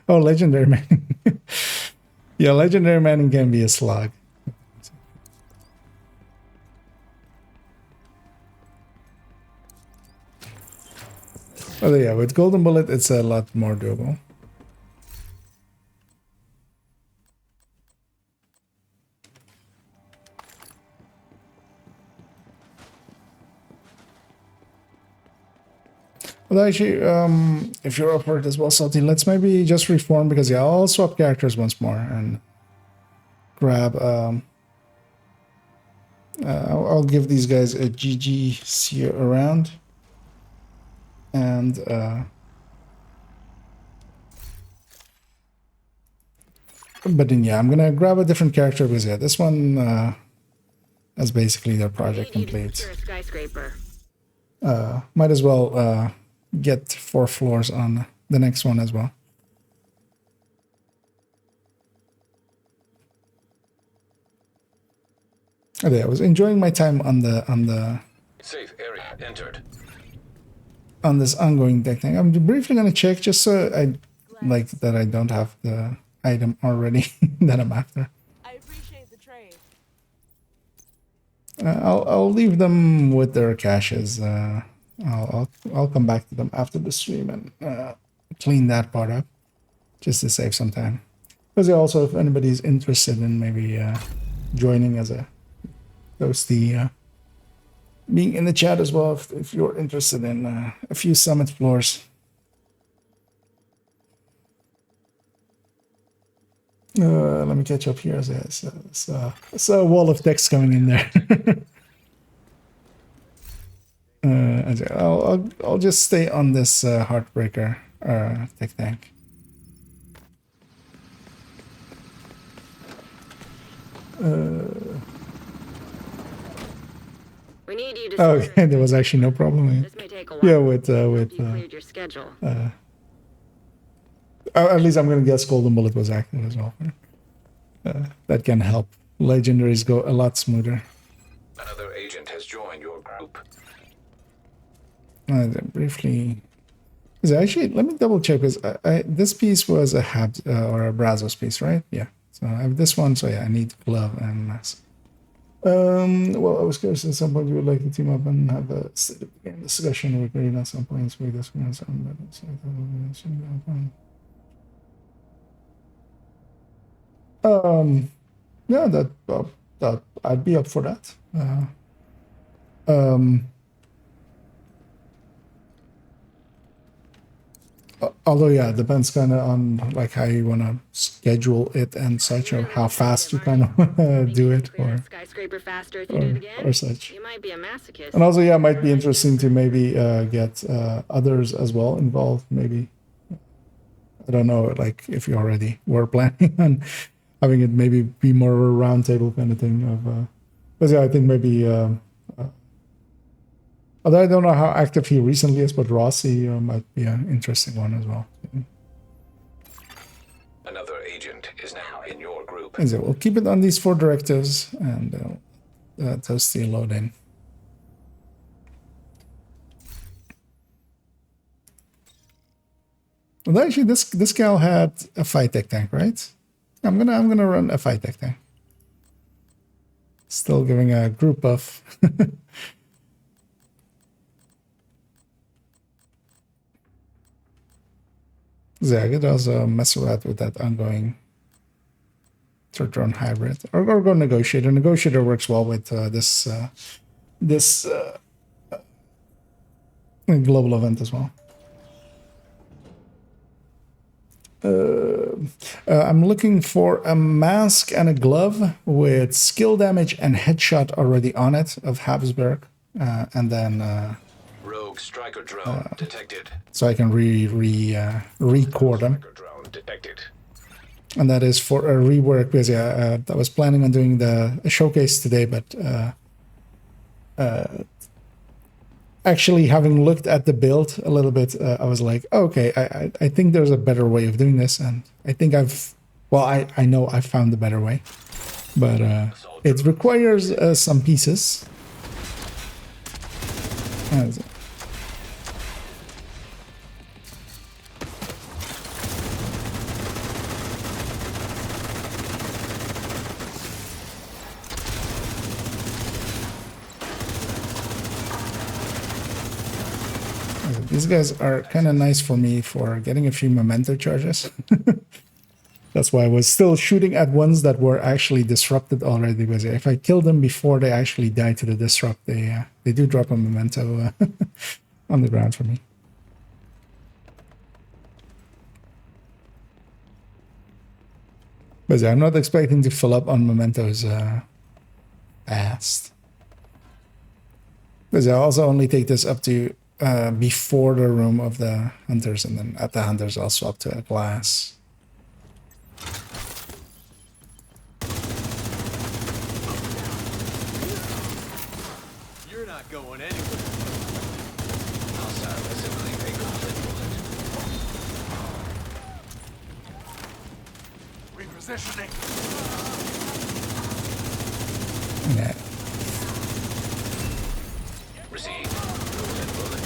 Oh, legendary manning. Yeah, legendary manning can be a slog. Oh yeah, with golden bullet it's a lot more doable. Well, actually, if you're up for it as well, Salty, let's maybe just reform, because yeah, I'll swap characters once more and grab. I'll give these guys a GG around, and but then yeah, I'm gonna grab a different character because yeah, this one is basically their project We need you to complete. secure a skyscraper. Might as well get 4 floors on the next one as well. Okay, I was enjoying my time on the Safe area entered. on this ongoing deck thing. I'm briefly gonna check just so I like that I don't have the item already that I'm after. I appreciate the trade. I'll leave them with their caches. I'll come back to them after the stream and clean that part up, just to save some time. Because also, if anybody's interested in maybe joining as a ghosty, being in the chat as well, if you're interested in a few summit floors. Let me catch up here. It's a wall of text coming in there. I'll just stay on this Heartbreaker tech tank. We need you to Oh, secure a yeah, there was actually no problem. This may take a while. Yeah, with You cleared your schedule. at least I'm gonna guess Golden Bullet was active as well. That can help legendaries go a lot smoother. Another agent has joined your group. Briefly, is actually, let me double check, because this piece was a or a Brazos piece, right? Yeah. So I have this one. So yeah, I need glove and mask. Well, I was curious at some point you would like to team up and have a state of the game discussion with me at some points. We discuss yeah, that I'd be up for that. Although yeah, it depends kind of on like how you want to schedule it and such, or how fast you kind of want to do it, Clear or a skyscraper faster if you do it again. or such. You might be a masochist. And also, yeah, it might be interesting to maybe get others as well involved. Maybe, I don't know, like if you already were planning on having it maybe be more of a round table kind of thing. But yeah, I think maybe, although I don't know how active he recently is, but Rossi might be an interesting one as well. Another agent is now in your group. And so we'll keep it on these 4 directives, and Toasty load in. Well, actually, this gal had a fight tech tank, right? I'm gonna run a fight tech tank. Still giving a group buff. Yeah, I could also mess around with that ongoing third-drone hybrid, or go negotiator. Negotiator works well with this global event as well. I'm looking for a mask and a glove with skill damage and headshot already on it of Habsburg, and then Rogue Rogue striker drone detected. so I can record them. Striker drone detected. And that is for a rework because I was planning on doing a showcase today, but actually having looked at the build a little bit, I was like, okay, I think there's a better way of doing this, and I think I know I found a better way, but it requires some pieces. These guys are kind of nice for me for getting a few memento charges. That's why I was still shooting at ones that were actually disrupted already. Because if I kill them before they actually die to the disrupt, they do drop a memento on the ground for me. But yeah, I'm not expecting to fill up on mementos fast. Because I also only take this up to before the room of the hunters, and then at the hunters I'll swap to a glass. You're not going anywhere. Hostile assembling a gauntlet bullet. Repositioning. Yeah. Receive. Gauntlet bullet.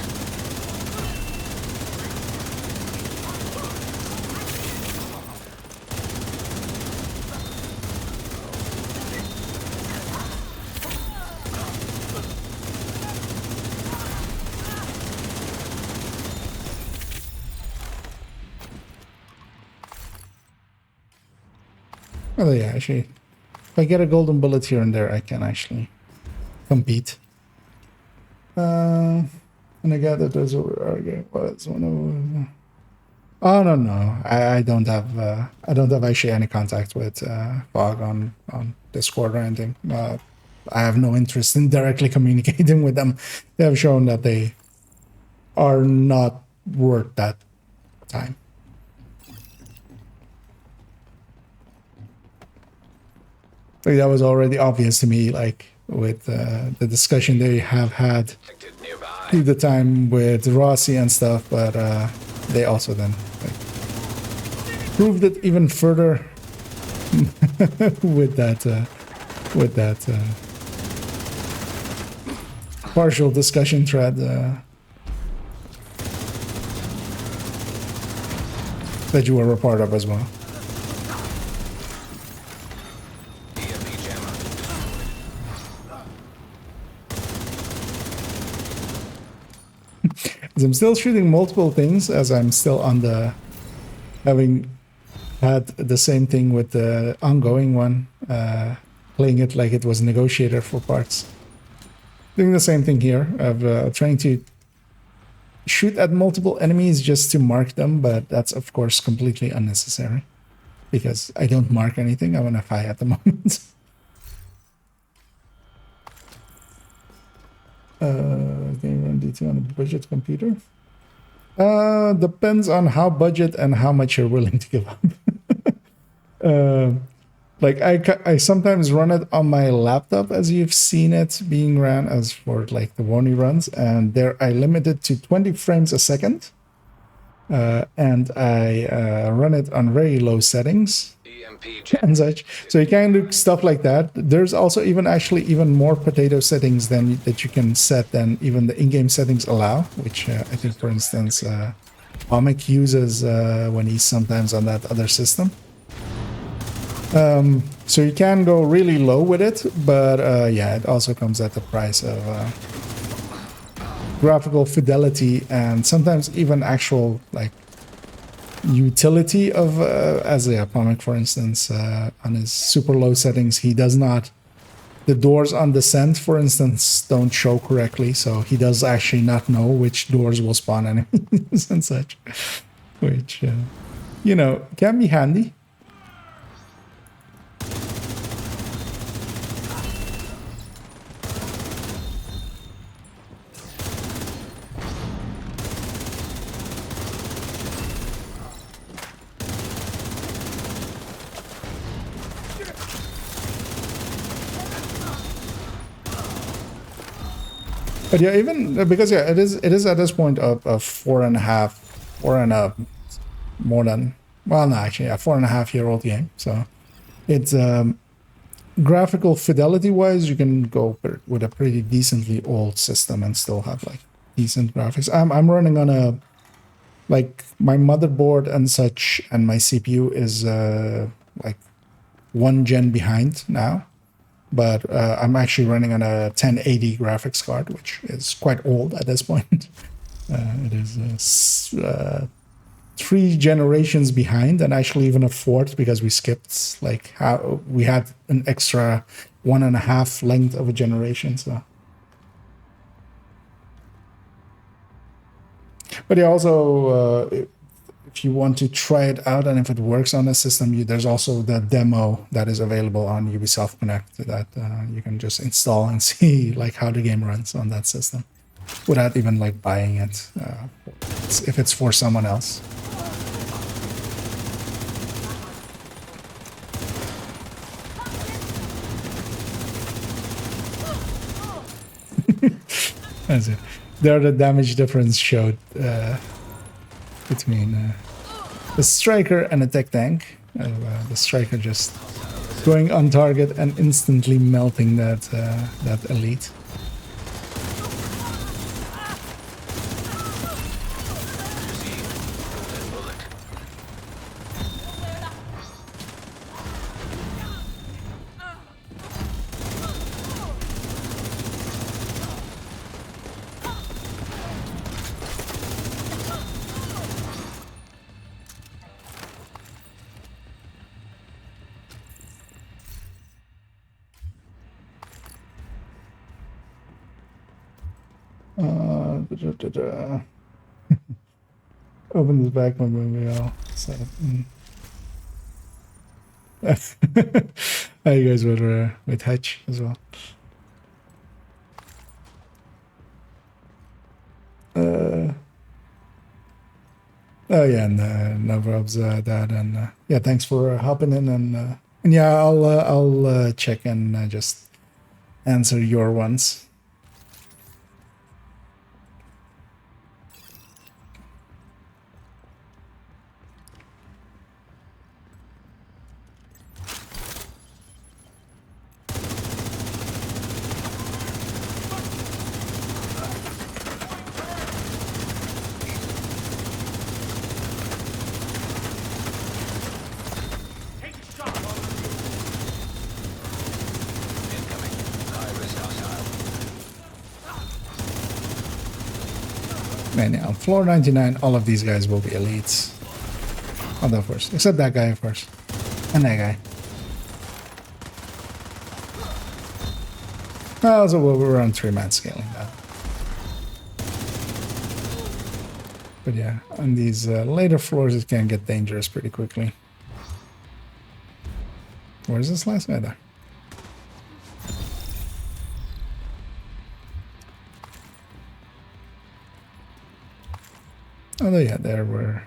Oh yeah, actually, if I get a golden bullet here and there, I can actually compete. And I gather those was one of. Oh no, I don't have actually any contact with Fog on Discord or anything. I have no interest in directly communicating with them. They have shown that they are not worth that time. Like that was already obvious to me, like with the discussion they have had Detected nearby. through the time with Rossi and stuff, but they also then like, proved it even further with that partial discussion thread that you were a part of as well. EMP jammer. As I'm still shooting multiple things, as I'm still on the having had the same thing with the ongoing one, playing it like it was negotiator for parts. Doing the same thing here of trying to shoot at multiple enemies just to mark them, but that's of course completely unnecessary because I don't mark anything. I'm on a FI at the moment. Can you run D2 on a budget computer? Depends on how budget and how much you're willing to give up. Like I sometimes run it on my laptop, as you've seen it being ran as for like the Wony runs, and there I limit it to 20 frames a second, and I run it on very low settings EMP and jammer. such. So you can do stuff like that. There's also even more potato settings than that you can set than even the in-game settings allow, which I think, for instance, Omic uses when he's sometimes on that other system. So you can go really low with it, but yeah, it also comes at the price of graphical fidelity and sometimes even actual like utility of as the Atomic, for instance, on his super low settings, he does not. The doors on descent, for instance, don't show correctly, so he does actually not know which doors will spawn enemies and such, which you know, can be handy. But yeah, even because yeah, it is at this point a 4.5, more than, well, no, actually, a 4.5-year-old game. So it's graphical fidelity wise, you can go with a pretty decently old system and still have like decent graphics. I'm running on a, like, my motherboard and such, and my CPU is like 1 gen behind now, but I'm actually running on a 1080 graphics card, which is quite old at this point. It is 3 generations behind, and actually even a fourth because we skipped, like, how we had an extra 1.5 length of a generation. So, but yeah, also if you want to try it out and if it works on the system, there's also the demo that is available on Ubisoft Connect that you can just install and see like how the game runs on that system without even like buying it if it's for someone else. That's it. There, the damage difference showed between the striker and the tech tank. The striker just going on target and instantly melting that elite. Open this back when we all set up. How you guys were with Hatch as well. Oh yeah, and Navrob's dad, and yeah, thanks for hopping in, and yeah, I'll check and just answer your ones. And yeah, on floor 99, all of these guys will be elites. Although, of course, except that guy, of course, and that guy. Also, we're on 3-man scaling that. But yeah, on these later floors, it can get dangerous pretty quickly. Where's this last guy there? Oh yeah, there we're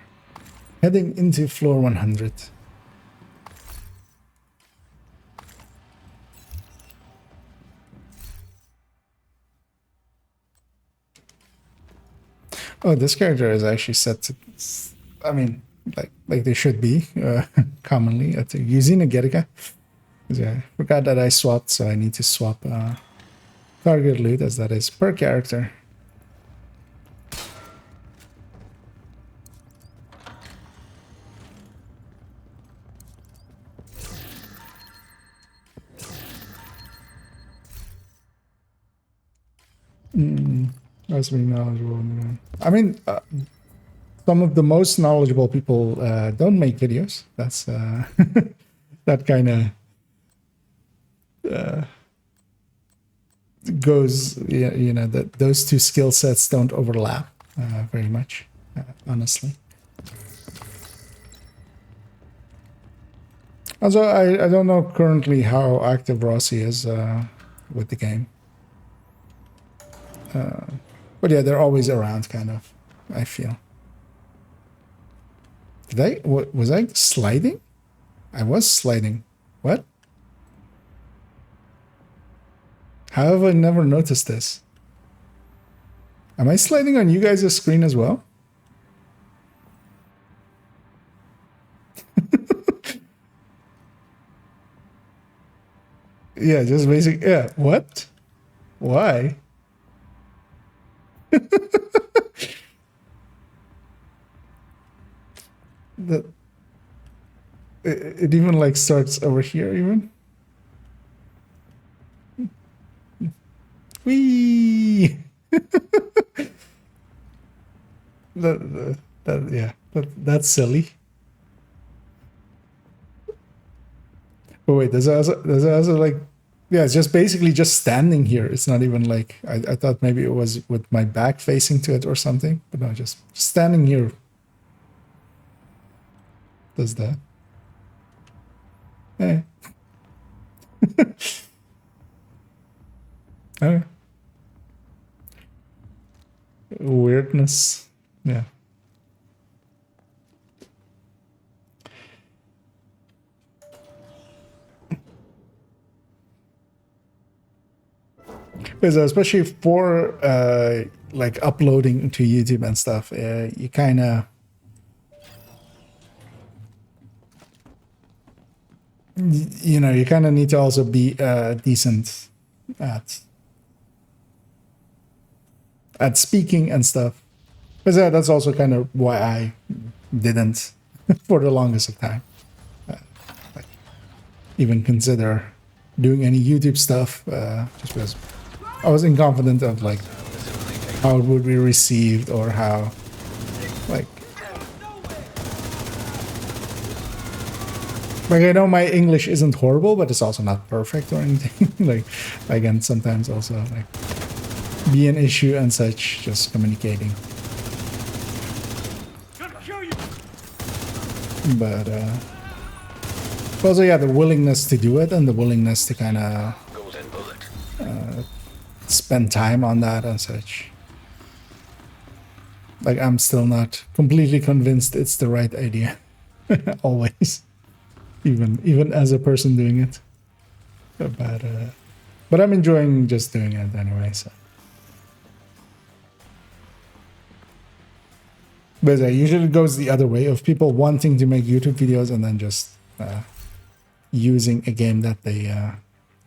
heading into floor 100. Oh, this character is actually set to, I mean, like they should be commonly at using a Gerika. Yeah, I forgot that I swapped, so I need to swap target loot, as that is per character. As being knowledgeable. I mean, some of the most knowledgeable people don't make videos. That's that kind of goes. Yeah, you know that those two skill sets don't overlap very much, honestly. Also, I don't know currently how active Rossi is with the game. But yeah, they're always around, kind of, I feel. Was I sliding? I was sliding. What? How have I never noticed this? Am I sliding on you guys' screen as well? Yeah, just basic. Yeah, what? Why? That it even like starts over here even. Whee! That's silly. But wait, there's also like, yeah, it's just basically just standing here. It's not even like, I thought maybe it was with my back facing to it or something, but no, just standing here does that. Eh. Okay. Weirdness. Yeah. Because especially for like uploading to YouTube and stuff, you kind of you kind of need to also be decent at speaking and stuff. Because that's also kind of why I didn't for the longest of time like, even consider doing any YouTube stuff, just because I was inconfident of like how it would be received or how like I know my English isn't horrible, but it's also not perfect or anything. like again, sometimes also like be an issue and such, just communicating. But also yeah, the willingness to do it and the willingness to kind of spend time on that and such. Like I'm still not completely convinced it's the right idea. Always. Even as a person doing it. But I'm enjoying just doing it anyway, so. But it usually goes the other way of people wanting to make YouTube videos and then just using a game that they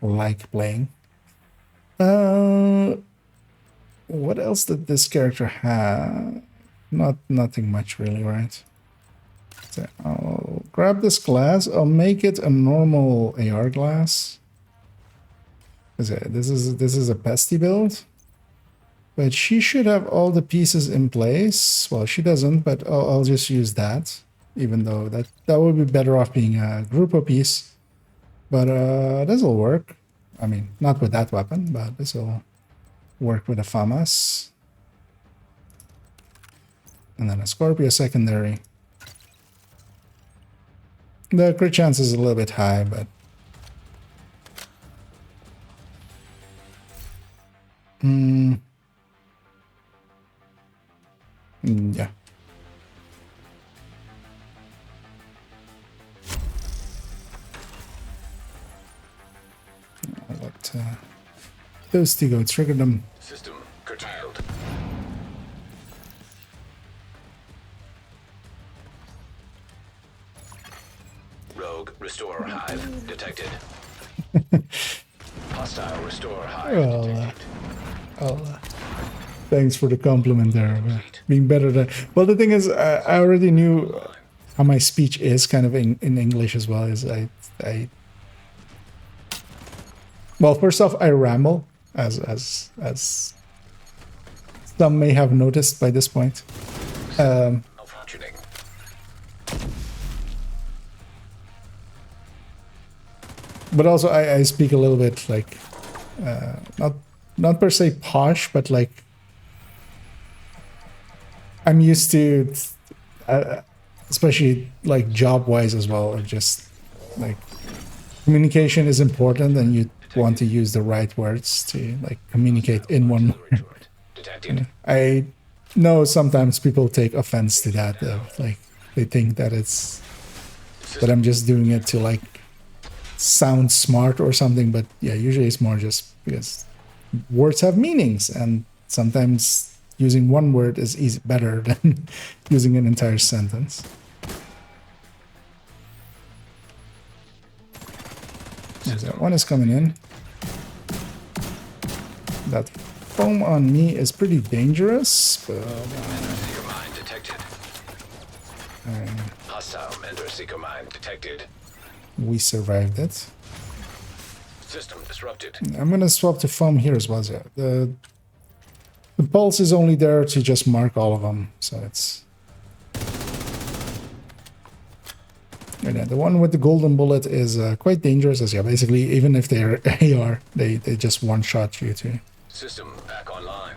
like playing. What else did this character have? Nothing much really, right? So I'll grab this glass. I'll make it a normal AR glass. This is a pesty build. But she should have all the pieces in place. Well, she doesn't, but I'll just use that. Even though that would be better off being a group piece. But this will work. I mean, not with that weapon, but this will work with a FAMAS. And then a Scorpio secondary. The crit chance is a little bit high, but... yeah. I'll let those two go trigger them. System curtailed. Rogue restore hive detected. Hostile restore hive detected. Thanks for the compliment there. Being better than... Well, the thing is, I already knew how my speech is kind of in English as well. Is well, first off, I ramble, as some may have noticed by this point. Malfunctioning. But also, I speak a little bit like not per se posh, but like I'm used to, especially like job-wise as well, or just like communication is important, and you want to use the right words to like communicate in one word. Detected. I know sometimes people take offense to that, like they think that I'm just doing it to like sound smart or something, but yeah, usually it's more just because words have meanings, and sometimes using one word is better than using an entire sentence. There's that one is coming in. That foam on me is pretty dangerous, but Seeker mine detected. Hostile Mentor Seeker mine detected. we survived it. System disrupted. I'm gonna swap to foam here as well. Yeah, the pulse is only there to just mark all of them, so it's. And yeah, the one with the golden bullet is quite dangerous, as yeah, basically even if they're AR, they just one shot you too. System back online.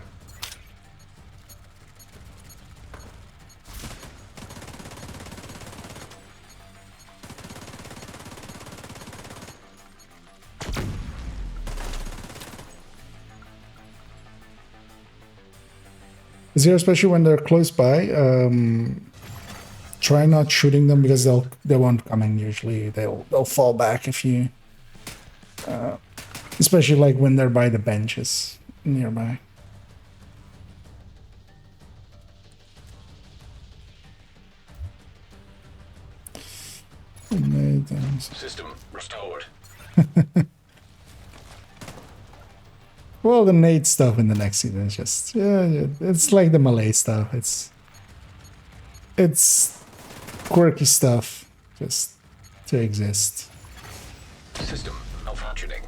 Is here, especially when they're close by, try not shooting them because they won't come in usually. They'll fall back if you, especially like when they're by the benches nearby. System restored. Well, the Nate stuff in the next season is just it's like the Malay stuff. It's quirky stuff just to exist. System malfunctioning.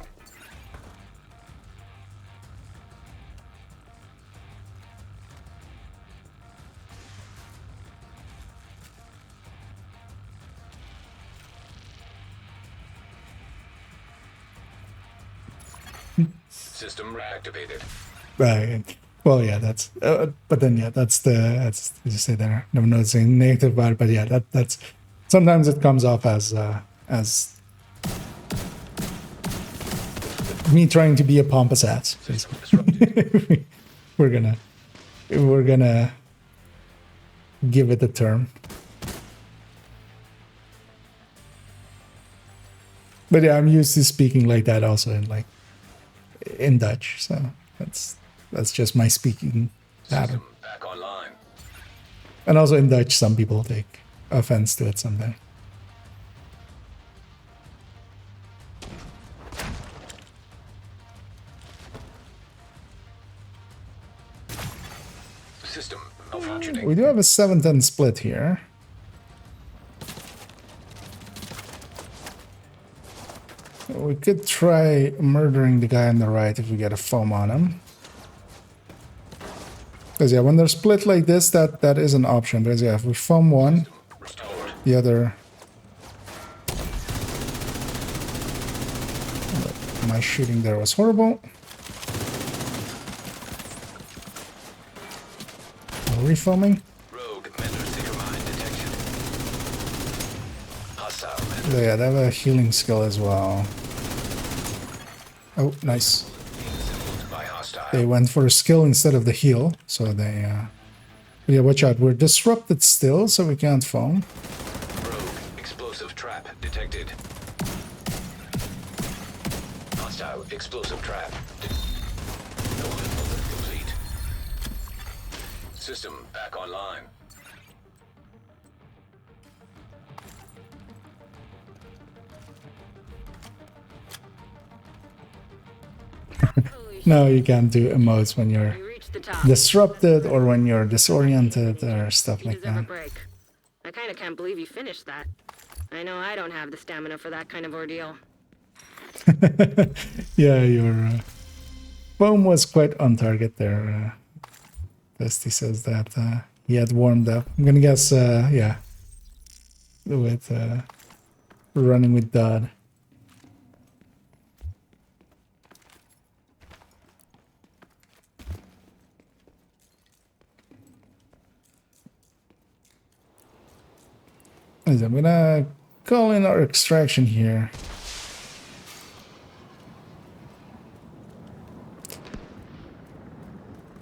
System reactivated. Right. Well, yeah, that's. But then, yeah, that's as you say there. Never noticing negative about it, but yeah, that's. Sometimes it comes off as me trying to be a pompous ass. System disrupted. we're gonna give it a term. But yeah, I'm used to speaking like that also in Dutch, so that's just my speaking pattern. System back online. And also in Dutch, some people take offense to it sometimes. System malfunctioning. We do have a 7-10 split here. We could try murdering the guy on the right if we get a foam on him. Because yeah, when they're split like this, that is an option. Because yeah, if we foam one, Restored. the other... My shooting there was horrible. Refoaming. Rogue Mentor Seeker mine detection. Hostile Mentor Yeah, they have a healing skill as well. Oh, nice. being assembled by hostile. They went for a skill instead of the heal, so they... But yeah, watch out. We're disrupted still, so we can't foam. Rogue explosive trap detected. Hostile explosive trap. No movement complete. System back online. No, you can't do emotes when you're You reached the top. disrupted or when you're disoriented or stuff You like deserve a that. break. I kind of can't believe you finished that. I know I don't have the stamina for that kind of ordeal. Yeah, your foam was quite on target there. Dusty says that he had warmed up. I'm gonna guess, yeah, with running with Dodd. I'm gonna call in our extraction here.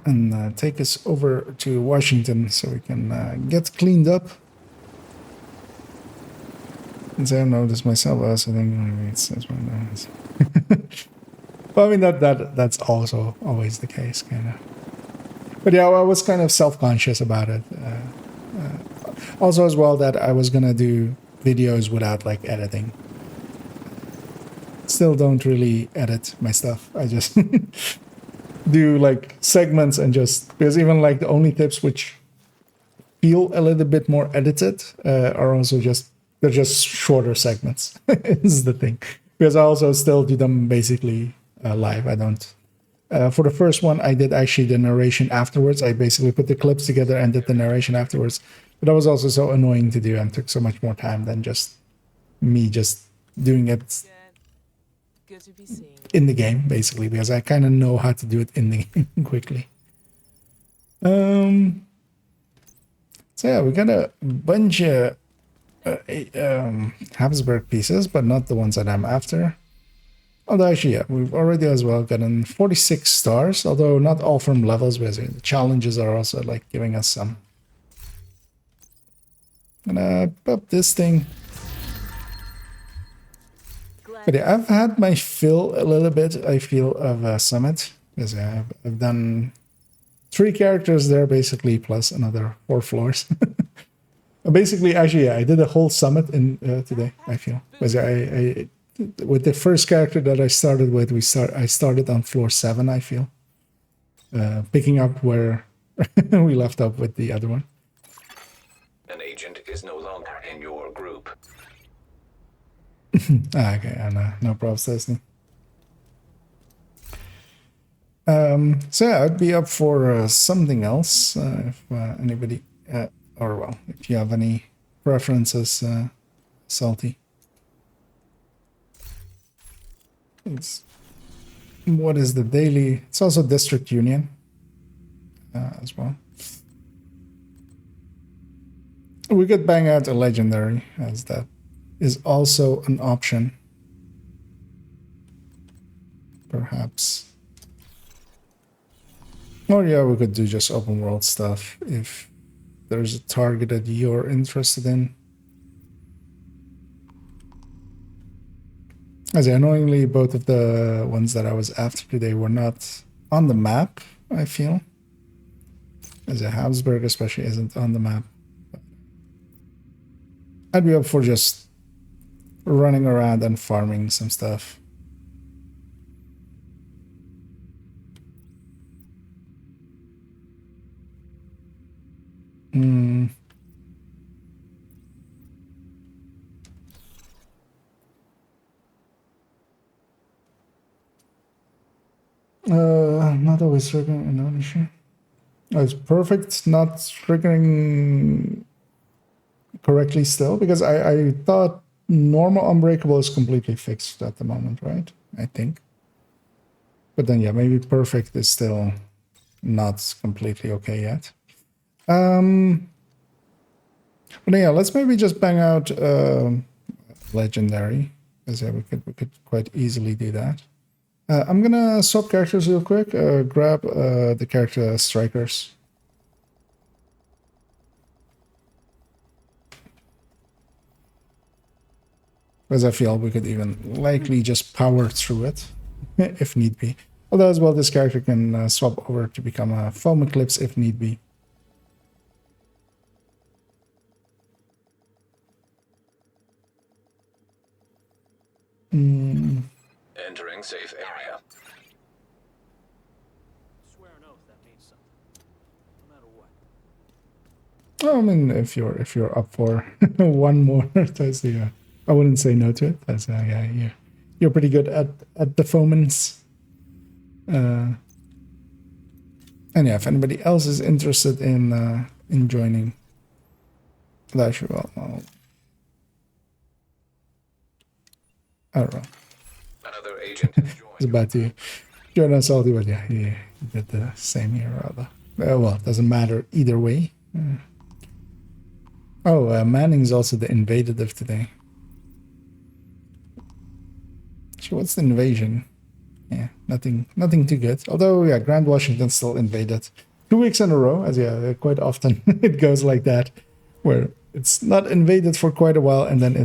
And take us over to Washington so we can get cleaned up. Since I don't know this myself, I also think maybe it's that's what it is. Well, I mean that's also always the case, kind of. But yeah, I was kind of self-conscious about it. Also as well that I was gonna do videos without like editing. Still don't really edit my stuff. I just do like segments and just, because even like the only tips which feel a little bit more edited are also just, they're just shorter segments. Is the thing. Because I also still do them basically live. I don't. For the first one, I did actually the narration afterwards. I basically put the clips together and did the narration afterwards. But that was also so annoying to do and took so much more time than just me just doing it Good to be seen. in the game, basically, because I kind of know how to do it in the game quickly. So yeah, we got a bunch of Habsburg pieces, but not the ones that I'm after. Although actually, yeah, we've already as well gotten 46 stars, although not all from levels, because the challenges are also like giving us some. Gonna pop this thing. But yeah, I've had my fill a little bit, I feel, of Summit, because yeah, I've done 3 characters there basically, plus another 4 floors. Basically, actually, yeah, I did a whole Summit in today, I feel. Because I with the first character that I started with, I started on floor 7, I feel. Picking up where we left off with the other one. An agent is no longer in your group. Okay, no problems, Disney. So yeah, I'd be up for something else if anybody, or well, if you have any preferences, Salty. What is the daily? It's also District Union as well. We could bang out a legendary, as that is also an option. Perhaps. Or yeah, we could do just open world stuff if there's a target that you're interested in. As annoyingly, both of the ones that I was after today were not on the map, I feel. As a Habsburg especially isn't on the map. I'd be up for just running around and farming some stuff. Not always triggering an issue. Oh, it's perfect, not triggering correctly still, because I thought normal unbreakable is completely fixed at the moment, right? I think. But then yeah, maybe perfect is still not completely okay yet. But yeah, let's maybe just bang out legendary, because yeah, we could quite easily do that. I'm gonna swap characters real quick. Grab the character Strikers. Because I feel we could even likely just power through it, if need be. Although as well, this character can swap over to become a Foam Eclipse if need be. Entering safe area. Swear an oath that means something. No matter what. I mean, if you're up for one more, that's the. I wouldn't say no to it. That's yeah, you're pretty good at the foamans. And yeah, if anybody else is interested in joining, actually, well, I don't know. Another agent has joined. It's about to join us all, but yeah, you did the same here, rather. Well, it doesn't matter either way. Oh, Manning's also the invaded of today. So what's the invasion? Yeah, nothing too good. Although, yeah, Grand Washington still invaded 2 weeks in a row, as yeah, quite often it goes like that, where it's not invaded for quite a while, and then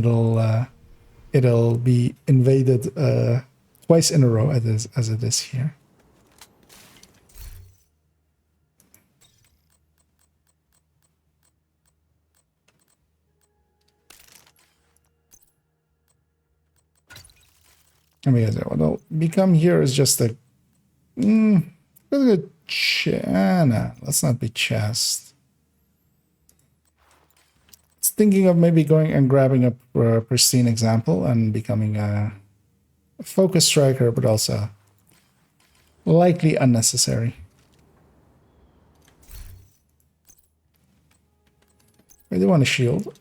it'll be invaded twice in a row, as it is here. I mean, what'll become here is just a nah, let's not be chest. It's thinking of maybe going and grabbing a pristine example and becoming a focus striker, but also likely unnecessary. I do want a shield.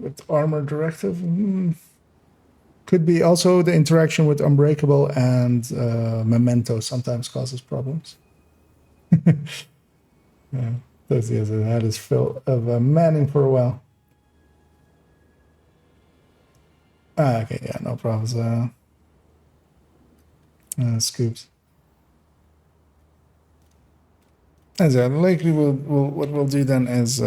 With armor directive. Could be also the interaction with Unbreakable and Memento sometimes causes problems. Yeah, that is Phil of Manning for a while. Okay, yeah, no problems. Scoops. As likely what we'll do then is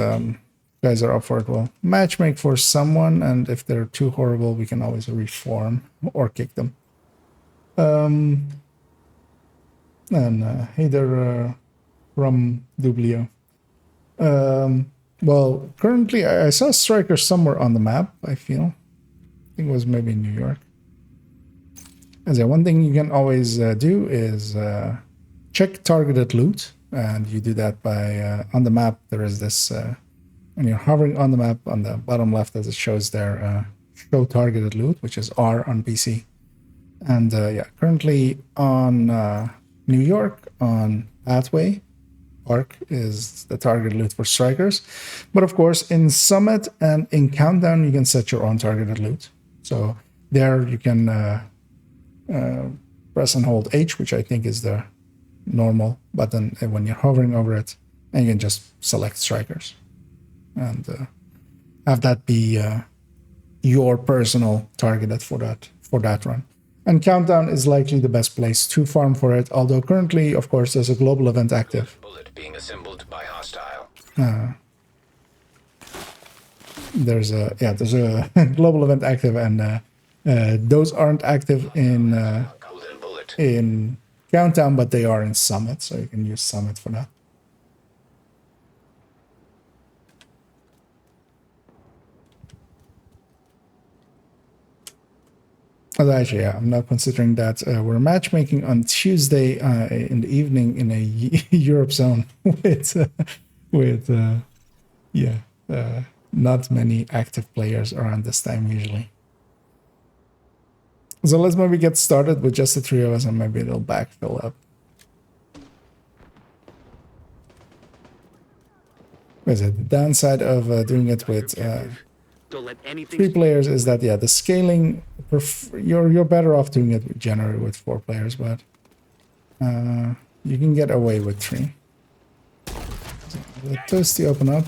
guys are up for it. We'll matchmake for someone, and if they're too horrible, we can always reform or kick them. And hey there, Rum Dublio. Well, currently I saw Striker somewhere on the map, I feel. I think it was maybe in New York. As one thing you can always do is check targeted loot, and you do that by on the map. There is this when you're hovering on the map on the bottom left, as it shows there, show targeted loot, which is R on PC. And yeah, currently on New York on Pathway Park is the target loot for strikers, but of course in Summit and in Countdown you can set your own targeted loot. So there you can press and hold H, which I think is the normal button when you're hovering over it, and you can just select strikers and have that be your personal targeted for that run. And Countdown is likely the best place to farm for it, although currently, of course, there's a global event active. Bullet being assembled by hostile. There's a global event active, and those aren't active in Countdown, but they are in Summit, so you can use Summit for that. Actually, yeah, I'm not considering that. We're matchmaking on Tuesday in the evening in a Europe zone with not many active players around this time usually. So let's maybe get started with just the three of us, and maybe it'll backfill up. What is it? The downside of doing it with Don't let anything 3 players is that, yeah, the scaling, you're better off doing it generally with 4 players, but you can get away with 3. So let Toasty open up.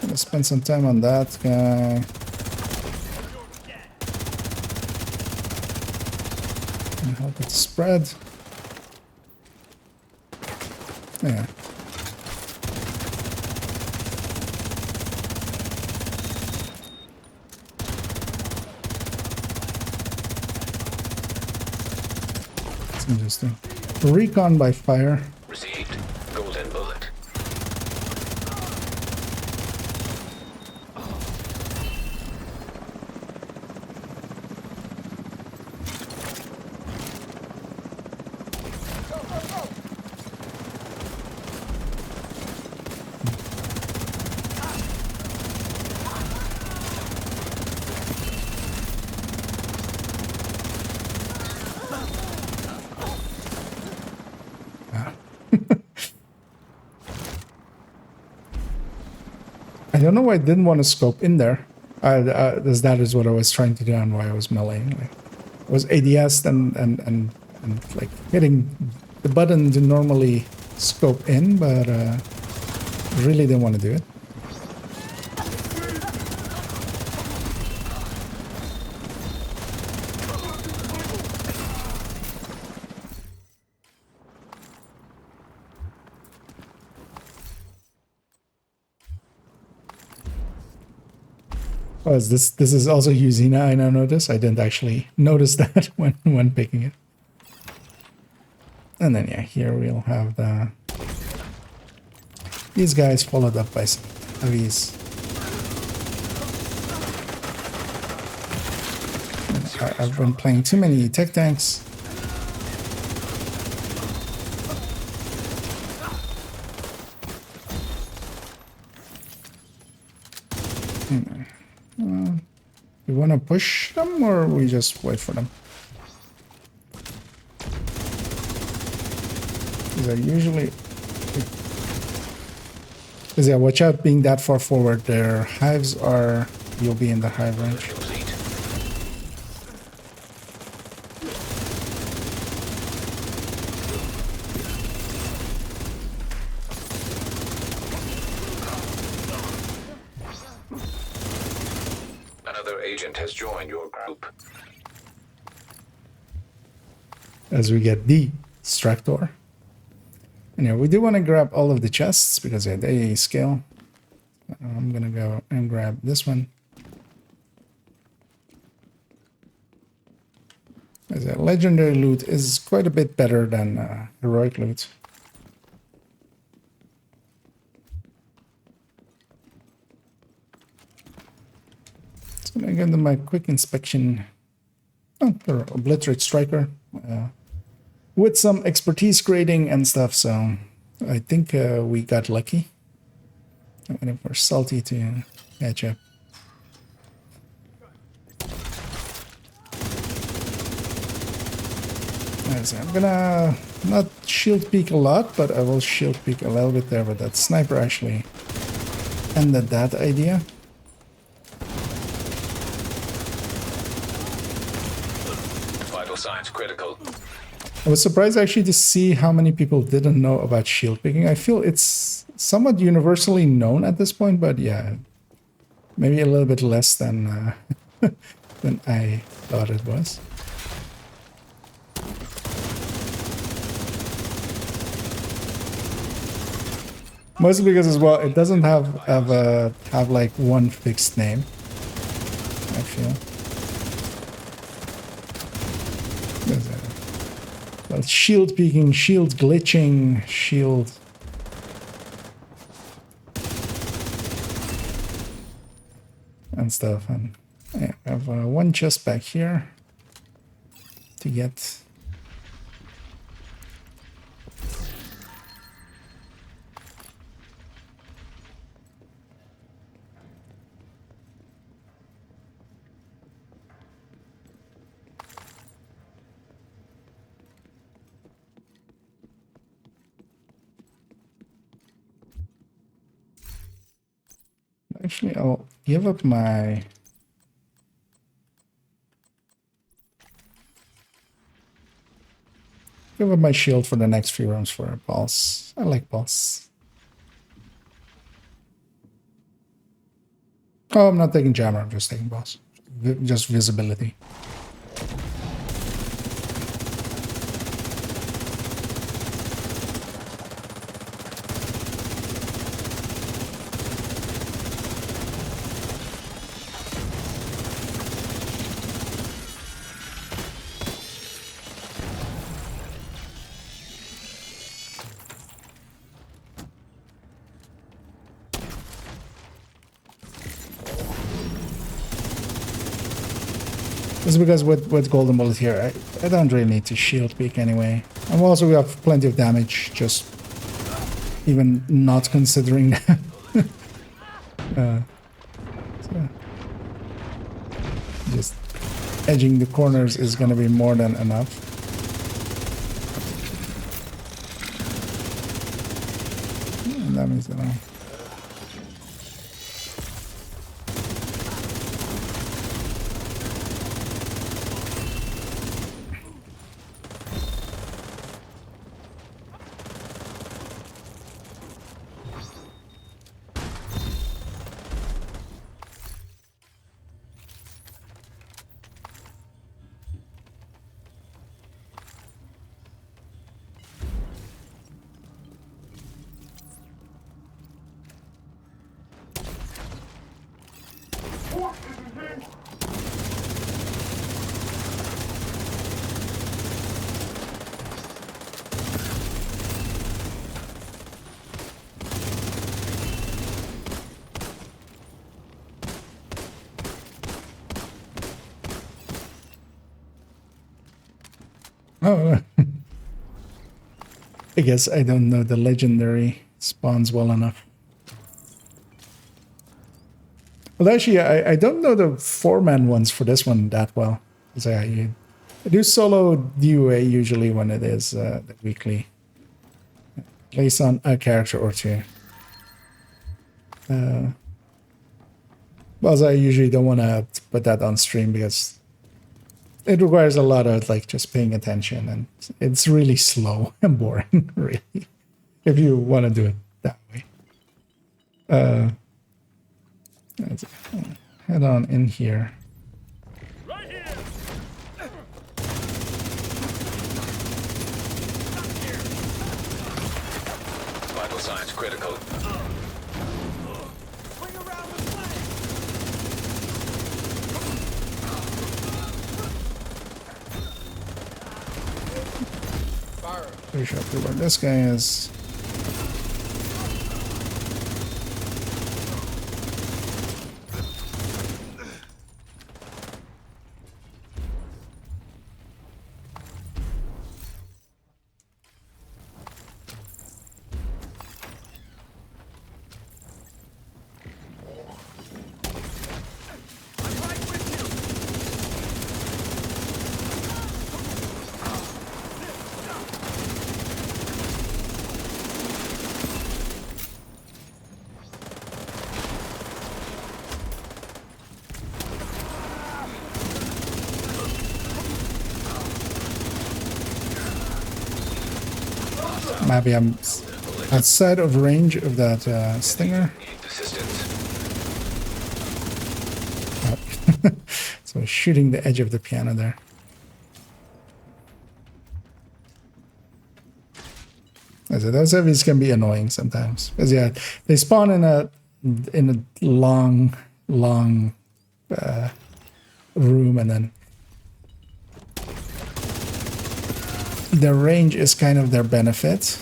Gonna spend some time on that guy. And help it spread. Yeah. It's interesting. Recon by fire. Received. Golden bullet. I don't know why I didn't want to scope in there. That is what I was trying to do and why I was meleeing. Like, I was ADS and like hitting the button to normally scope in, but really didn't want to do it. Oh, is this is also Usina, I now notice. I didn't actually notice that when picking it. And then yeah, here we'll have these guys followed up by some heavies. I've been playing too many tech tanks. We want to push them, or we just wait for them? Because I usually... Because yeah, watch out being that far forward. Their hives are... You'll be in the hive range. Complete. Another agent has joined your group. As we get the Stractor. And yeah, we do want to grab all of the chests because yeah, they scale. I'm gonna go and grab this one. As a legendary loot is quite a bit better than heroic loot. So I'm gonna do my quick inspection. Oh, obliterate striker. With some expertise grading and stuff, so I think we got lucky. I'm waiting for Salty to catch up. So I'm gonna not shield peek a lot, but I will shield peek a little bit there, but that sniper actually ended that idea. Vital signs critical. I was surprised actually to see how many people didn't know about shield picking. I feel it's somewhat universally known at this point, but yeah, maybe a little bit less than than I thought it was. Mostly because as well, it doesn't have like one fixed name, I feel. Well, shield peeking, shield glitching, shield... and stuff. And yeah, I have one chest back here to get. Actually, I'll give up my... Give up my shield for the next few rounds for a pulse. I like pulse. Oh, I'm not taking jammer, I'm just taking boss. Just visibility. This is because with Golden Bullet here, I don't really need to shield peek anyway. And also we have plenty of damage, just even not considering that. So just edging the corners is going to be more than enough. And that means that Oh, I guess I don't know the legendary spawns well enough. Well, actually, I don't know the 4-man ones for this one that well. Because I do solo DUA usually when it is the weekly. At least on a character or two. Well, I usually don't want to put that on stream because it requires a lot of like just paying attention, and it's really slow and boring, really, if you want to do it that way. Let's head on in here. Right here. Vital signs critical. Bring around the flank. Pretty sure where this guy is. Maybe I'm outside of range of that stinger. Need assistance. So shooting the edge of the piano there. So those heavies can be annoying sometimes. Because yeah, they spawn in a long room, and then their range is kind of their benefit.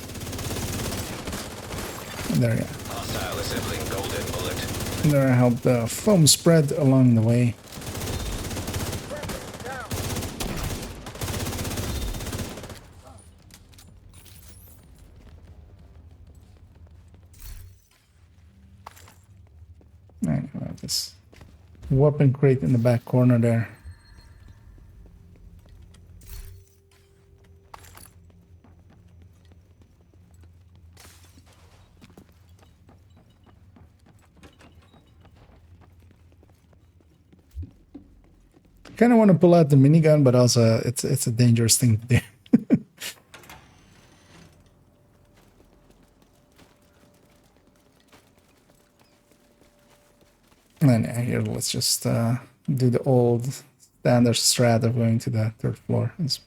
And there, yeah. Hostile assembling golden bullet. And there I help the foam spread along the way. Right, well, this weapon crate in the back corner there. Kind of want to pull out the minigun, but also it's a dangerous thing to do. And yeah, here let's just do the old standard strat of going to the 3rd floor. It's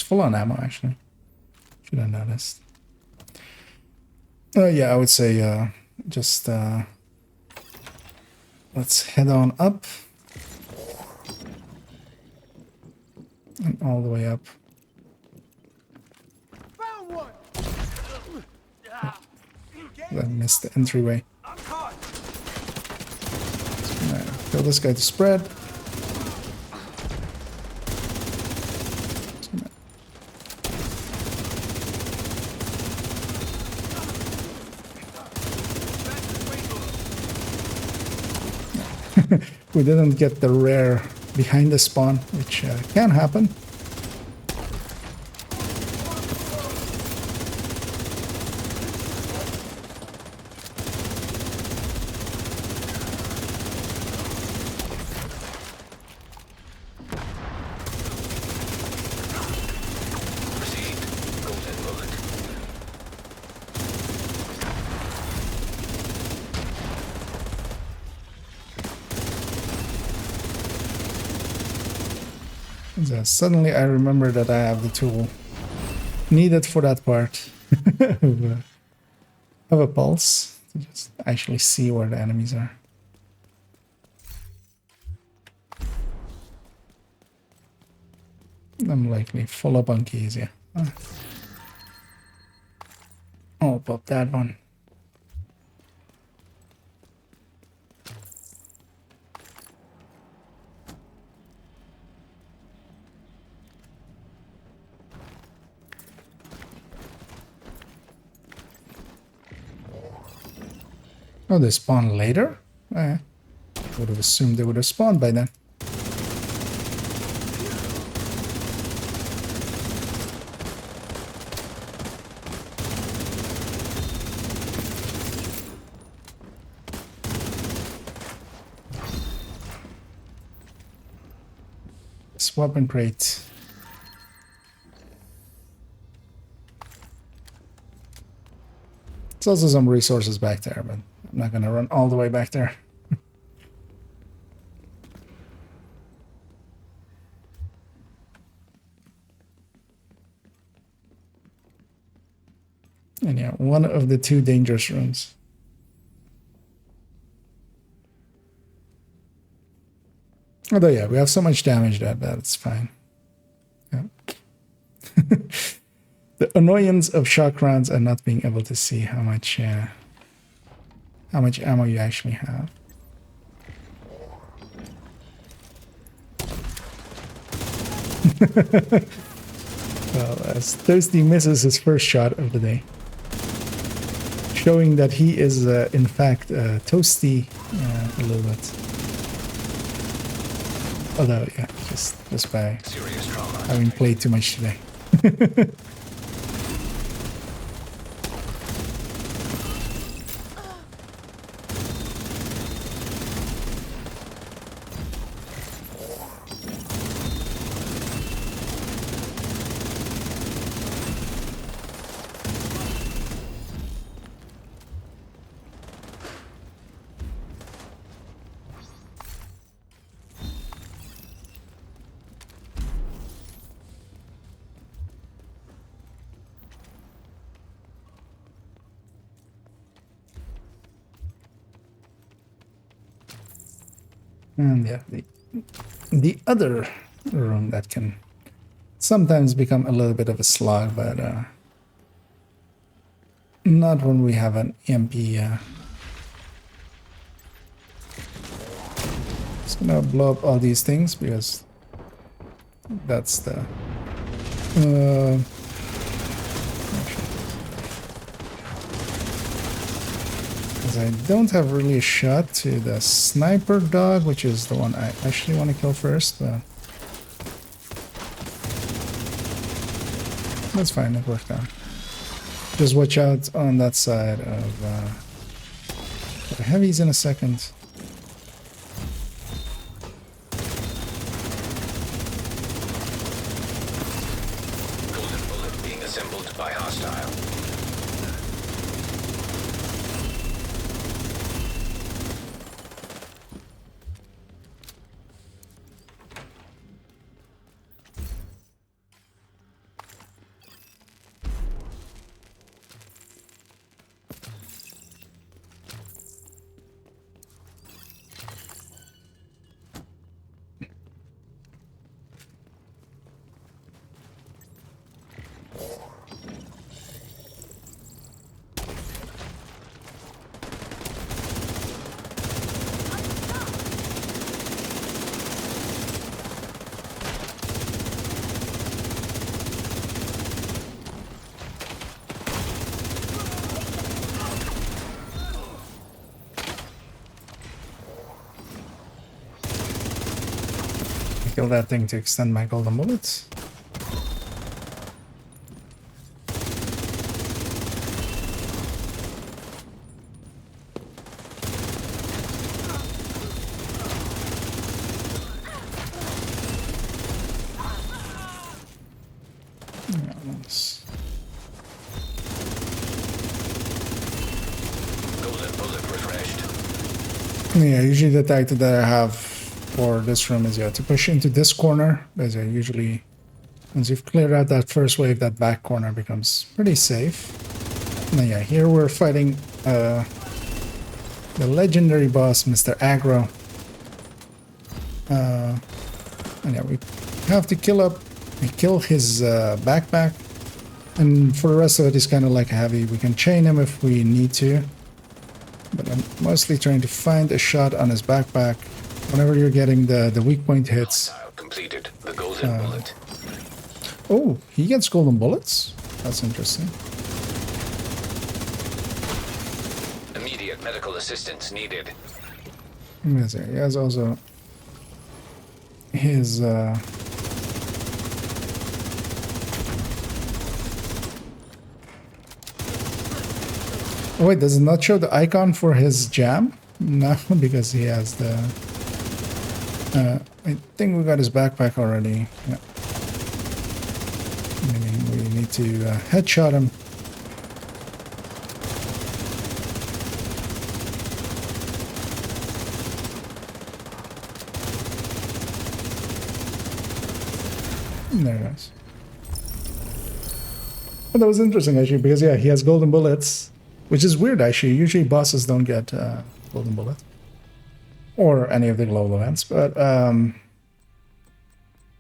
full on ammo actually. Should have noticed. Yeah, I would say just let's head on up. And all the way up. Found one. I missed the entryway. I'm caught. Just gonna kill this guy to spread. Just gonna- We didn't get the rare behind the spawn, which can happen. Received golden bullet. So suddenly I remember that I have the tool needed for that part of a pulse to just actually see where the enemies are. I'm likely full up on keys, yeah. Oh, pop that one. Oh, they spawn later? Would have assumed they would have spawned by then. This weapon crate. There's also some resources back there, but I'm not gonna run all the way back there. And yeah, one of the 2 dangerous rooms. Although yeah, we have so much damage that that's fine. Yeah. The annoyance of shock rounds and not being able to see how much ammo you actually have. Well, as Toasty misses his first shot of the day, showing that he is in fact toasty a little bit. Although, yeah, just by Serious trauma. having played too much today. And yeah, the other room that can sometimes become a little bit of a slog, but not when we have an EMP. Just gonna blow up all these things because that's the because I don't have really a shot to the sniper dog, which is the one I actually want to kill first, but that's fine, it worked out. Just watch out on that side of the heavies in a second. Golden bullet being assembled by hostile. Kill that thing to extend my golden bullets. Yeah, nice. Golden bullet refreshed. Yeah, usually the tactic that I have for this room is to push into this corner, because usually once you've cleared out that first wave, that back corner becomes pretty safe. And then, yeah, here we're fighting the legendary boss, Mr. Aggro. And yeah, we have to kill up We kill his backpack. And for the rest of it, he's kind of like heavy. We can chain him if we need to. But I'm mostly trying to find a shot on his backpack. Whenever you're getting the weak point hits. Hostile completed the golden bullet. Oh, he gets golden bullets? That's interesting. Immediate medical assistance needed. He has also his... Oh wait, does it not show the icon for his jam? No, because he has the... I think we got his backpack already. Yeah. Meaning we need to headshot him. There it goes. But that was interesting actually, because yeah, he has golden bullets. Which is weird, actually. Usually bosses don't get golden bullet. Or any of the global events. But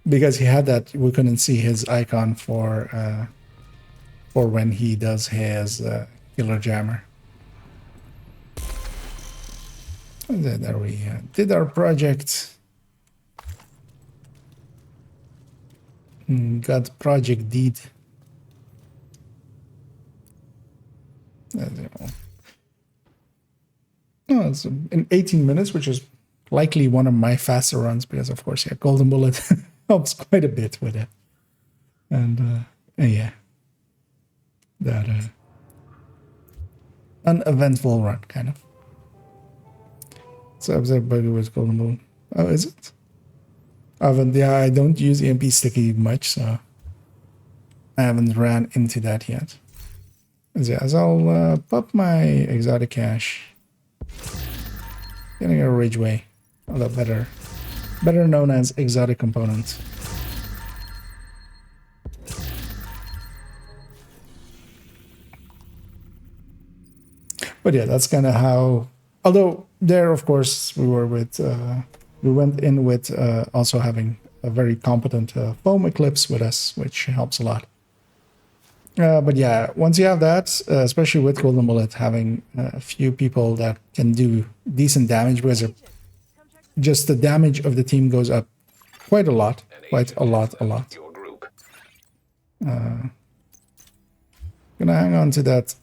because he had that, we couldn't see his icon for when he does his killer jammer. And then there we did our project. Got project deed. Oh, it's in 18 minutes, which is likely one of my faster runs because, of course, yeah, golden bullet helps quite a bit with it. And yeah, that uneventful run, kind of. So everybody with golden bullet. Oh, is it? Yeah, I don't use EMP sticky much, so I haven't ran into that yet. As I'll pop my exotic cache. Getting a Ridgeway, although better known as exotic component. But yeah, that's kind of how. Although there, of course, we went in with also having a very competent foam eclipse with us, which helps a lot. But yeah, once you have that, especially with golden bullet, having a few people that can do decent damage, because just the damage of the team goes up quite a lot, Your group. Gonna hang on to that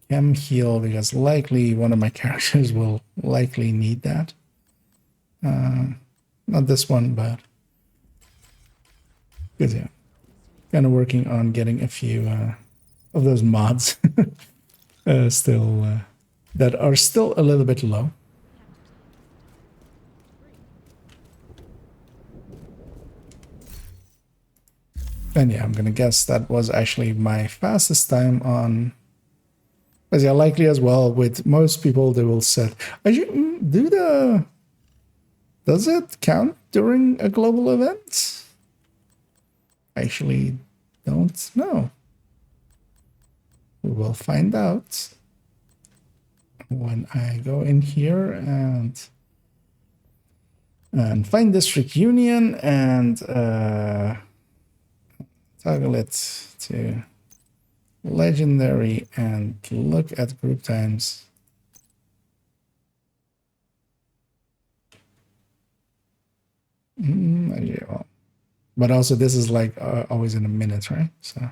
chem heal because likely one of my characters will likely need that. Not this one, but because yeah. Kind of working on getting a few of those mods still that are still a little bit low. And yeah, I'm gonna guess that was actually my fastest time on. As yeah, likely as well with most people they will set. Does it count during a global event? Actually don't know. We will find out when I go in here and find district union and toggle it to legendary and look at group times. Yeah, well. But also this is like always in a minute, right? So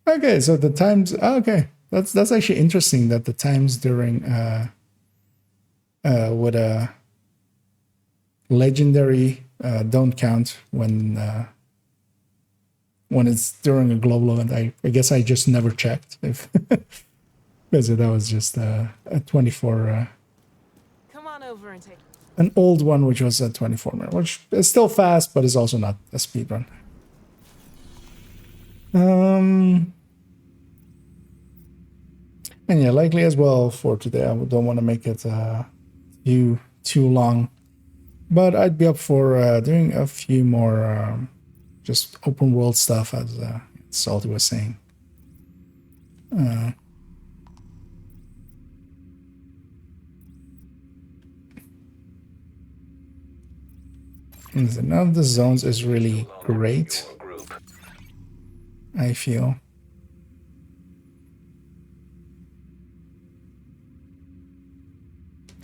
okay, so the times. Okay, that's actually interesting that the times during with a legendary don't count when it's during a global event. I guess I just never checked if because that was just a 24. Come on over and take. An old one, which was a 24 minute, which is still fast, but is also not a speed run. And yeah, likely as well for today. I don't want to make it too long, but I'd be up for doing a few more just open world stuff, as Salty was saying. And none of the zones is really No longer great, your group. I feel.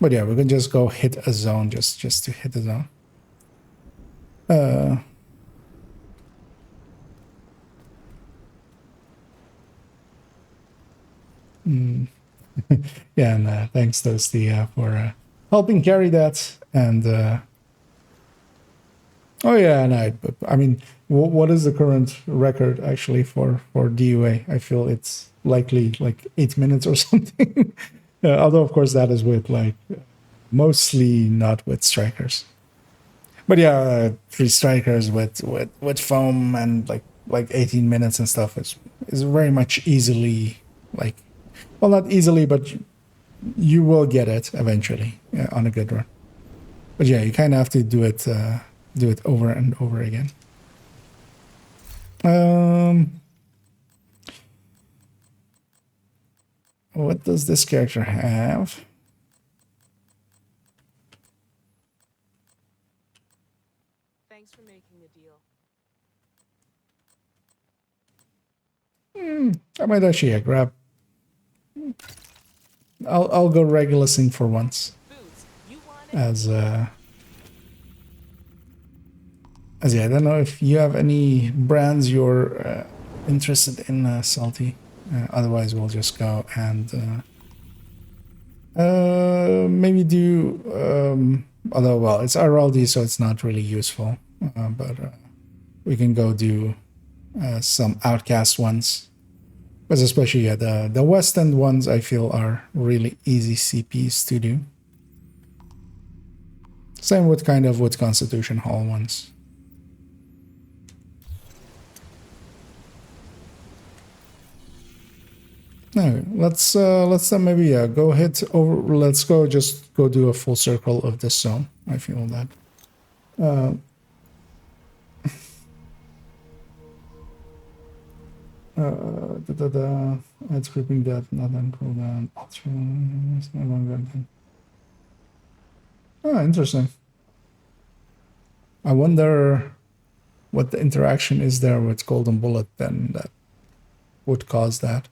But yeah, we can just go hit a zone just to hit a zone. Yeah, and thanks Toasty for helping carry that. And oh yeah, and I mean, what is the current record actually for DUA? I feel it's likely like 8 minutes or something. Although of course that is with like mostly not with strikers. But yeah, 3 strikers with foam and like 18 minutes and stuff is very much easily like, well, not easily, but you will get it eventually on a good run. But yeah, you kind of have to do it over and over again. What does this character have? Thanks for making the deal. I might actually grab. I'll go Regulusing for once. Boots, you want it? As yeah, I don't know if you have any brands you're interested in, Salty. Otherwise, we'll just go and maybe do. Although, well, it's RLD, so it's not really useful. But we can go do some Outcast ones. But especially, yeah, the West End ones I feel are really easy CPs to do. Same with kind of with Constitution Hall ones. No, let's maybe go hit over. Let's go just go do a full circle of this zone. I feel that. It's grouping that, not then pull down. It's no longer then. Oh, interesting. I wonder what the interaction is there with Golden Bullet then that would cause that.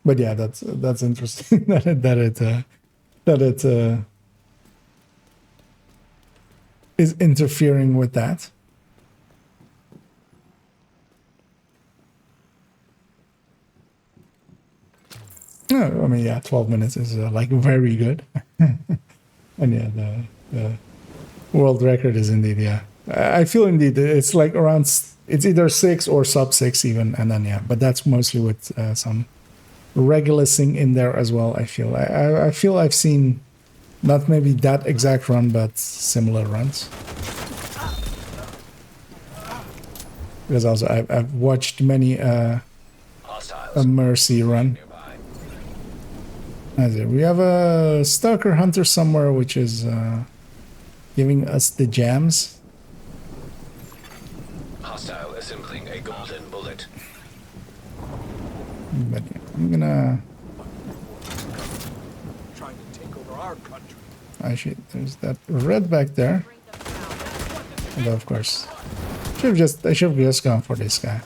But yeah, that's interesting that it is interfering with that. No, I mean, yeah, 12 minutes is like very good. And yeah, the world record is indeed, yeah. I feel indeed it's like around, it's either 6 or sub 6 even, and then yeah, but that's mostly with some Regulusing in there as well. I feel I feel I've seen not maybe that exact run, but similar runs. Because also I've watched many a Mercy run. We have a Stalker Hunter somewhere, which is giving us the jams. Hostile assembling a golden bullet. But yeah, I'm gonna. Trying to take over our country. Actually, there's that red back there. And of course, I should have just gone for this guy.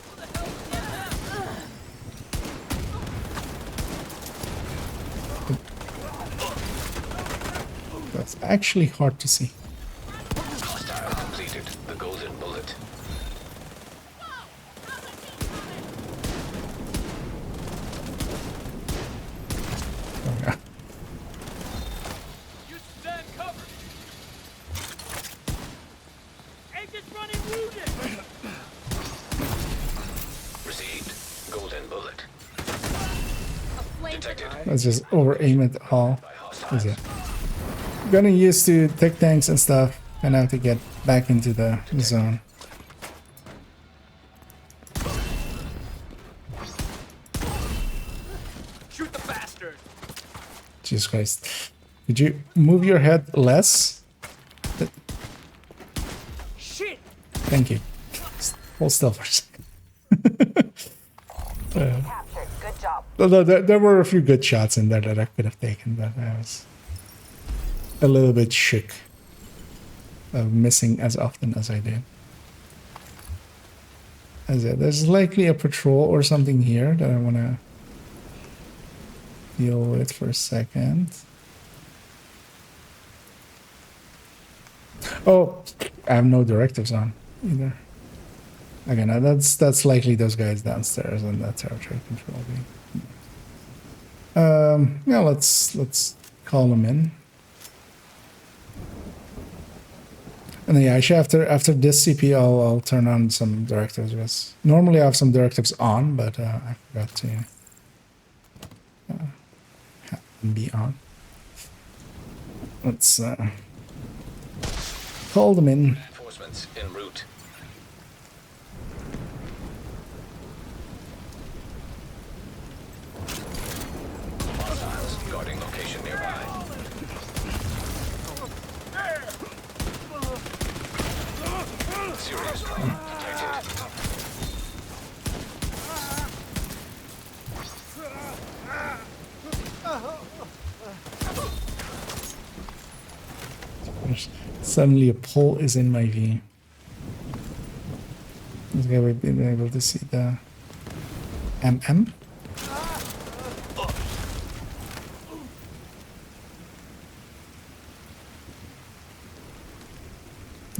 That's actually hard to see. Hostile completed the golden bullet. Oh, yeah. You stand covered. Agents running wounded. Received golden bullet. Detected Let's just over aim it all. by hostiles. Yeah. Getting used to tech tanks and stuff, and have to get back into the zone. Shoot the bastard. Jesus Christ. Did you move your head less? Shit. Thank you. Hold still for a second. Captured. Good job. Although there were a few good shots in there that I could have taken, but I was... a little bit shook of missing as often as I did. As it, there's likely a patrol or something here that I want to deal with for a second. Oh, I have no directives on either. Okay, now that's likely those guys downstairs and that's territory control. Yeah, let's call them in. And then, yeah, actually after this CP, I'll turn on some directives. Because normally I have some directives on, but I forgot to have them be on. Let's call them in. Reinforcements en route. Hostiles guarding location nearby. Serious trauma detected. Suddenly a pole is in my view. This guy we've been able to see the MM.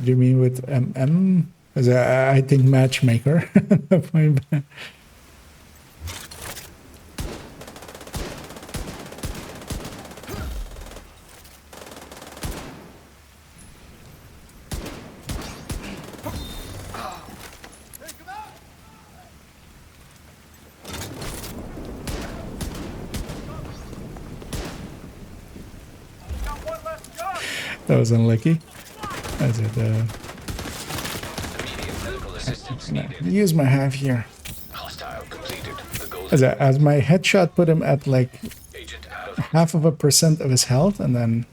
Do you mean with MM? Because I think matchmaker. That was unlucky. As it Immediate medical assistance needed. use my half here. Hostile completed. The goal As my headshot put him at like agent out of 0.5% of his health, and then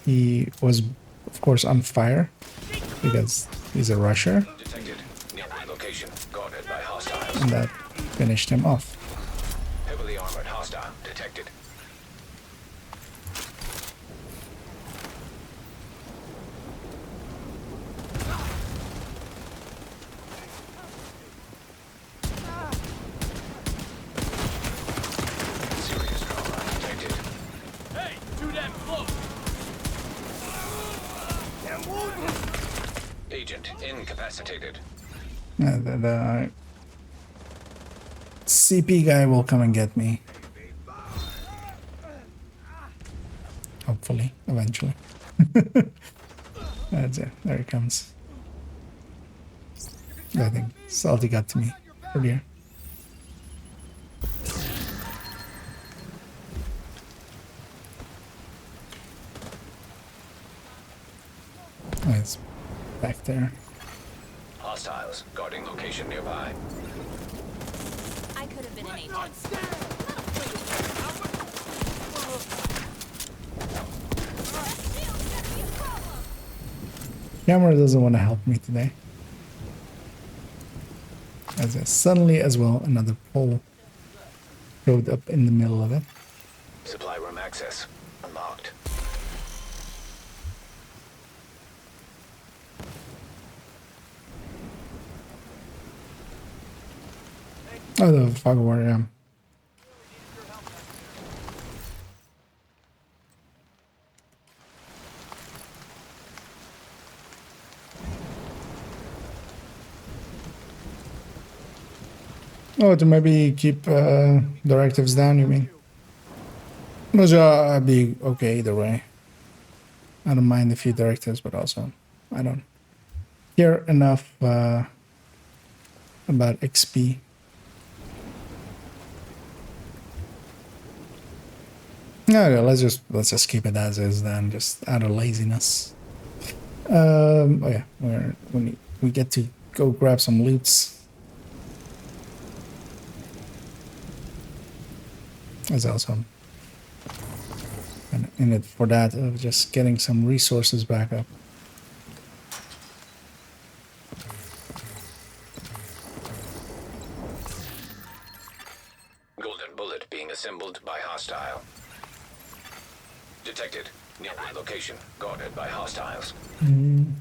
he was, of course, on fire because he's a rusher, detected. Nearby location guarded by hostiles. and that finished him off. Heavily armored hostile detected. Serious trauma detected. Hey, too damn close. Agent incapacitated. The CP guy will come and get me. Hopefully, eventually. That's it. There he comes. I think Salty got to me earlier. Oh, it's back there. Hostiles guarding location nearby. I could have been an agent. Camera doesn't want to help me today. As suddenly as well, another pole showed up in the middle of it. Supply room access unlocked. Oh, the fog war, yeah. Oh, to maybe keep directives down, you mean? Which I'd be okay either way. I don't mind a few directives, but also I don't care enough about XP. No, let's just keep it as is then, just out of laziness. Oh yeah, we get to go grab some loots. There's also in it for that of just getting some resources back up. Golden bullet being assembled by hostile. Detected. Nearby location guarded by hostiles. Another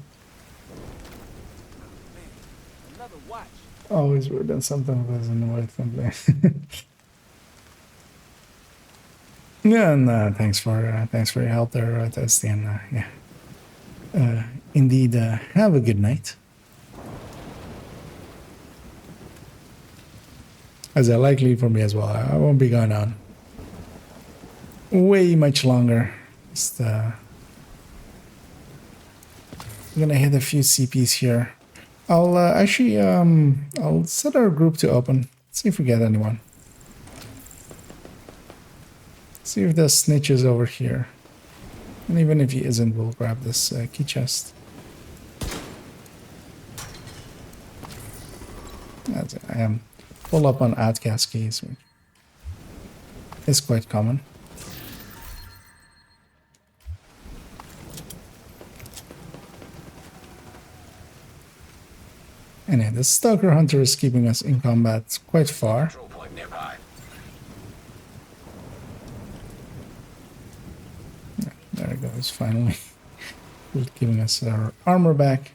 watch. Always would have done something with us in the world someday. Yeah, and thanks for your help there, Dusty, and yeah. Indeed, have a good night. As likely for me as well. I won't be going on way much longer. Just gonna hit a few CPs here. I'll actually I'll set our group to open. See if we get anyone. See if the snitch is over here. And even if he isn't, we'll grab this key chest. That's it. I am full up on outcast keys, which is quite common. Anyway, the Stalker Hunter is keeping us in combat quite far. Control point nearby. There it goes, finally. Giving us our armor back.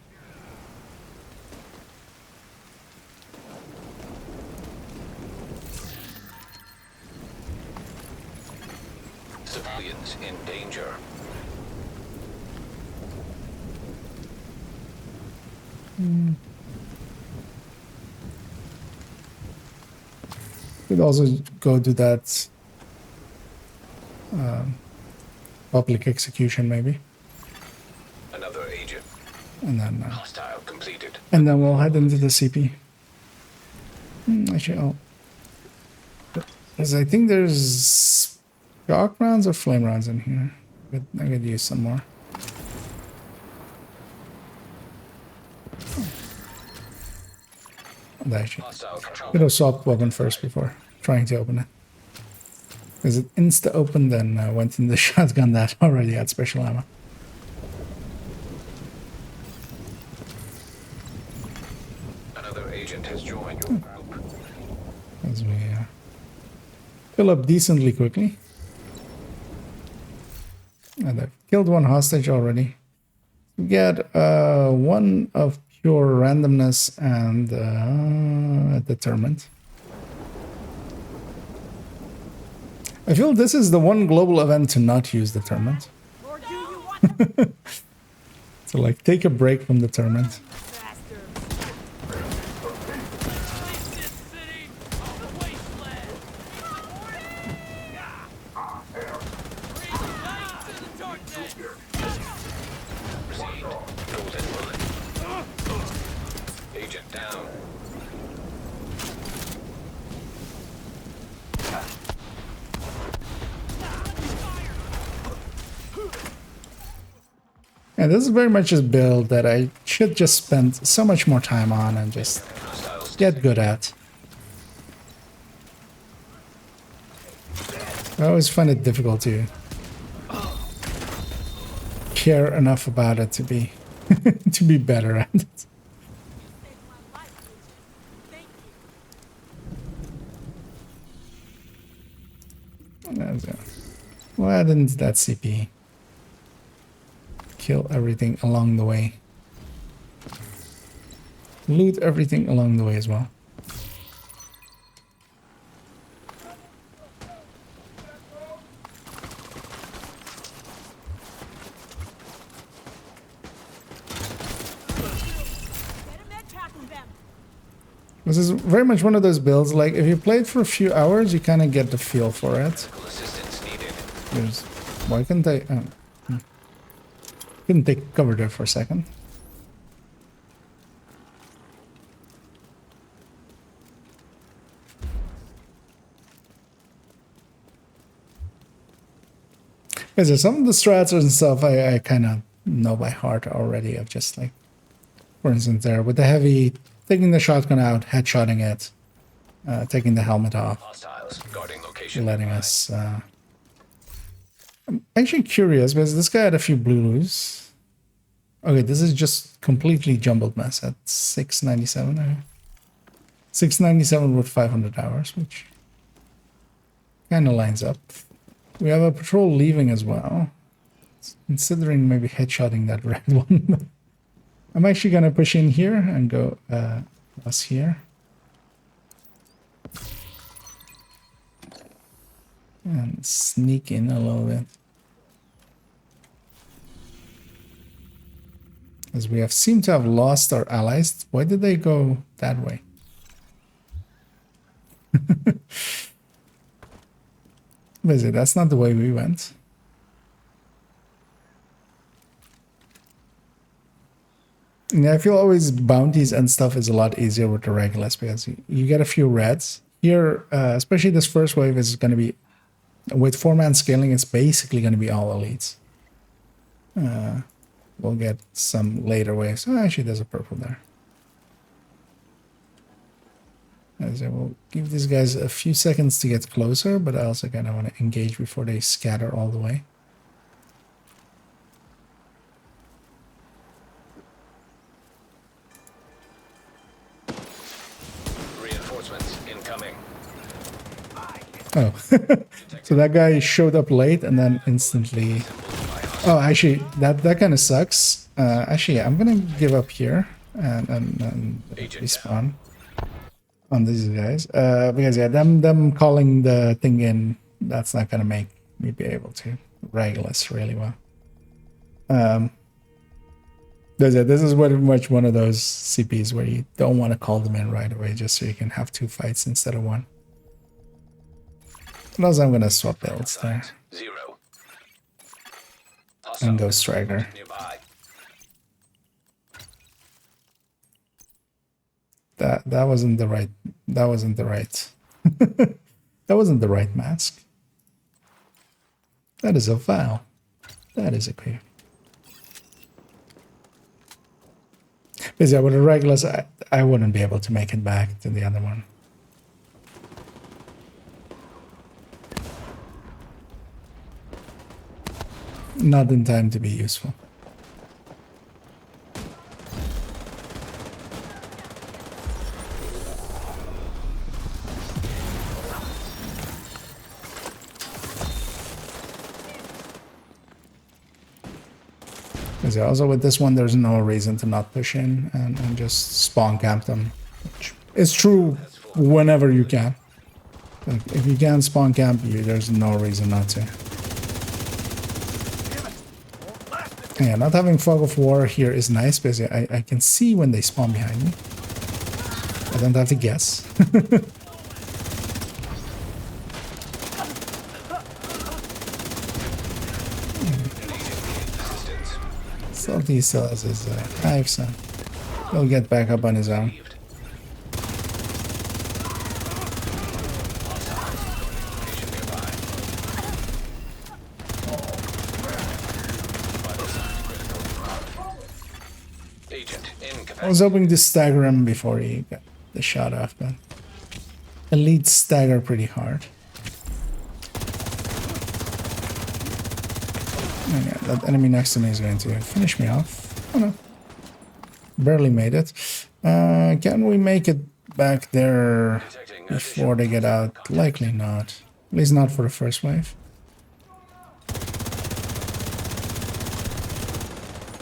Civilians in danger. Could also go do that public execution maybe, Another agent. and then Hostile completed. we'll head into the CP. Actually, because I think there's shock rounds or flame rounds in here. I could use some more. Actually, Hostile control. could have swapped weapon first before trying to open it. Because it insta opened, then went in the shotgun that already had special ammo. Another agent has joined your group. As we fill up decently quickly. And I've killed one hostage already. We get one of pure randomness and determined. I feel this is the one global event to not use determined. Or do you want So like take a break from determined. Faster. This city on the wasteland. Breathe light to the darkness. Received. Golden bullet. Agent down. And this is very much a build that I should just spend so much more time on and just Hostiles. get good at. I always find it difficult to care enough about it to be to be better at it. saved my life, Agent? Thank you. That's it. Well, add into that CP. Kill everything along the way. Loot everything along the way as well. Get a med pack on them. This is very much one of those builds, like if you play it for a few hours, you kind of get the feel for it. Medical assistance needed. There's, why couldn't I? Couldn't take cover there for a second. Because some of the strats and stuff I kind of know by heart already. Of just like, for instance, there with the heavy, taking the shotgun out, headshotting it, taking the helmet off, Hostiles guarding location. letting nearby. us. I'm actually curious because this guy had a few blue-loos. Okay, this is just completely jumbled mess at 697. 697 with 500 hours, which kind of lines up. We have a patrol leaving as well. considering maybe headshotting that red one. I'm actually gonna push in here and go us here. And sneak in a little bit. As we have seemed to have lost our allies. Why did they go that way? Visit, that's not the way we went. Yeah, I feel always bounties and stuff is a lot easier with the regulars because you get a few reds. Here, especially this first wave is going to be, with 4-man scaling, it's basically going to be all elites. We'll get some later waves. Oh, actually, there's a purple there. As I will give these guys a few seconds to get closer, but I also kind of want to engage before they scatter all the way. Reinforcements incoming. Oh, so that guy showed up late and then instantly... Oh, actually, that kind of sucks. Actually, I'm gonna give up here and respawn on these guys. Because yeah, them calling the thing in, that's not gonna make me be able to Regulus really well. This is very much one of those CPs where you don't want to call them in right away just so you can have 2 fights instead of 1. And also I'm gonna swap builds there. 0. And go Striker. Nearby. That wasn't the right that wasn't the right mask. That is a vial. That is a clear. Because yeah, with the regulars I wouldn't be able to make it back to the other one. Not in time to be useful. Because also with this one, there's no reason to not push in and just spawn camp them. Which is true whenever you can. Like if you can spawn camp you, there's no reason not to. Yeah, not having Fog of War here is nice because I can see when they spawn behind me. I don't have to guess. Salty still has his knife, so he'll get back up on his own. I was hoping to stagger him before he got the shot off, but elites stagger pretty hard. And yeah, that enemy next to me is going to finish me off. Oh no. Barely made it. Can we make it back there before they get out? Likely not. At least not for the first wave.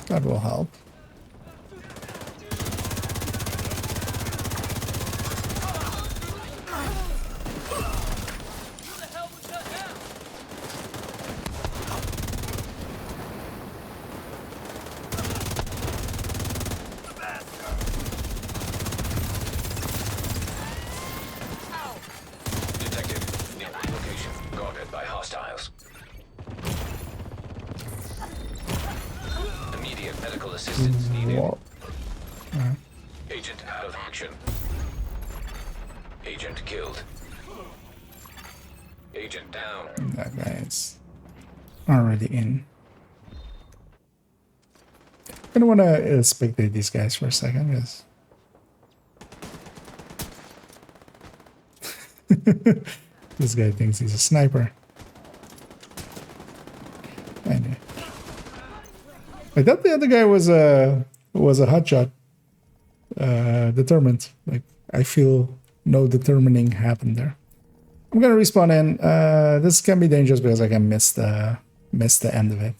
That will help. Assistance needed. Whoa. Agent out of action. Agent killed. Agent down. That guy is already in. I don't want to spectate these guys for a second, because this guy thinks he's a sniper. Anyway. I thought the other guy was a hotshot. Determined. Like I feel no determining happened there. I'm gonna respawn in. This can be dangerous because I can miss the end of it.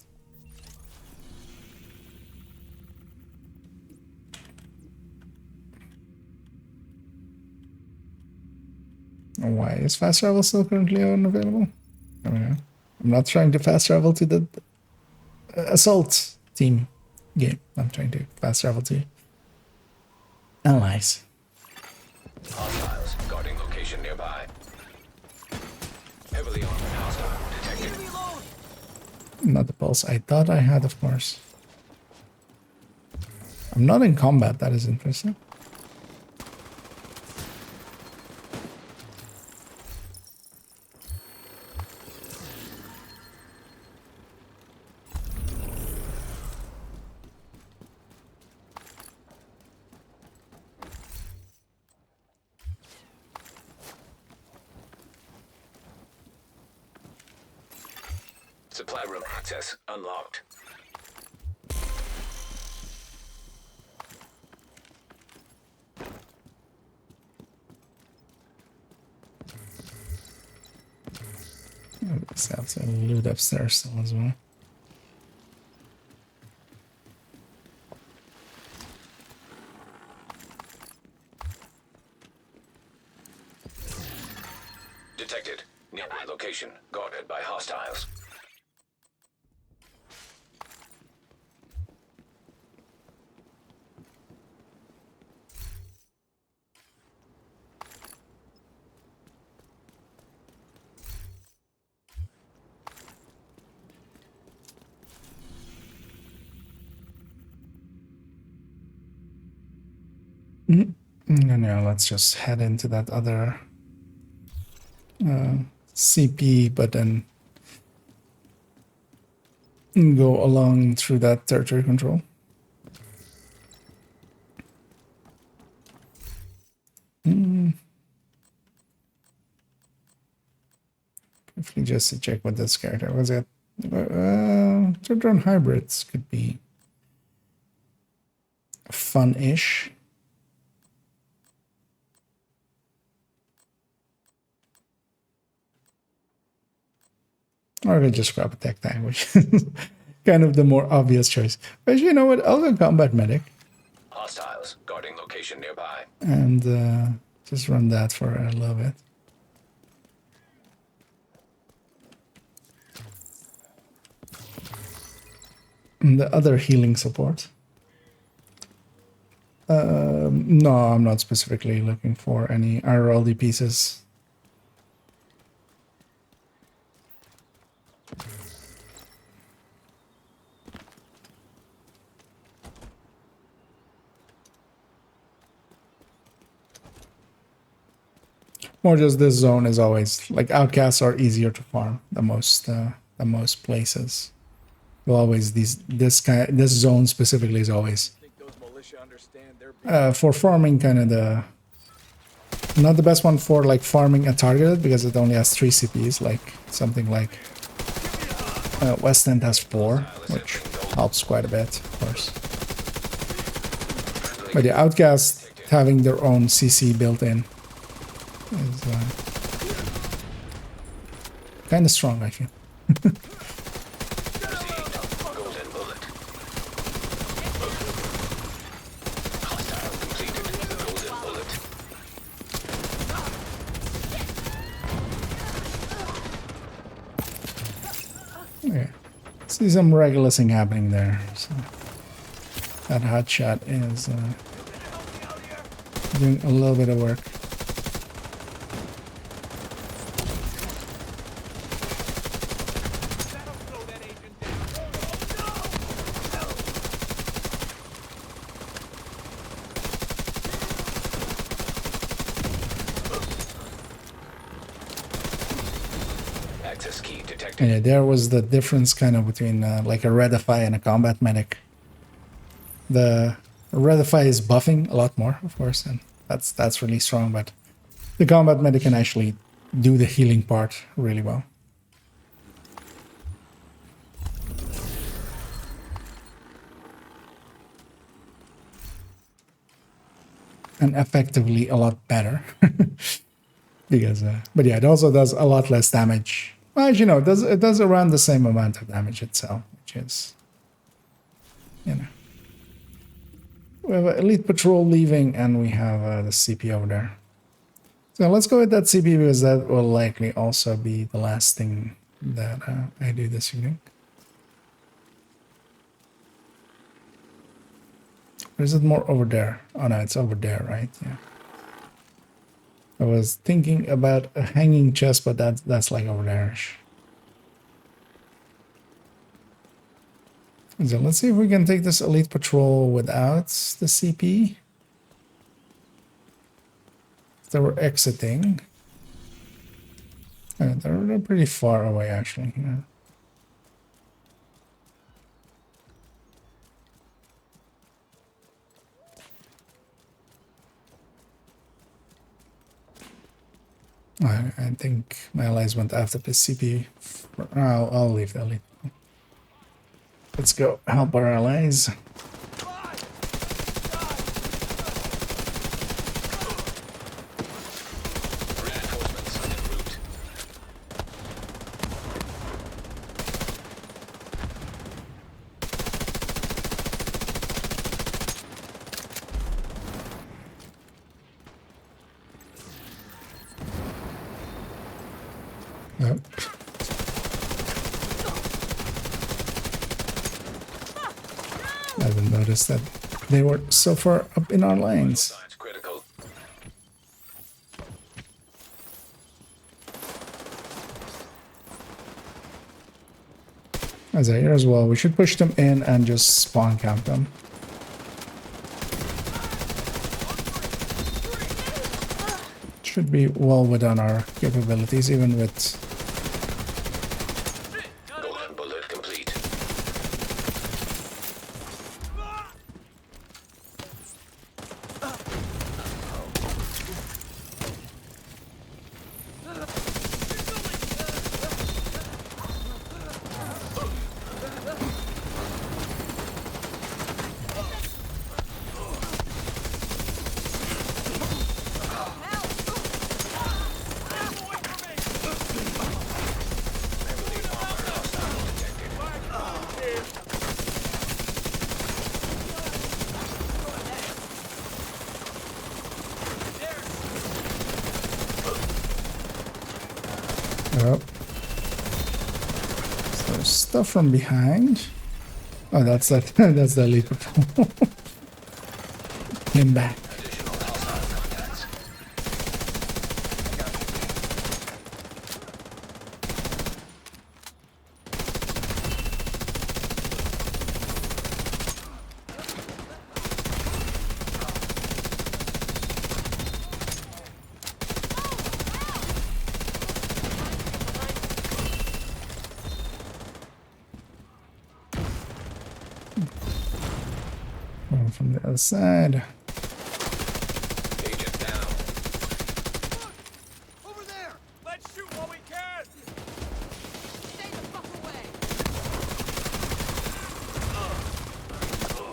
Why is fast travel still currently unavailable? I don't know. I'm not trying to fast travel to the assault team game. I'm trying to fast travel to allies. Hostiles guarding location nearby. Heavily armored hostile detected. Not the pulse. I thought I had, of course. I'm not in combat. That is interesting. Supply room access unlocked. Let's have to loot upstairs still as well. Detected. Nearby location guarded by hostiles. No, let's just head into that other CP, but then go along through that territory control. Briefly just to check what this character was. It third-round hybrids could be fun-ish. Or we just grab a tech tank, which is kind of the more obvious choice. But you know what? I'll go combat medic Hostiles guarding location nearby. and just run that for a little bit. And the other healing support. No, I'm not specifically looking for any RLD pieces. More just this zone is always like outcasts are easier to farm than most places. Well, always this zone specifically is always for farming kind of the not the best one for like farming a target because it only has 3 CPs, like something like West End has 4, which helps quite a bit, of course. But the outcast having their own CC built in is kind of strong, I feel. Golden bullet. Hostile completed. Golden bullet. Okay. See some regulusing happening there. So that hotshot is doing a little bit of work. Access key detected. And yeah, there was the difference kind of between like a Redify and a combat medic. The Redify is buffing a lot more, of course, and that's really strong, but the combat medic can actually do the healing part really well. And effectively a lot better. Because, but yeah, it also does a lot less damage. Well, you know, it does around the same amount of damage itself, which is, you know. We have an elite patrol leaving, and we have the CP over there. So let's go with that CP because that will likely also be the last thing that I do this evening. Or is it more over there? Oh no, it's over there, right? Yeah. I was thinking about a hanging chest, but that's like over there. So let's see if we can take this elite patrol without the CP. They were exiting. They're pretty far away, actually. Yeah. I think my allies went after the CP. I'll leave the elite. Let's go help our allies. Reinforcements en route. Yep. I haven't noticed that they were so far up in our lines. Signs critical. As I hear as well, we should push them in and just spawn camp them. Should be well within our capabilities, even with... Golden bullet complete. Yep. So there's stuff from behind. Oh, that's that. That's the elite patrol. Came back. Additional hostile contacts. Going from the other side. Agent down. Over there! Let's shoot while we can! Stay the fuck away. Burn 'em out.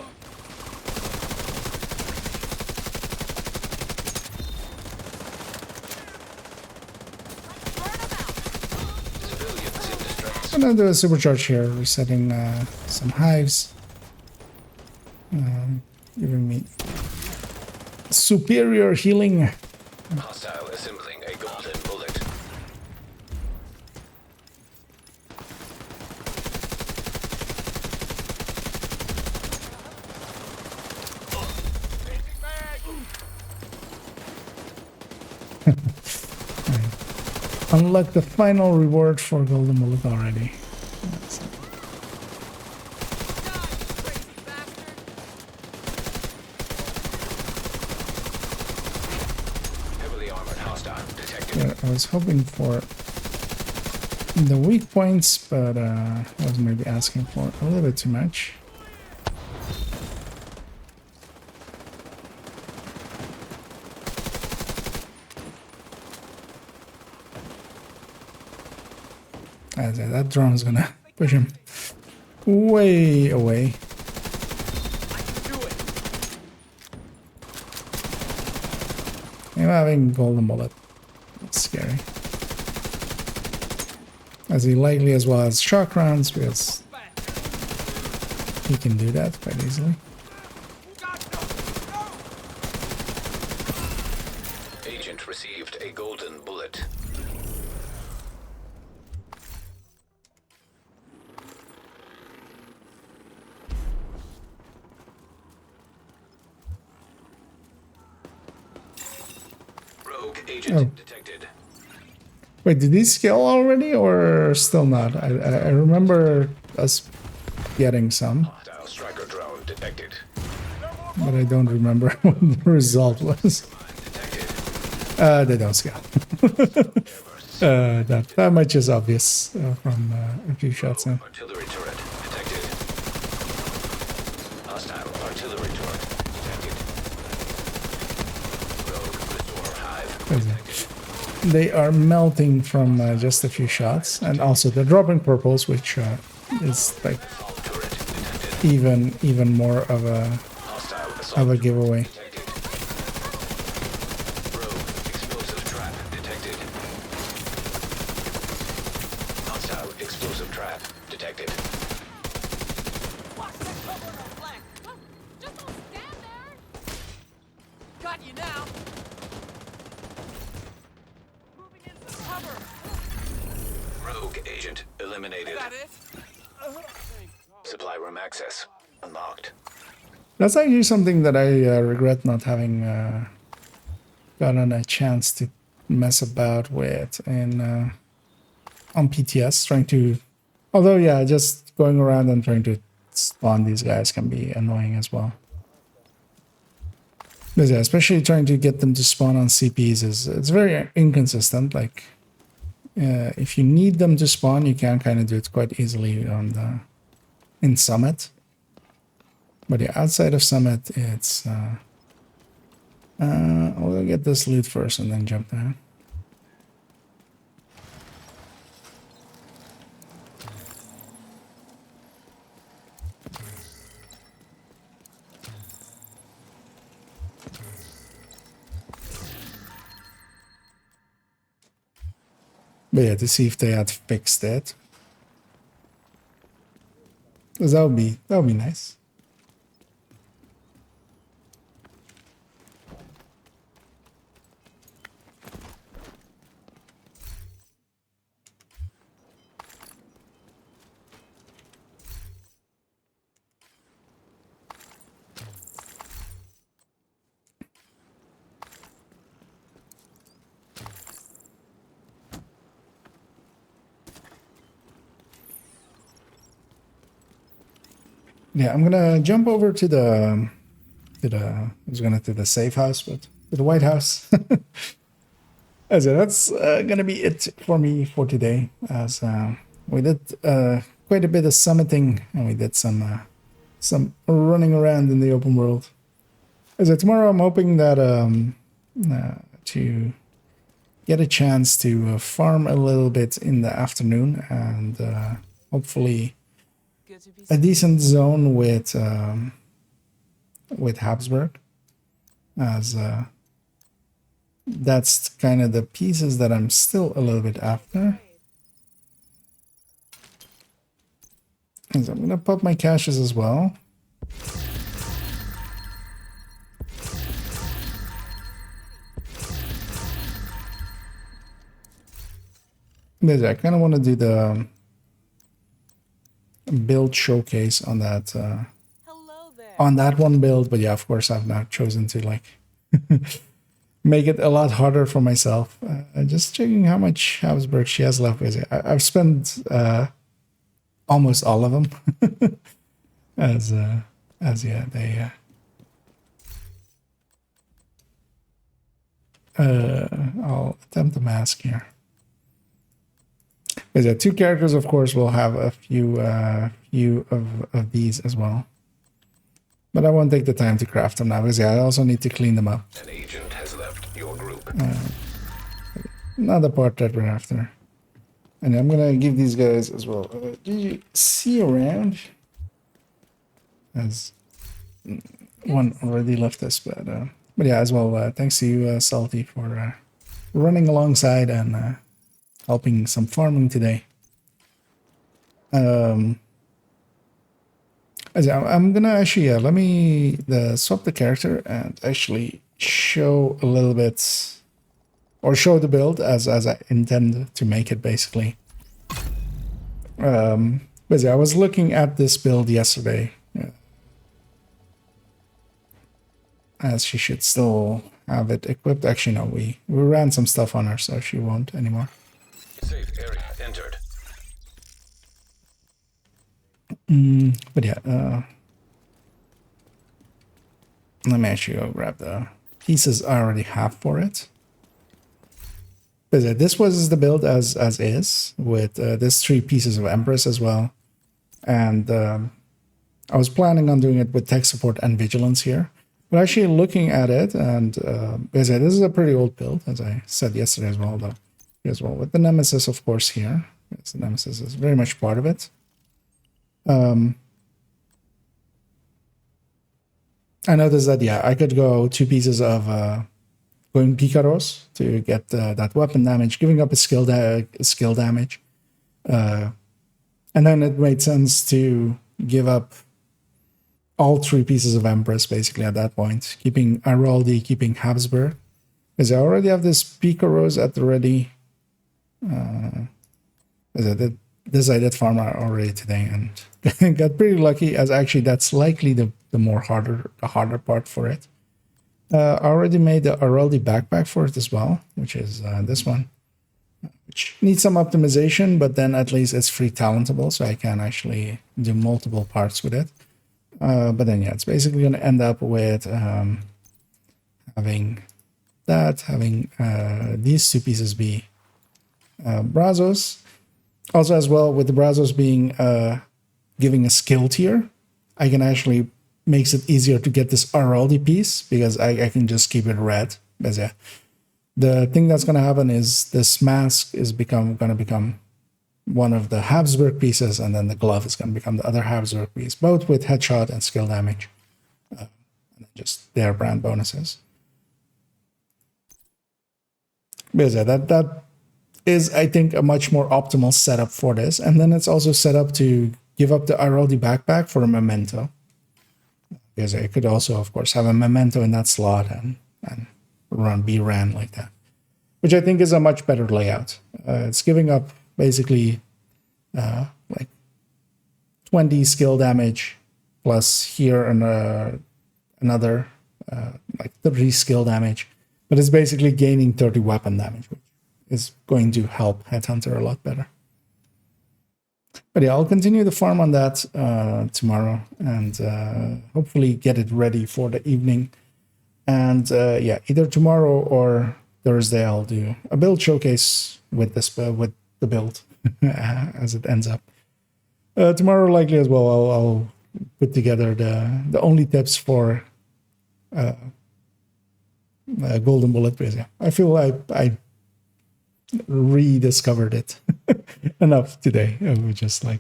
Civilians in distress. I'm gonna do a supercharge here, resetting some hives. Giving me superior healing. Hostile assembling a golden bullet. Unlock the final reward for golden bullet already. Heavily armored hostile detected. Yeah, I was hoping for the weak points, but I was maybe asking for a little bit too much. As that drone's gonna push him way away. I can do it! I'm having golden bullet. That's scary. As he likely as well as shock rounds, because he can do that quite easily. Who got no? Agent received a golden bullet. Rogue agent Oh. detected. Wait, did he scale already or still not? I remember us getting some, Hostile striker drone detected. but I don't remember what the result was. Detected. They don't scale. That much is obvious from a few shots in. Artillery turret detected. Hostile artillery turret detected. Rogue restore hive detected. They are melting from just a few shots, and also they're dropping purples, which is like Turret detected. even more of Hostile a assault giveaway. detected. Rogue explosive trap detected. Hostile explosive trap detected. Watch that cover on our flank. Just don't stand there. Got you now. Moving in some cover. Rogue agent eliminated. That it? Supply room access unlocked. That's actually something that I regret not having gotten a chance to mess about with in on PTS. Trying to, although yeah, just going around and trying to spawn these guys can be annoying as well. But yeah, especially trying to get them to spawn on CPs is it's very inconsistent. Like if you need them to spawn, you can kind of do it quite easily on the in Summit. But yeah, outside of Summit, it's we'll get this loot first and then jump down. But yeah, to see if they had fixed it. 'Cause that would be nice. Yeah, I'm gonna jump over to the I was gonna do the safe house, but to the White House. As that's gonna be it for me for today. As we did quite a bit of summiting and we did some running around in the open world. As tomorrow, I'm hoping that to get a chance to farm a little bit in the afternoon and hopefully Good to be a decent zone with Habsburg, as that's kind of the pieces that I'm still a little bit after. And so I'm gonna pop my caches as well. But I kind of want to do the build showcase on that Hello there. on that one build, but yeah, of course I've now chosen to like make it a lot harder for myself. Just checking how much Habsburg she has left. I've spent almost all of them. as yeah, they I'll attempt the mask here. Because yeah, two characters, of course, will have a few of these as well. But I won't take the time to craft them now, because yeah, I also need to clean them up. An agent has left your group. Another part that we're after. And I'm gonna give these guys as well. Did you see around? As one already left us, but yeah, as well. Thanks to you, Salty, for running alongside and helping some farming today. I'm gonna actually let me swap the character and actually show a little bit or show the build as I intend to make it, basically. But yeah, I was looking at this build yesterday, as she should still have it equipped. Actually, no, we ran some stuff on her, so she won't anymore. Safe area entered. But yeah, let me actually go grab the pieces I already have for it. But yeah, this was the build as is, with this 3 pieces of Empress as well. And I was planning on doing it with tech support and vigilance here. But actually looking at it, and as I said, this is a pretty old build, as I said yesterday as well, though. As well, with the Nemesis, of course, here. Yes, the Nemesis is very much part of it. I noticed that, yeah, I could go 2 pieces of going Picaros to get that weapon damage, giving up a skill damage. And then it made sense to give up all 3 pieces of Empress, basically, at that point. Keeping Araldi, keeping Habsburg. Because I already have this Picaros at the ready. This I did farm already today, and got pretty lucky, as actually that's likely the harder part for it. I already made the Araldi backpack for it as well, which is this one, which needs some optimization, but then at least it's free talentable, so I can actually do multiple parts with it. But then yeah, it's basically going to end up with having these 2 pieces be Brazos. Also, as well, with the Brazos being giving a skill tier, I can actually makes it easier to get this Araldi piece, because I can just keep it red. But yeah, the thing that's going to happen is this mask is going to become one of the Habsburg pieces, and then the glove is going to become the other Habsburg piece, both with headshot and skill damage, and just their brand bonuses. But yeah, that is, I think, a much more optimal setup for this. And then it's also set up to give up the Araldi backpack for a memento. Because I could also, of course, have a memento in that slot and be ran like that. Which I think is a much better layout. It's giving up basically like 20 skill damage, plus here another like 30 skill damage. But it's basically gaining 30 weapon damage, which is going to help Headhunter a lot better. But yeah, I'll continue the farm on that tomorrow, and hopefully get it ready for the evening. And yeah, either tomorrow or Thursday I'll do a build showcase with this with the build as it ends up. Tomorrow likely as well I'll put together the only tips for Golden Bullet. Yeah, I feel I rediscovered it enough today. It was just like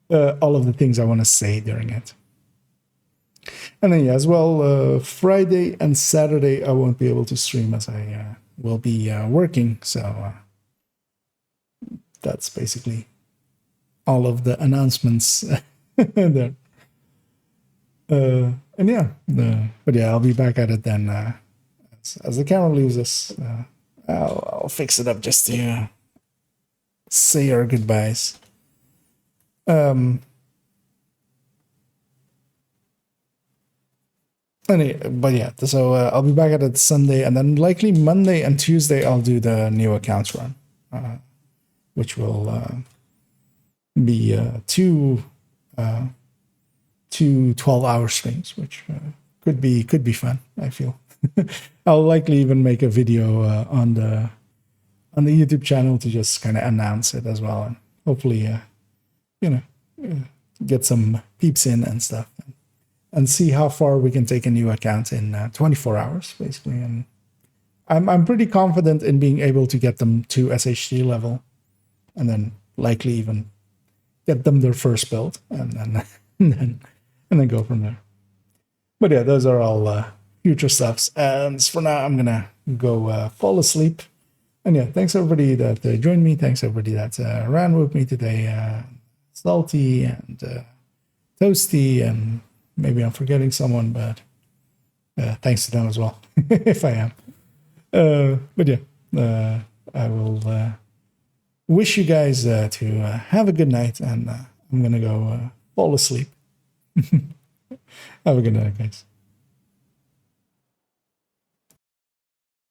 all of the things I want to say during it. And then yeah, as well, Friday and Saturday I won't be able to stream, as I will be working. So that's basically all of the announcements there. And yeah, but yeah, I'll be back at it then as the camera leaves us. I'll fix it up just to say our goodbyes. Anyway, but yeah, so I'll be back at it Sunday, and then likely Monday and Tuesday I'll do the new accounts run, which will be two 12-hour streams, which could be fun, I feel. I'll likely even make a video on the YouTube channel to just kind of announce it as well, and hopefully get some peeps in and stuff, and see how far we can take a new account in 24 hours, basically. And I'm pretty confident in being able to get them to SHT level, and then likely even get them their first build, and then go from there. But yeah, those are all future stuffs. And for now, I'm gonna go fall asleep. And yeah, thanks everybody that joined me. Thanks everybody that ran with me today. Salty and Toasty, and maybe I'm forgetting someone, but thanks to them as well, if I am. But yeah, I will wish you guys to have a good night, and I'm gonna go fall asleep. Have a good night, guys.